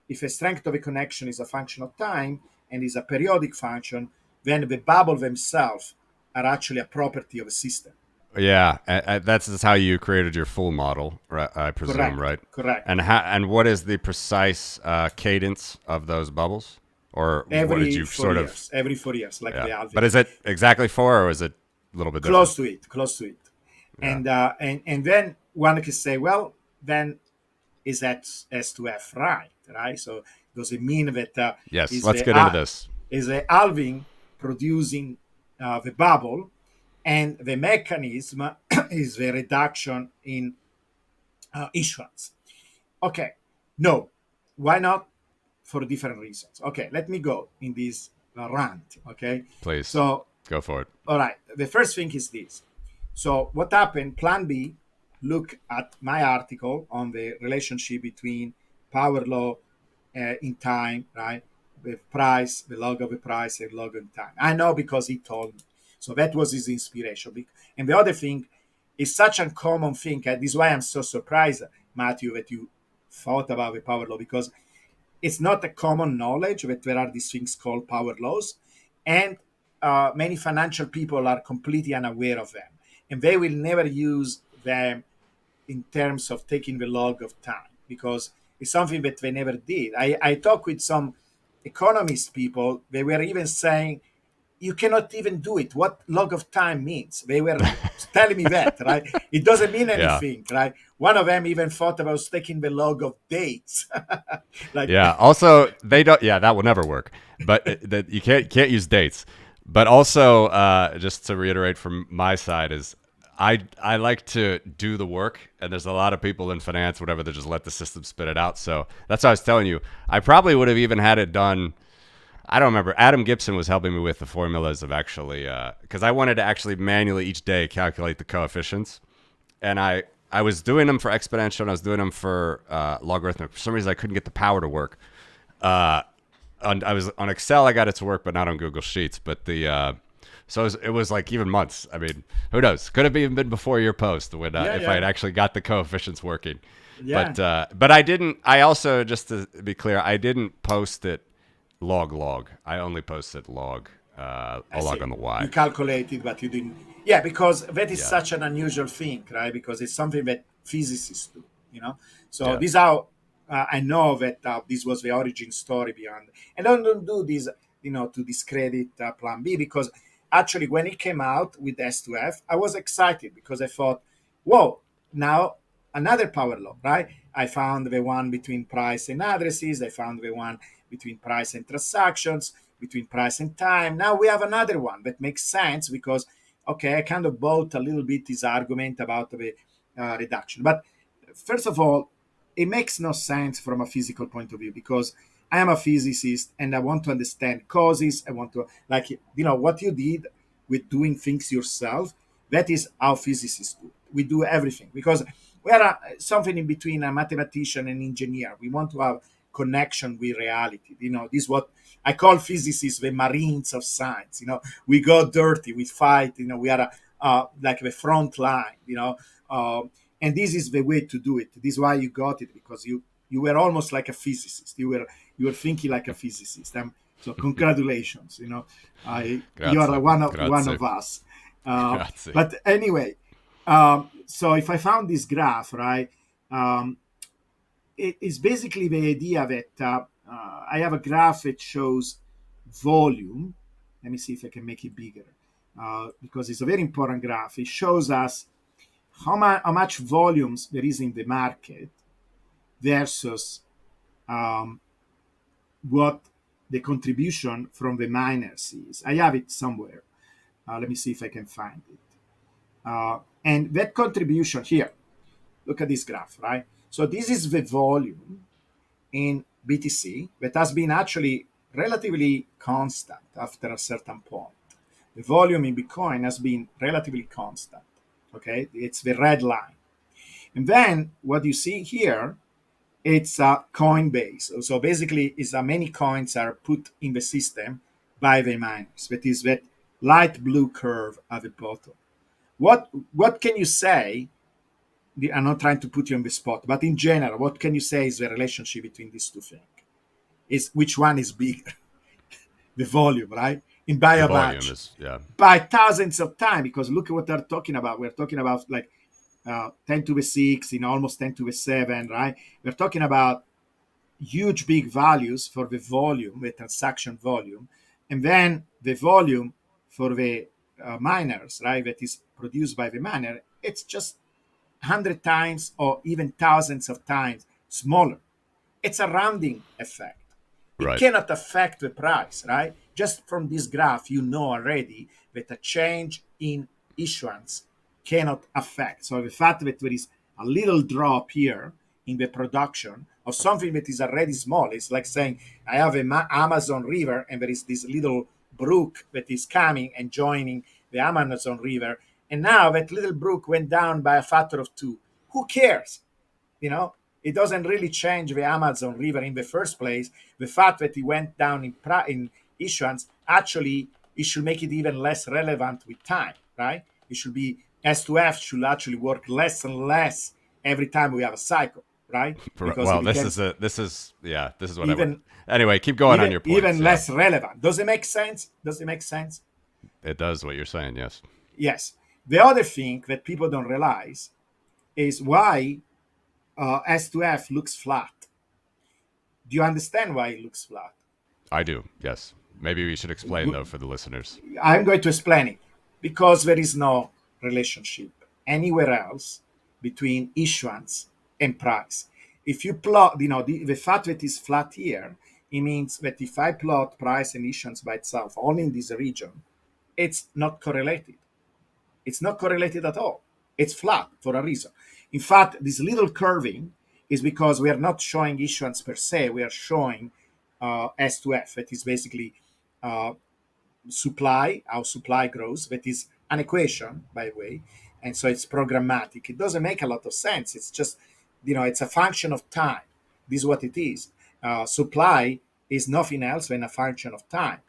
if the strength of a connection is a function of time and is a periodic function, then the bubble themselves are actually a property of a system. Yeah, that's how you created your full model, right, I presume, Correct. right? Correct. And what is the precise cadence of those bubbles, or what did Every you four sort of? years, every 4 years, like Yeah, the but halving. is it exactly 4, or is it a little bit different? Close to it, close to it. Yeah. And then one can say, well, then is that S to F right? So does it mean that Yes. is Let's the get into this. is the halving producing the bubble, and the mechanism is the reduction in issuance? Okay, no, why not? For different reasons. Okay, let me go in this rant. Okay, Please so go for it. all right, the first thing is this. So what happened? Plan B, look at my article on the relationship between power law in time, right? The price, the log of the price, and log in time. I know because he told me. So that was his inspiration. And the other thing is such a common thing. This is why I'm so surprised, Matthew, that you thought about the power law, because it's not a common knowledge that there are these things called power laws, and many financial people are completely unaware of them, and they will never use them in terms of taking the log of time, because it's something that they never did. I talked with some economist people. They were even saying you cannot even do it. What log of time means? They were telling me that, right? It doesn't mean Yeah. anything, right? One of them even thought about taking the log of dates. Like, Yeah. Also, they don't. Yeah, that will never work. But that you can't use dates. But also, just to reiterate from my side, is I like to do the work, and there's a lot of people in finance, whatever, that just let the system spit it out. So that's what I was telling you. I probably would have even had it done. I don't remember. Adam Gibson was helping me with the formulas of actually, because I wanted to actually manually each day calculate the coefficients, and I was doing them for exponential and I was doing them for logarithmic. For some reason, I couldn't get the power to work. I was on Excel, I got it to work, but not on Google Sheets. But so it was like even months. I mean, who knows? Could have even been before your post when if I had actually got the coefficients working. yeah. But I didn't. I also, just to be clear, I didn't post it log. I only posted log. A log on the Y. You calculated, but you didn't. Yeah, because that is Yeah. such an unusual thing, right? Because it's something that physicists do, you know. So Yeah. this how I know that this was the origin story behind. And I don't do this. to discredit plan B, because actually when it came out with S2F, I was excited because I thought, whoa, now another power law, right? I found the one between price and addresses. I found the one between price and transactions, between price and time. Now we have another one that makes sense because, okay, I kind of bought a little bit this argument about the reduction. But first of all, it makes no sense from a physical point of view because I am a physicist and I want to understand causes. I want to, like, what you did with doing things yourself. That is how physicists do. We do everything because we are something in between a mathematician and engineer. We want to have connection with reality. This is what I call physicists the marines of science. We go dirty, we fight. We are like the front line. And this is the way to do it. This is why you got it, because you were almost like a physicist. You were thinking like a physicist. So congratulations. You are one of us. But anyway, so if I found this graph, right, it is basically the idea that I have a graph that shows volume. Let me see if I can make it bigger, because it's a very important graph. It shows us how much volumes there is in the market versus what the contribution from the miners is. I have it somewhere. Let me see if I can find it. And that contribution here, look at this graph, right? So this is the volume in BTC that has been actually relatively constant after a certain point. The volume in Bitcoin has been relatively constant. Okay, it's the red line. And then what you see here, it's a Coinbase. So basically, is how many coins are put in the system by the miners. That is that light blue curve at the bottom. What can you say? I'm not trying to put you on the spot, but in general, what can you say is the relationship between these two things? Is which one is bigger? The volume, right? In by The a volume batch, is, yeah. by thousands of times, because look at what they're talking about. We're talking about like 10 to the 6, almost 10 to the 7, right? We're talking about huge big values for the volume, the transaction volume, and then the volume for the miners, right, that is produced by the miner, it's just 100 times or even thousands of times smaller. It's a rounding effect. It Right. cannot affect the price, right? Just from this graph, you know already that a change in issuance cannot affect. So the fact that there is a little drop here in the production of something that is already small, it's like saying I have an Amazon River and there is this little brook that is coming and joining the Amazon River, and now that little brook went down by a factor of 2. Who cares? It doesn't really change the Amazon River in the first place. The fact that it went down in issuance, actually, it should make it even less relevant with time, right? It should be S2F should actually work less and less every time we have a cycle, right? Because it Well, becomes this is what I want. even Anyway, keep going on your points. even Yeah. less relevant. Does it make sense? Does it make sense? It does what you're saying, yes. Yes. The other thing that people don't realize is why S2F looks flat. Do you understand why it looks flat? I do, yes. Maybe we should explain, though, for the listeners. I'm going to explain it. Because there is no relationship anywhere else between issuance and price. If you plot, the fact that it's flat here, it means that if I plot price and issuance by itself, only in this region, it's not correlated. It's not correlated at all. It's flat for a reason. In fact, this little curving is because we are not showing issuance per se. We are showing S2F. That is basically uh, supply, how supply grows. That is an equation, by the way. And so it's programmatic. It doesn't make a lot of sense. It's just, it's a function of time. This is what it is. Supply is nothing else than a function of time,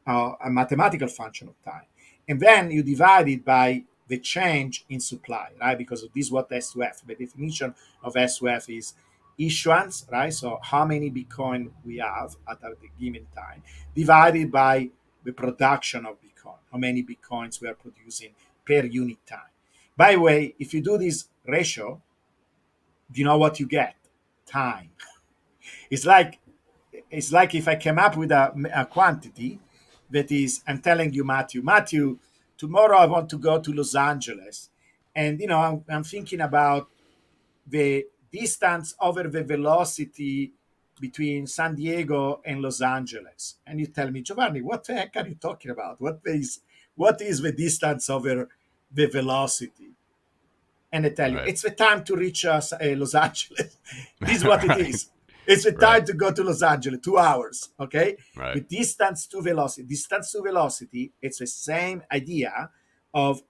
a mathematical function of time. And then you divide it by the change in supply, right? Because this is what S2F, the definition of S2F is issuance, right? So how many Bitcoin we have at a given time, divided by the production of Bitcoin, how many Bitcoins we are producing per unit time. By the way, if you do this ratio, do you know what you get? Time. It's like it's like if I came up with a quantity that is, I'm telling you, Matthew, tomorrow I want to go to Los Angeles. And, I'm thinking about the distance over the velocity between San Diego and Los Angeles. And you tell me, Giovanni, what the heck are you talking about? What is the distance over the velocity? And I tell you, Right. it's the time to reach Los Angeles. This is what it Right. is. It's the time to go to Los Angeles, 2 hours, okay? Right. The distance to velocity. Distance to velocity, it's the same idea of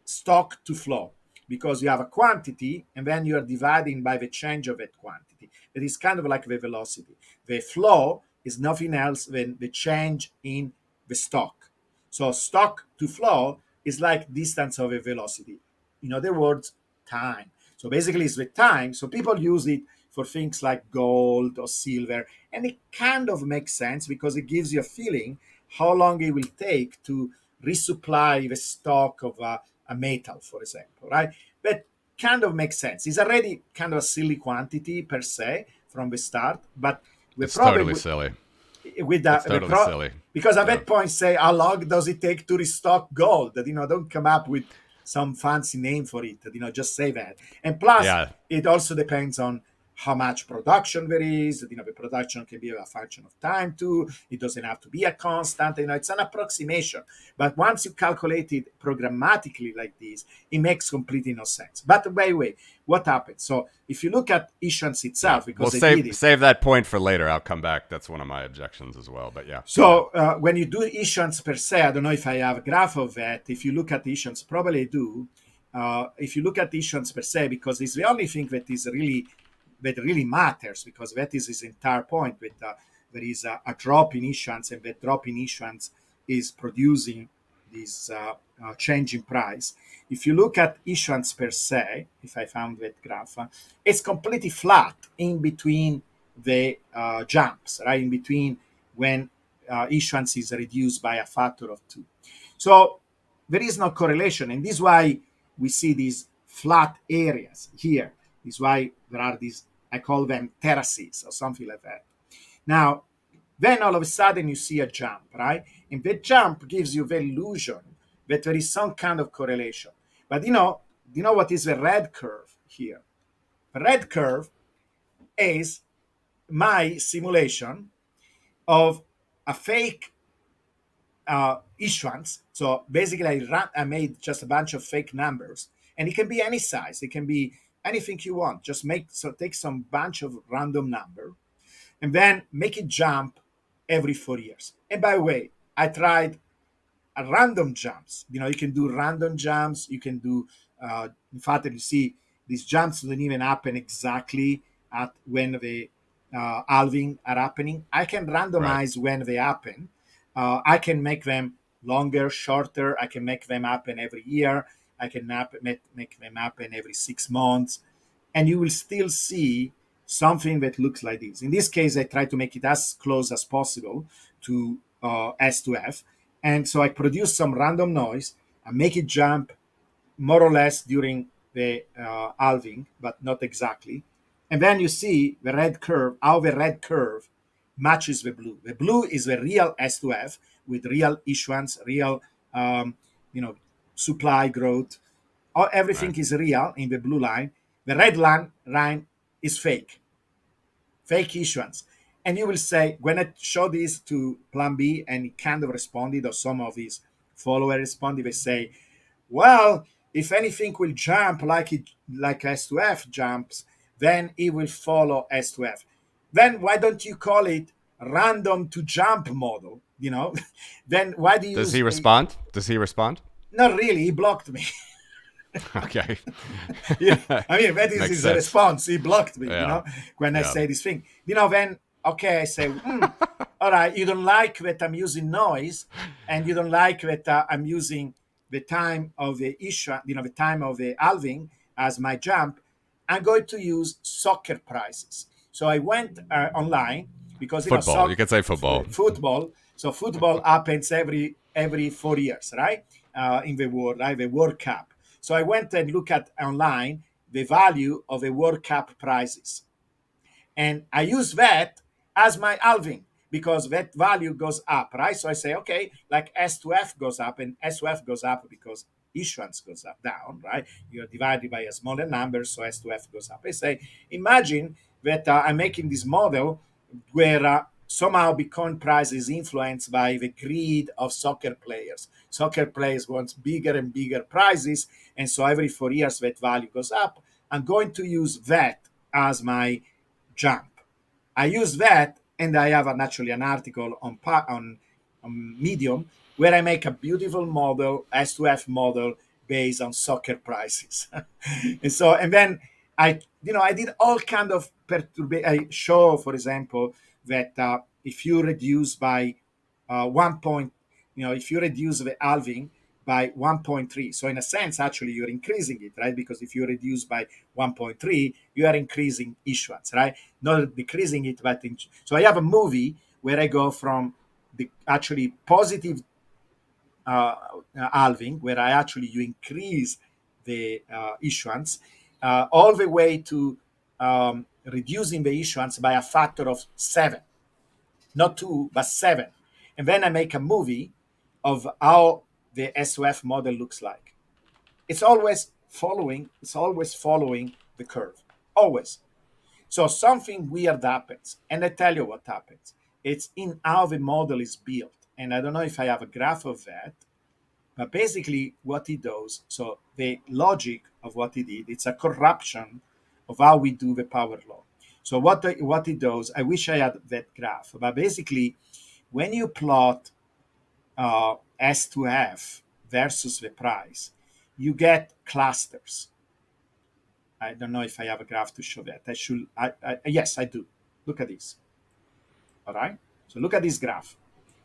stock to flow, because you have a quantity and then you are dividing by the change of that quantity. It is kind of like the velocity. The flow is nothing else than the change in the stock. So stock to flow is like distance over velocity. In other words, time. So basically it's the time. So people use it for things like gold or silver, and it kind of makes sense because it gives you a feeling how long it will take to resupply the stock of a metal, for example, right? That kind of makes sense. It's already kind of a silly quantity per se from the start, but we It's probably totally silly. with It's totally silly. because at Yeah. that point say how long does it take to restock gold? That don't come up with some fancy name for it. Just say that. And plus, Yeah. it also depends on how much production there is. The production can be a function of time too. It doesn't have to be a constant. It's an approximation. But once you calculate it programmatically like this, it makes completely no sense. But by the way, what happens? So if you look at issuance itself, because We'll they did it. save that point for later. I'll come back. That's one of my objections as well. But yeah. So when you do issuance per se, I don't know if I have a graph of that. If you look at issuance, probably I do. If you look at issuance per se, because it's the only thing that really matters, because that is his entire point. There is a drop in issuance, and that drop in issuance is producing this change in price. If you look at issuance per se, if I found that graph, it's completely flat in between the jumps, right? In between when issuance is reduced by a factor of 2. So there is no correlation, and this is why we see these flat areas here. This is why there are these, I call them terraces or something like that. Now, then all of a sudden you see a jump, right? And that jump gives you the illusion that there is some kind of correlation. But you know what is the red curve here? The red curve is my simulation of a fake issuance. So basically, I made just a bunch of fake numbers, and it can be any size. It can be anything you want. Just take some bunch of random number, and then make it jump every 4 years. And by the way, I tried random jumps. You can do random jumps. You can do, in fact, you see these jumps don't even happen exactly at when the halving are happening. I can randomize when they happen. I can make them longer, shorter. I can make them happen every year. I can make them happen every 6 months. And you will still see something that looks like this. In this case, I try to make it as close as possible to S to F. And so I produce some random noise. I make it jump more or less during the halving, but not exactly. And then you see the red curve, how the red curve matches the blue. The blue is the real S to F with real issuance, real supply growth. Everything is real in the blue line. The red line is fake issuance. And you will say, when I show this to Plan B and he kind of responded, or some of his followers responded, they say, well, if anything will jump like S to F jumps, then it will follow S to F. Then why don't you call it random to jump model? Then why do you Does he respond? Does he respond? Not really. He blocked me. Okay. Yeah, I mean, that is Makes his sense. response. He blocked me, Yeah. when I Yeah. say this thing. Then, okay, I say, all right, you don't like that I'm using noise, and you don't like that I'm using the time of the issue, the time of the halving as my jump. I'm going to use soccer prices. So I went online because, Football. You could say football. Football. So football happens every 4 years, right? In the world, right? The World Cup. So I went and looked at online the value of the World Cup prizes. And I use that as my halving, because that value goes up, right? So I say, okay, like S to F goes up, and S to F goes up because issuance goes up, down, right? You're divided by a smaller number, so S to F goes up. I say, imagine that I'm making this model where somehow Bitcoin price is influenced by the greed of soccer players. Soccer players want bigger and bigger prizes, and so every 4 years that value goes up. I'm going to use that as my jump. I use that, and I have actually an article on Medium where I make a beautiful model, S2F model, based on soccer prices. And then I did all kind of I show, for example, that if you reduce by 1 point, if you reduce the halving by 1.3, so in a sense, actually, you're increasing it, right? Because if you reduce by 1.3, you are increasing issuance, right? Not decreasing it, but so I have a movie where I go from the actually positive halving, where I actually you increase the issuance, all the way to reducing the issuance by a factor of 7, not 2, but 7. And then I make a movie of how the SOF model looks like. It's always following the curve, always. So something weird happens, and I tell you what happens. It's in how the model is built, and I don't know if I have a graph of that, but basically what he does. So the logic of what he did, it's a corruption of how we do the power law. So what he does, I wish I had that graph, but basically, when you plot S to F versus the price, you get clusters. I don't know if I have a graph to show that. Yes, I do. Look at this. All right. So look at this graph.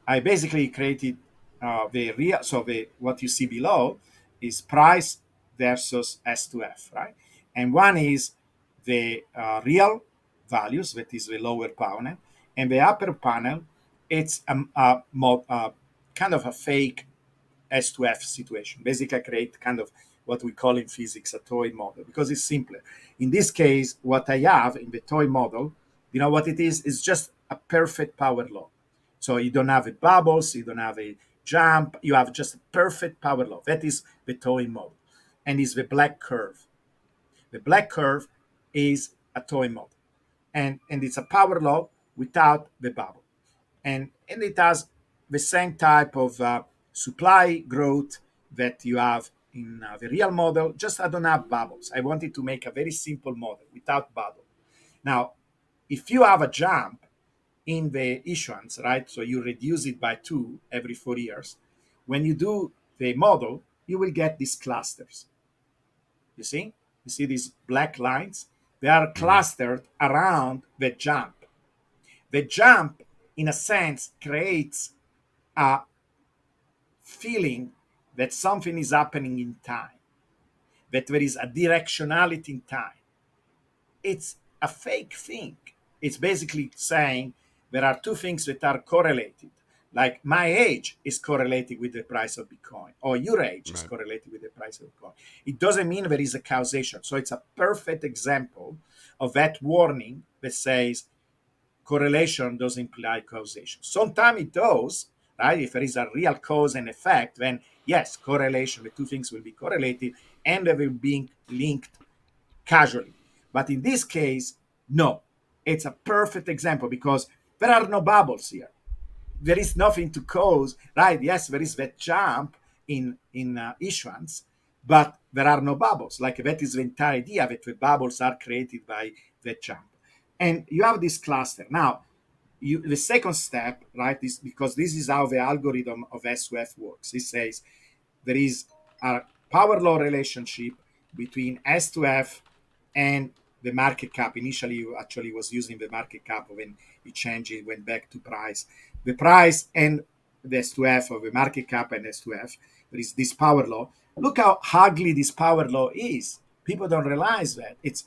I basically created the real. So what you see below is price versus S to F, right? And one is the real values, that is the lower panel, and the upper panel, it's kind of a fake S to F situation. Basically, I create kind of what we call in physics a toy model because it's simpler. In this case, what I have in the toy model, you know what it is? It's just a perfect power law. So you don't have a bubbles, you don't have a jump, you have just a perfect power law. That is the toy model. And it's the black curve. The black curve is a toy model. And it's a power law without the bubble. And it has the same type of supply growth that you have in the real model. Just I don't have bubbles. I wanted to make a very simple model without bubble. Now, if you have a jump in the issuance, right? So you reduce it by 2 every 4 years. When you do the model, you will get these clusters. You see? You see these black lines? They are clustered around the jump. The jump, in a sense, creates a feeling that something is happening in time, that there is a directionality in time. It's a fake thing. It's basically saying there are two things that are correlated. Like my age is correlated with the price of Bitcoin, or your age is correlated with the price of Bitcoin. It doesn't mean there is a causation. So it's a perfect example of that warning that says correlation doesn't imply causation. Sometimes it does, right? If there is a real cause and effect, then yes, correlation, the two things will be correlated and they will be linked casually. But in this case, no. It's a perfect example because there are no bubbles here. There is nothing to cause, right? Yes, there is that jump in issuance, but there are no bubbles. Like that is the entire idea that the bubbles are created by that jump. And you have this cluster. Now, the second step, right, is because this is how the algorithm of SOF works. It says there is a power law relationship between S to F and the market cap. Initially, you actually was using the market cap. When it changed, it went back to price. The price and the S to F, or the market cap and S to F, there is this power law. Look how ugly this power law is. People don't realize that. It's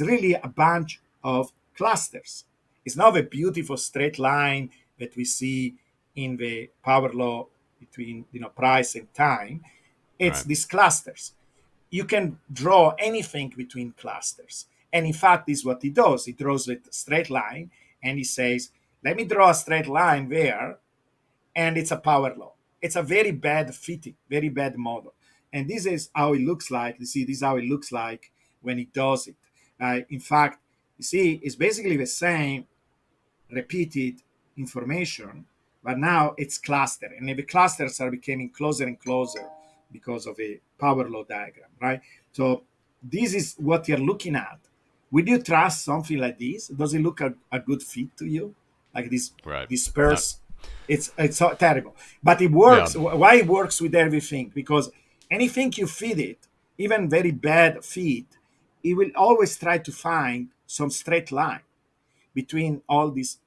really a bunch of clusters. It's not a beautiful straight line that we see in the power law between price and time. It's these clusters. You can draw anything between clusters. And in fact, this is what he does. He draws a straight line and he says let me draw a straight line there, and it's a power law. It's a very bad fitting, very bad model. And this is how it looks like. You see, this is how it looks like when it does it. In fact, you see, it's basically the same repeated information, but now it's clustered. And the clusters are becoming closer and closer because of a power law diagram, right? So this is what you're looking at. Would you trust something like this? Does it look a good fit to you? Like this Right. disperse? It's so terrible. But it works. Yeah. Why it works with everything? Because anything you feed it, even very bad feed, it will always try to find some straight line between all these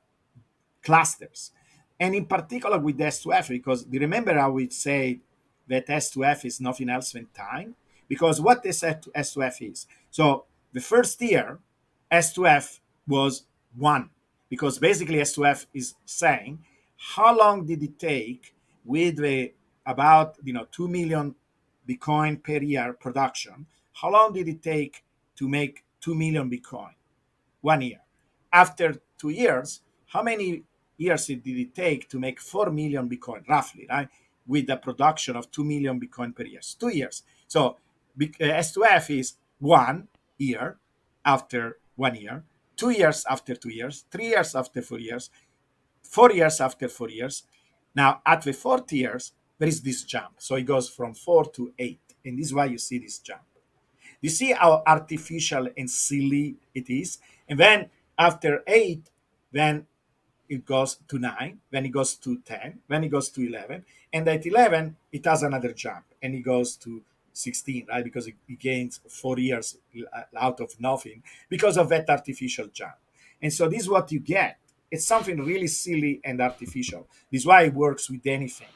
clusters. And in particular with S2F, because do you remember how we say that S2F is nothing else than time? Because what this S2F is. So the first year, S2F was 1, because basically S2F is saying how long did it take with the about 2 million Bitcoin per year production, how long did it take to make 2 million Bitcoin? 1 year. After 2 years, how many years did it take to make 4 million Bitcoin, roughly, right? With the production of 2 million Bitcoin per year. 2 years. So S2F is 1 year after 1 year, 2 years after 2 years, 3 years after 4 years, 4 years after 4 years. Now, at the fourth years, there is this jump. So it goes from 4 to 8. And this is why you see this jump. You see how artificial and silly it is? And then after 8, then it goes to 9, then it goes to 10, then it goes to 11. And at 11, it has another jump and it goes to 16, right? Because it gains 4 years out of nothing because of that artificial jump. And so this is what you get. It's something really silly and artificial. This is why it works with anything.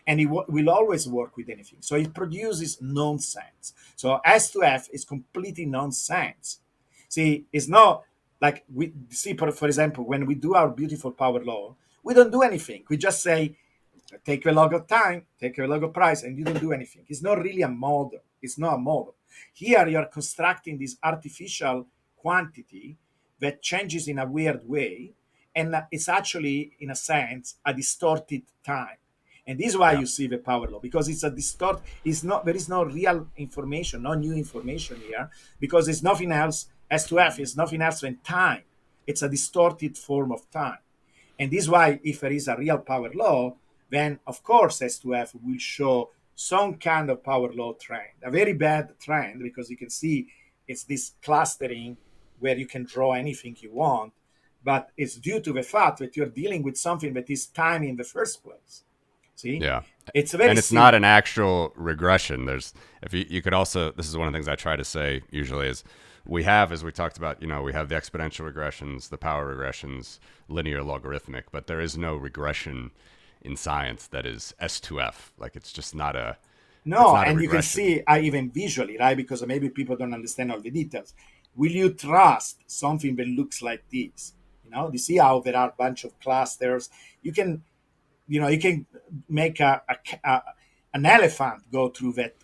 And it will always work with anything. So it produces nonsense. So S2F is completely nonsense. See, it's not like we see, for example, when we do our beautiful power law, we don't do anything. We just say, take the log of time, take the log of price, and you don't do anything. It's not really a model. It's not a model. Here you're constructing this artificial quantity that changes in a weird way, and it's actually, in a sense, a distorted time. And this is why you see the power law, because it's a distort. It's not, there is no real information, no new information here, because it's nothing else. S2F is nothing else than time. It's a distorted form of time. And this is why, if there is a real power law, then of course S2F will show some kind of power law trend, a very bad trend, because you can see it's this clustering where you can draw anything you want, but it's due to the fact that you're dealing with something that is time in the first place. See? Yeah. It's very and it's simple. not an actual regression. There's, if you could also, this is one of the things I try to say usually is we have, as we talked about, we have the exponential regressions, the power regressions, linear, logarithmic, but there is no regression in science that is S2F. Like it's just not a, No, not a and you can regression. see even visually, right? Because maybe people don't understand all the details. Will you trust something that looks like this? You see how there are a bunch of clusters. You can make an elephant go through that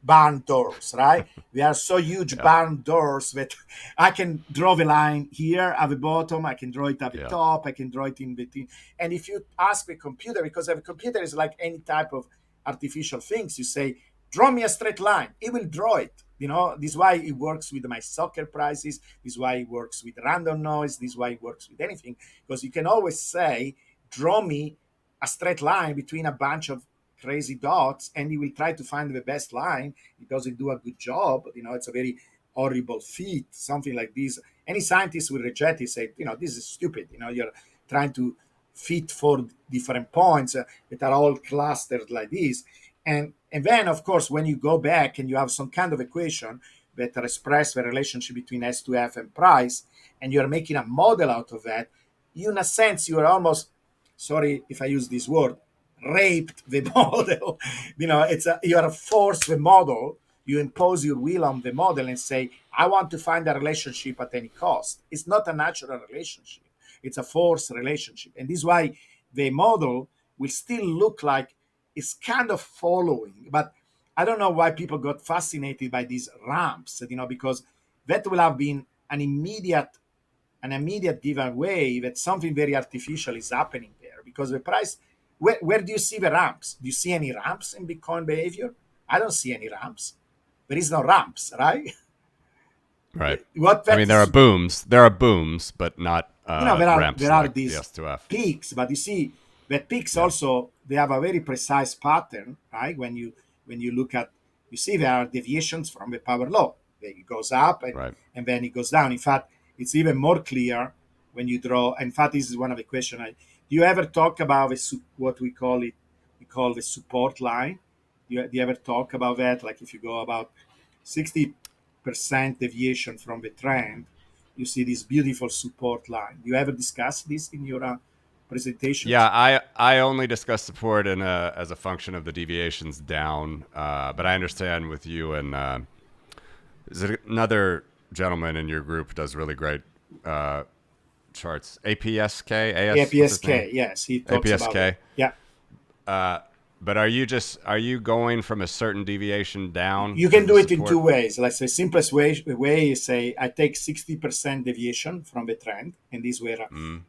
barn doors, right? They are so huge barn doors that I can draw the line here at the bottom, I can draw it at the top, I can draw it in between. And if you ask the computer, because a computer is like any type of artificial things, you say, draw me a straight line, it will draw it. This is why it works with my soccer prices, this is why it works with random noise, this is why it works with anything, because you can always say, draw me a straight line between a bunch of crazy dots, and he will try to find the best line. He doesn't do a good job. It's a very horrible feat, something like this. Any scientist will reject it, say, this is stupid. You're trying to fit 4 different points that are all clustered like this. And then, of course, when you go back and you have some kind of equation that express the relationship between S2F and price, and you're making a model out of that, you, in a sense, you are almost, sorry if I use this word, raped the model. You are forced the model. You impose your will on the model and say, I want to find a relationship at any cost. It's not a natural relationship. It's a forced relationship. And this is why the model will still look like it's kind of following. But I don't know why people got fascinated by these ramps, because that will have been an immediate an immediate giveaway that something very artificial is happening there, because the price, where do you see the ramps? Do you see any ramps in Bitcoin behavior? I don't see any ramps. There is no ramps, right? Right. What I that mean, there are is, booms. There are booms, but not ramps there are like the these S2F. peaks, but you see that peaks Yeah. also, they have a very precise pattern, right? When you look at, you see there are deviations from the power law. It goes up Right. and then it goes down. In fact, it's even more clear when you draw. In fact, this is one of the questions. Do you ever talk about what we call it? We call the support line. Do you ever talk about that? Like if you go about 60% deviation from the trend, you see this beautiful support line. Do you ever discuss this in your Yeah, presentations? I only discuss support as a function of the deviations down, but I understand with you and is it another gentleman in your group does really great charts. APSK, AS, what's his name? APSK, yes, he talks about it. APSK. Yeah. But are you going from a certain deviation down You can as do a it in two support? ways. Let's say simplest way is say I take 60% deviation from the trend, and this way,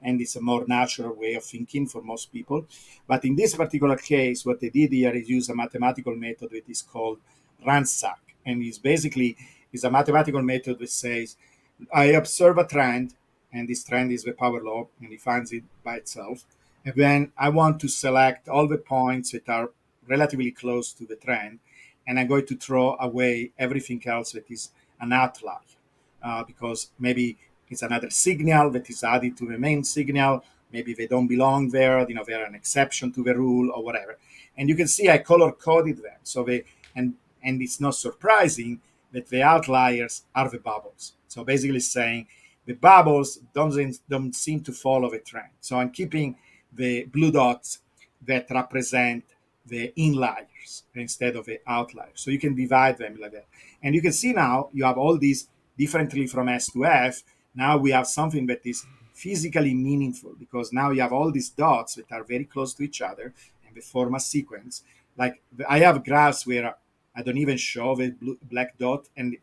and it's a more natural way of thinking for most people. But in this particular case, what they did here is use a mathematical method that is called ransack, and it's basically is a mathematical method that says I observe a trend, and this trend is the power law, and it finds it by itself. And then I want to select all the points that are relatively close to the trend, and I'm going to throw away everything else that is an outlier, because maybe it's another signal that is added to the main signal. Maybe they don't belong there. They're an exception to the rule or whatever. And you can see I color coded them. So and it's not surprising that the outliers are the bubbles. So basically saying the bubbles don't seem to follow the trend. So I'm keeping the blue dots that represent the inliers instead of the outliers. So you can divide them like that. And you can see now you have all these differently from S to F. Now we have something that is physically meaningful, because now you have all these dots that are very close to each other and they form a sequence. Like I have graphs where I don't even show the black dot, and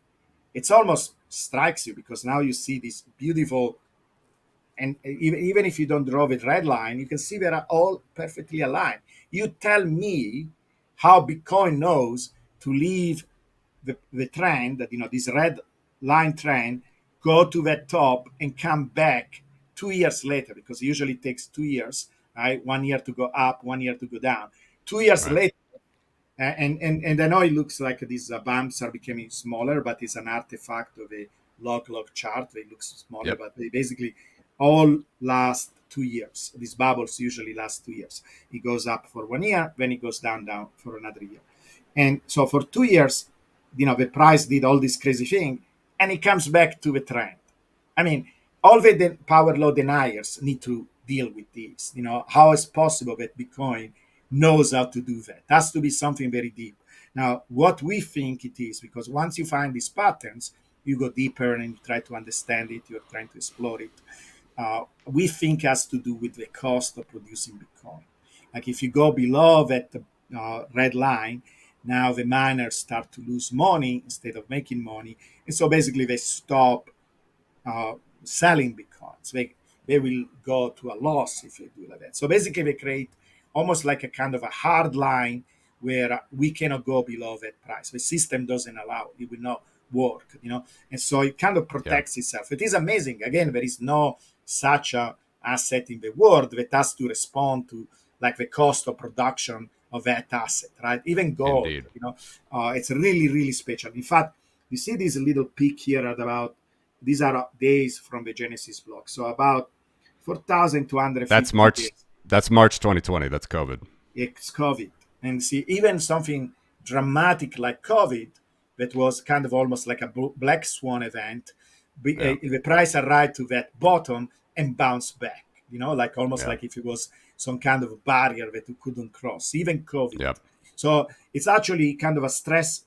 it's almost strikes you because now you see this beautiful, and even if you don't draw with red line, you can see they are all perfectly aligned. You tell me how Bitcoin knows to leave the trend, that this red line trend, go to that top and come back 2 years later, because it usually takes 2 years, right? 1 year to go up, 1 year to go down. 2 years Right. later, and I know it looks like these bumps are becoming smaller, but it's an artifact of a log chart. They look smaller, Yep. but they basically all last 2 years. These bubbles usually last 2 years. It goes up for 1 year, then it goes down for another year. And so for 2 years, the price did all this crazy thing, and it comes back to the trend. I mean, all the power law deniers need to deal with this. How is possible that Bitcoin knows how to do that? It has to be something very deep. Now, what we think it is, because once you find these patterns, you go deeper and you try to understand it, you're trying to explore it. We think has to do with the cost of producing Bitcoin. Like if you go below that red line, now the miners start to lose money instead of making money. And so basically they stop uh, selling Bitcoins. They will go to a loss if they do like that. So basically, they create almost like a kind of a hard line where we cannot go below that price. The system doesn't allow it; will not work. And so it kind of Yeah. protects itself. It is amazing. Again, there is no such a asset in the world that has to respond to like the cost of production of that asset, right? Even gold, Indeed. it's really, really special. In fact, you see this little peak here at about, these are days from the Genesis block. So about 4,250 That's March. days That's March 2020. That's COVID. ex-COVID. And see, even something dramatic like COVID, that was kind of almost like a black swan event, Yeah. the price arrived to that bottom and bounced back, like almost Yeah. like if it was some kind of barrier that you couldn't cross, even COVID. Yep. So it's actually kind of a stress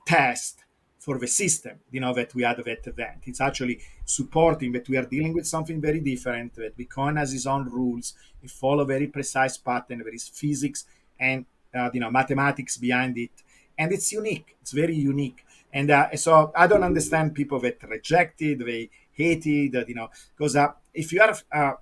test for the system, that we had that event. It's actually supporting that we are dealing with something very different, that Bitcoin has its own rules. It follow very precise pattern. There is physics and, mathematics behind it. And it's unique. It's very unique. And so I don't understand people that reject it. They hated, because if you are,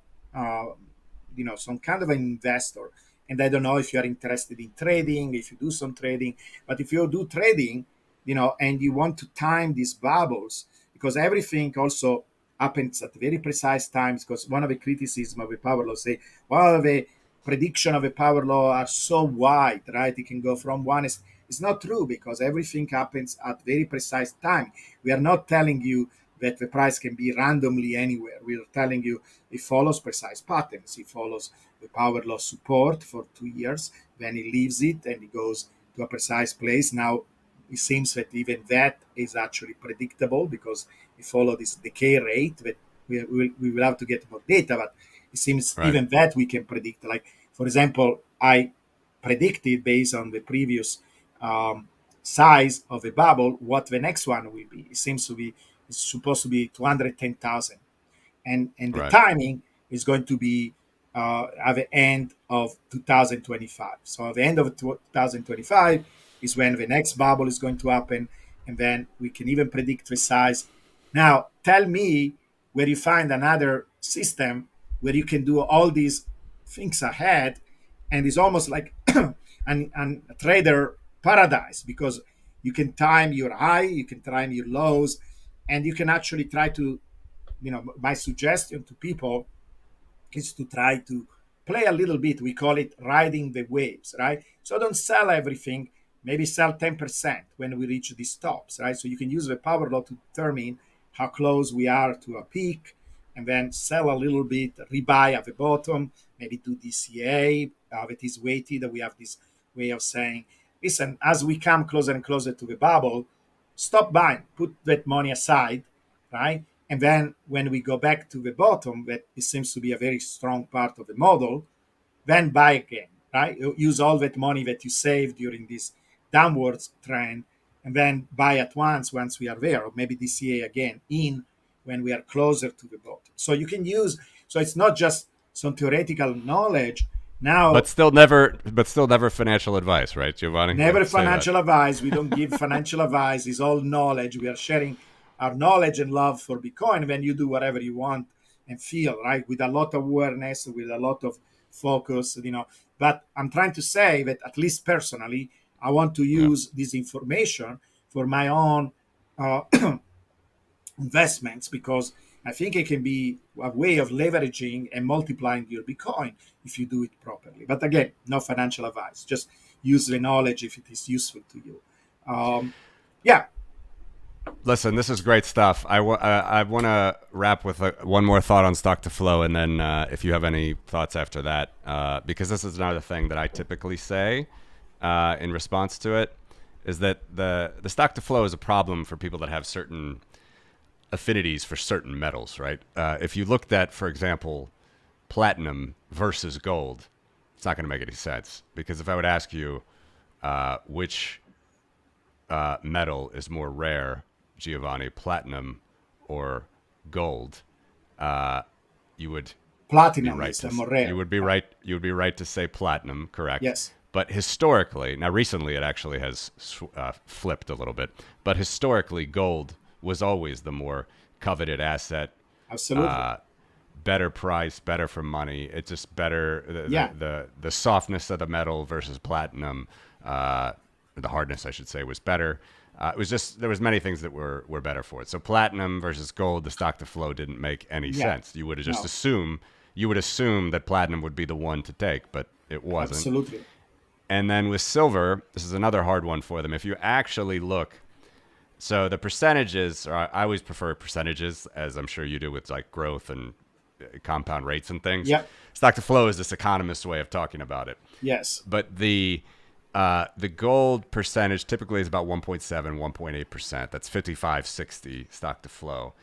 some kind of an investor, and I don't know if you are interested in trading, if you do some trading, but if you do trading, and you want to time these bubbles, because everything also happens at very precise times, because one of the criticism of a power law say, well, the prediction of a power law are so wide, right? It can go from one. It's not true, because everything happens at very precise time. We are not telling you that the price can be randomly anywhere. We are telling you it follows precise patterns. It follows the power law support for 2 years, then it leaves it and it goes to a precise place. Now it seems that even that is actually predictable, because we follow this decay rate that we will have to get more data, but it seems Right. even that we can predict. Like, for example, I predicted based on the previous size of a bubble what the next one will be. It seems to be, it's supposed to be 210,000, and the Right. timing is going to be at the end of 2025. So at the end of 2025 is when the next bubble is going to happen, and then we can even predict the size. Now, tell me where you find another system where you can do all these things ahead, and it's almost like an trader paradise, because you can time your high, you can time your lows, and you can actually try to, my suggestion to people is to try to play a little bit. We call it riding the waves, right? So don't sell everything. Maybe sell 10% when we reach these tops, right? So you can use the power law to determine how close we are to a peak, and then sell a little bit, rebuy at the bottom, maybe do DCA that is weighted. We have this way of saying, listen, as we come closer and closer to the bubble, stop buying, put that money aside, right? And then when we go back to the bottom, that it seems to be a very strong part of the model, then buy again, right? Use all that money that you saved during this downwards trend, and then buy at once we are there, or maybe DCA again in when we are closer to the bottom. So you can use, so it's not just some theoretical knowledge. Now, But still never financial advice, right, Giovanni? never Say that. financial advice. We don't give financial advice. It's all knowledge. We are sharing our knowledge and love for Bitcoin. Then you do whatever you want and feel, right? With a lot of awareness, with a lot of focus, But I'm trying to say that, at least personally, I want to use this information for my own uh, investments, because I think it can be a way of leveraging and multiplying your Bitcoin if you do it properly. But again, no financial advice. Just use the knowledge if it is useful to you. Yeah. Listen, this is great stuff. I want to wrap with one more thought on stock to flow, and then if you have any thoughts after that, because this is another thing that I typically say in response to it, is that the stock to flow is a problem for people that have certain affinities for certain metals, right? If you looked at, for example, platinum versus gold, it's not going to make any sense, because if I would ask you which metal is more rare, Giovanni, platinum or gold, you would be Platinum right is to more rare. you would be right you would be right to say platinum, correct? Yes. But historically, now recently it actually has flipped a little bit, but historically gold was always the more coveted asset. Absolutely. Better price, better for money. It's just better. The softness of the metal versus platinum, the hardness, I should say, was better. It was just, there was many things that were better for it. So platinum versus gold, the stock to flow didn't make any sense. You would have just assume that platinum would be the one to take, but it wasn't. Absolutely. And then with silver, this is another hard one for them. If you actually look, so the percentages, or I always prefer percentages, as I'm sure you do with like growth and compound rates and things. Yep. Stock to flow is this economist's way of talking about it. Yes. But the gold percentage typically is about 1.7, 1.8%. That's 55, 60 stock to flow.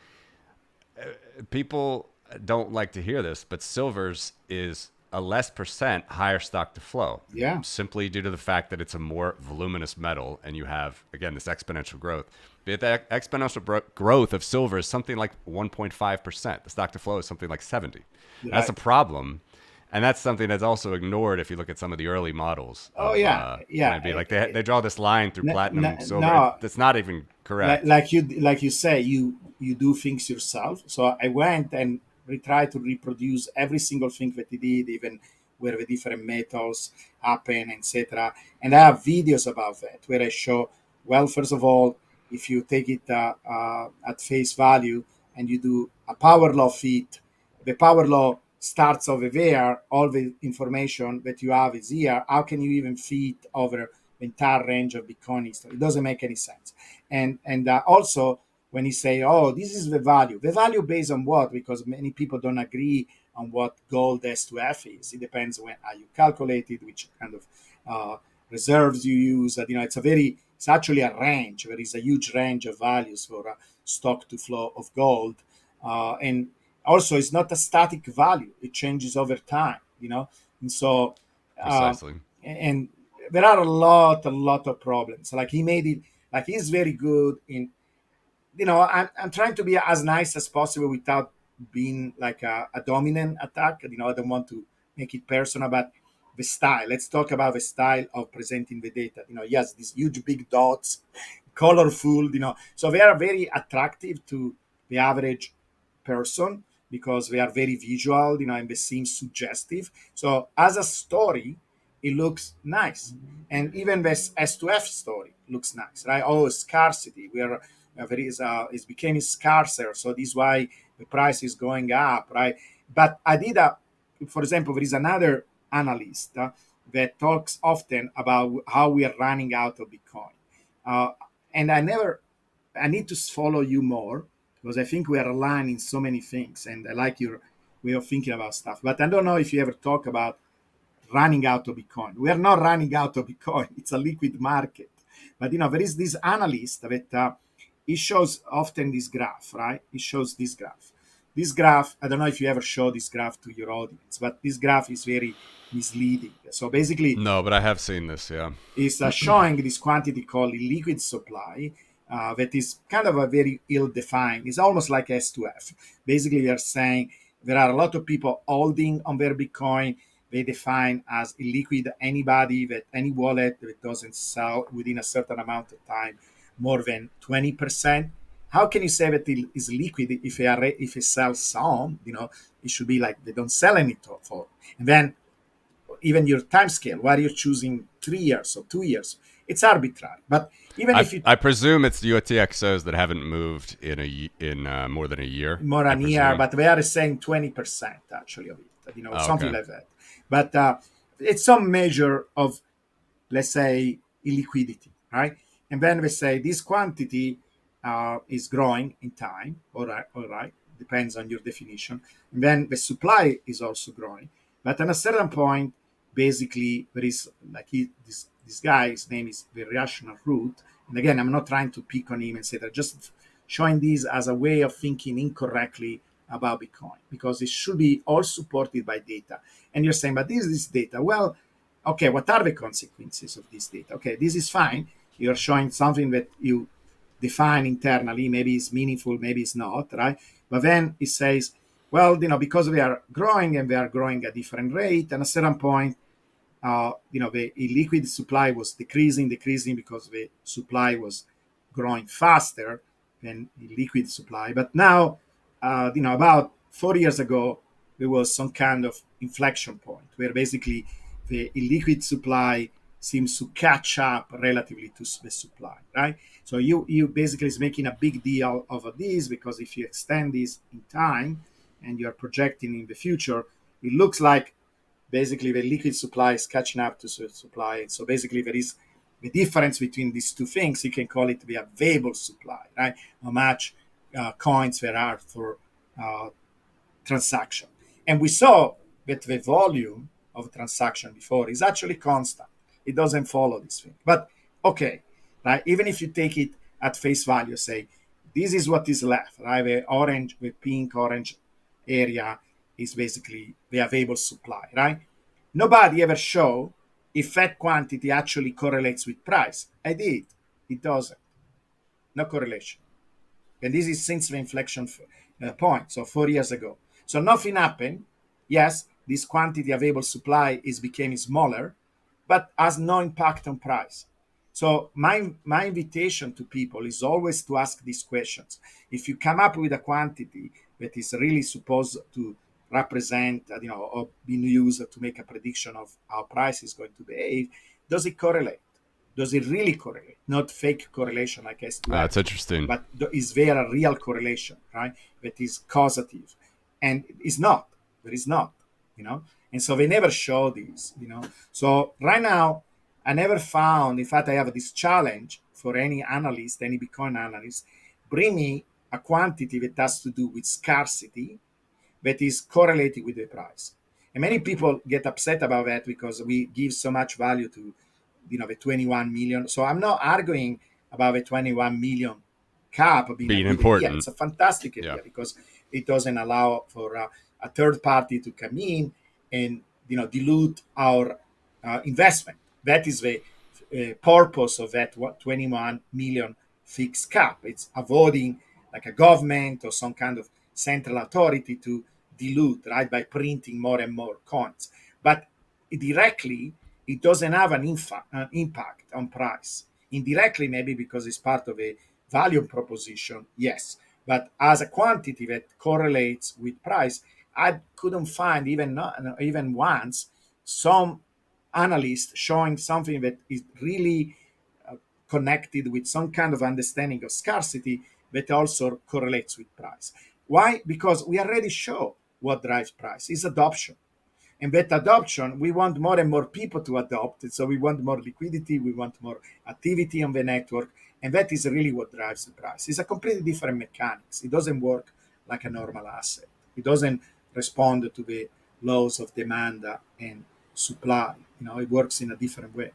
People don't like to hear this, but silver's is a less percent higher stock to flow. Yeah. Simply due to the fact that it's a more voluminous metal, and you have, again, this exponential growth. But the exponential growth of silver is something like 1.5%. The stock to flow is something like 70. Right. That's a problem. And that's something that's also ignored if you look at some of the early models. Oh, of, yeah. Be like they draw this line through platinum, silver. no. That's not even correct. Like you say, you you do things yourself. So I went and tried to reproduce every single thing that he did, even where the different metals happen, etc. And I have videos about that where I show, well, first of all, if you take it at face value and you do a power law fit, the power law starts over there, all the information that you have is here. How can you even fit over the entire range of Bitcoin history? It doesn't make any sense. And also, when you say, oh, this is the value based on what? Because many people don't agree on what gold S2F is. It depends when how you calculate it, which kind of reserves you use. It's actually a range. There is a huge range of values for a stock to flow of gold. And also, it's not a static value. It changes over time, And so, Precisely. and there are a lot of problems. Like he made it, like he's very good in, I'm trying to be as nice as possible without being like a dominant attack. I don't want to make it personal, but the style. Let's talk about the style of presenting the data. Yes, these huge big dots, colorful. So they are very attractive to the average person because they are very visual. And they seem suggestive. So as a story, it looks nice, and even this S2F story looks nice, right? Oh, scarcity. There is it's becoming scarcer, so this is why the price is going up, right? But for example, there is another analyst that talks often about how we are running out of Bitcoin, uh, and I need to follow you more because I think we are aligned in so many things, and I like your way of thinking about stuff. But I don't know if you ever talk about running out of Bitcoin. We are not running out of Bitcoin. It's a liquid market. But there is this analyst that he shows often this graph, right? He shows this graph. This graph, I don't know if you ever show this graph to your audience, but this graph is very misleading. So basically, No, but I have seen this. Yeah. is showing this quantity called liquid supply that is kind of a very ill-defined. It's almost like S2F. Basically, we are saying there are a lot of people holding on their Bitcoin. They define as illiquid any wallet that doesn't sell within a certain amount of time more than 20%. How can you say that it is liquid if it sells some? It should be like they don't sell any for. And then even your time scale, why you're choosing 3 years or 2 years, it's arbitrary. But even if you I presume it's the UTXOs that haven't moved in more than a year. more I than a year, presume. but they are saying 20% actually of it, Oh, something okay. like that. But it's some measure of, let's say, illiquidity, right? And then we say this quantity is growing in time. All right, depends on your definition. And then the supply is also growing, but at a certain point, basically, there is this guy. His name is the rational root. And again, I'm not trying to pick on him and say that. Just showing this as a way of thinking incorrectly about Bitcoin because it should be all supported by data. And you're saying, but this is data. Well, okay, what are the consequences of this data? Okay, this is fine. You're showing something that you define internally. Maybe it's meaningful, maybe it's not, right? But then it says, well, because we are growing and we are growing at different rate, and at a certain point, the illiquid supply was decreasing because the supply was growing faster than the liquid supply. But now, about 4 years ago, there was some kind of inflection point where basically the illiquid supply seems to catch up relatively to the supply, right? So you basically is making a big deal of this because if you extend this in time and you're projecting in the future, it looks like basically the liquid supply is catching up to the supply. So basically there is the difference between these two things. You can call it the available supply, right? How much coins there are for transaction. And we saw that the volume of transaction before is actually constant. It doesn't follow this thing. But okay, right? Even if you take it at face value, say this is what is left, right? The pink orange area is basically the available supply, right? Nobody ever show if that quantity actually correlates with price. I did. It doesn't. No correlation. And this is since the inflection point, so 4 years ago. So nothing happened. Yes, this quantity available supply is becoming smaller, but has no impact on price. So my invitation to people is always to ask these questions. If you come up with a quantity that is really supposed to represent, or being used to make a prediction of how price is going to behave, does it correlate? Does it really correlate? Not fake correlation like S2F, That's interesting. but is there a real correlation, right? That is causative, and it's not. There is not, And so they never show these. So right now, I never found. In fact, I have this challenge for any analyst, any Bitcoin analyst, bring me a quantity that has to do with scarcity that is correlated with the price. And many people get upset about that because we give so much value to, the 21 million. So I'm not arguing about the 21 million cap being a Being good idea. important. It's a fantastic Yeah. idea because it doesn't allow for a third party to come in and dilute our investment. That is the purpose of that 21 million fixed cap. It's avoiding like a government or some kind of central authority to dilute, right, by printing more and more coins. But directly, it doesn't have an impact on price. Indirectly, maybe because it's part of a value proposition, yes. But as a quantity that correlates with price, I couldn't find even once some analyst showing something that is really connected with some kind of understanding of scarcity that also correlates with price. Why? Because we already show what drives price is adoption. And that adoption, we want more and more people to adopt it. So we want more liquidity, we want more activity on the network. And that is really what drives the price. It's a completely different mechanics. It doesn't work like a normal asset. It doesn't respond to the laws of demand and supply. It works in a different way.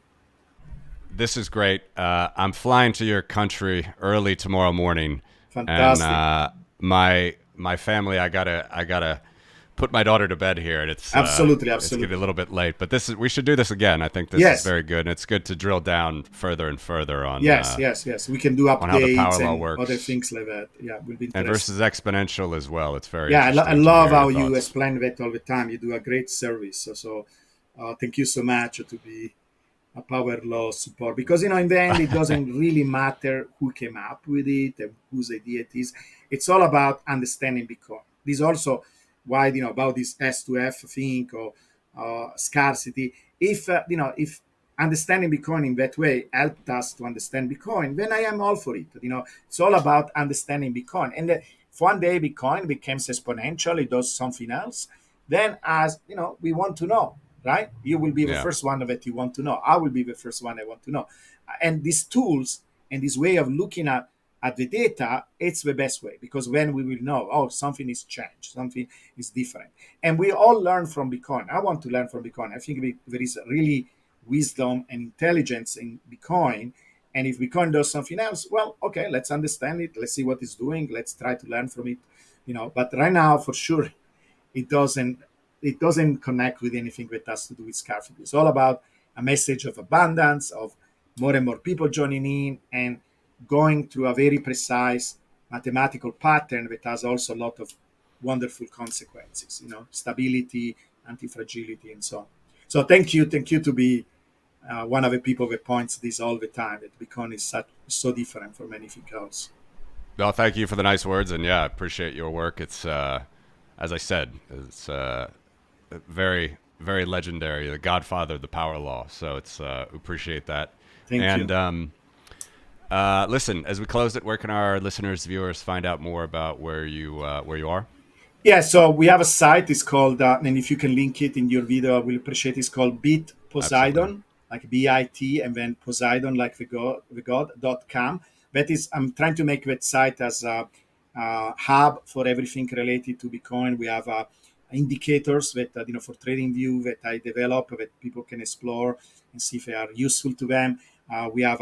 This is great. I'm flying to your country early tomorrow morning, Fantastic. and my family. I gotta put my daughter to bed here, and it's Absolutely. it's gonna be a little bit late. But we should do this again. I think this Yes. is very good, and it's good to drill down further and further on. Yes. We can do on how the power updates law and works. other things like that. Yeah, will be And interesting. versus exponential as well. It's very Yeah, I interesting to love hear how your you thoughts. explain that all the time. You do a great service. So thank you so much to be a power law support, because in the end it doesn't really matter who came up with it and whose idea it is. It's all about understanding Bitcoin. This is also why about this S2F thing or scarcity. If understanding Bitcoin in that way helped us to understand Bitcoin, then I am all for it. It's all about understanding Bitcoin. And if one day Bitcoin becomes exponential, it does something else, then as we want to know, right? You will be the Yeah. first one that you want to know. I will be the first one I want to know. And these tools and this way of looking at the data, it's the best way, because when we will know, oh, something is changed, something is different. And we all learn from Bitcoin. I want to learn from Bitcoin. I think there is really wisdom and intelligence in Bitcoin. And if Bitcoin does something else, well, okay, let's understand it. Let's see what it's doing. Let's try to learn from it. But right now, for sure, it doesn't connect with anything that has to do with scarcity. It's all about a message of abundance, of more and more people joining in and going through a very precise mathematical pattern that has also a lot of wonderful consequences, stability, anti-fragility, and so on. So thank you to be one of the people that points this all the time, that Bitcoin is so different from anything else. Well, thank you for the nice words, and yeah, I appreciate your work. It's as I said, it's very, very legendary, the godfather of the power law. So it's appreciate that. Thank and, you. Listen, as we close it, where can our listeners, viewers find out more about where you are? Yeah, so we have a site. It's called, and if you can link it in your video, I will appreciate it. It's called Bit Poseidon, Absolutely. like BIT, and then Poseidon, like the god.com. That is, I'm trying to make that site as a hub for everything related to Bitcoin. We have indicators that, for trading view that I develop that people can explore and see if they are useful to them. We are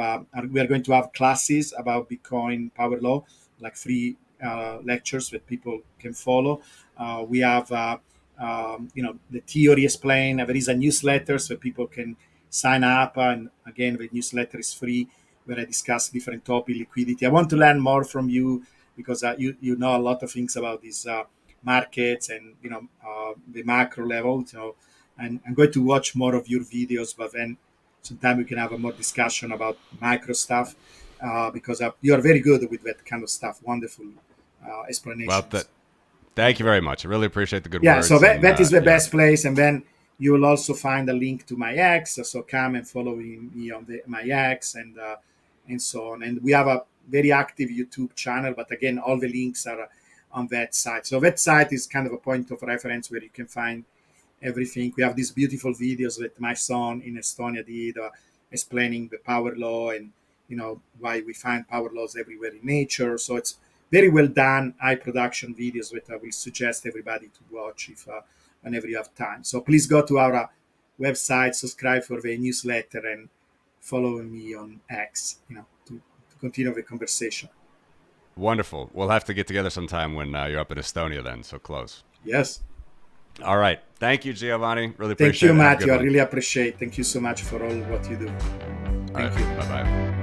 going to have classes about Bitcoin power law, like free lectures that people can follow. We have, the theory explained. There is a newsletter so people can sign up. And again, the newsletter is free, where I discuss different topics, liquidity. I want to learn more from you, because you know a lot of things about these markets and the macro level. And I'm going to watch more of your videos, but then sometime we can have a more discussion about micro stuff, because you are very good with that kind of stuff. Wonderful Well, explanations. thank you very much. I really appreciate the good Yeah, so words. And that is the yeah, best place, and then you will also find a link to my X. So come and follow me on my X, and so on. And we have a very active YouTube channel, but again, all the links are on that site. So that site is kind of a point of reference where you can find everything. We have these beautiful videos that my son in Estonia did, explaining the power law and why we find power laws everywhere in nature. So it's very well done, high production videos that I will suggest everybody to watch if whenever you have time. So please go to our website, subscribe for the newsletter, and follow me on X. To continue the conversation. wonderful. We'll have to get together sometime when you're up in Estonia then, so close. Yes. All right. Thank you, Giovanni. Really Thank appreciate you, it. Have a Matthew. good I one. really appreciate. Thank you so much for all what you do. All Thank right. you. Bye-bye.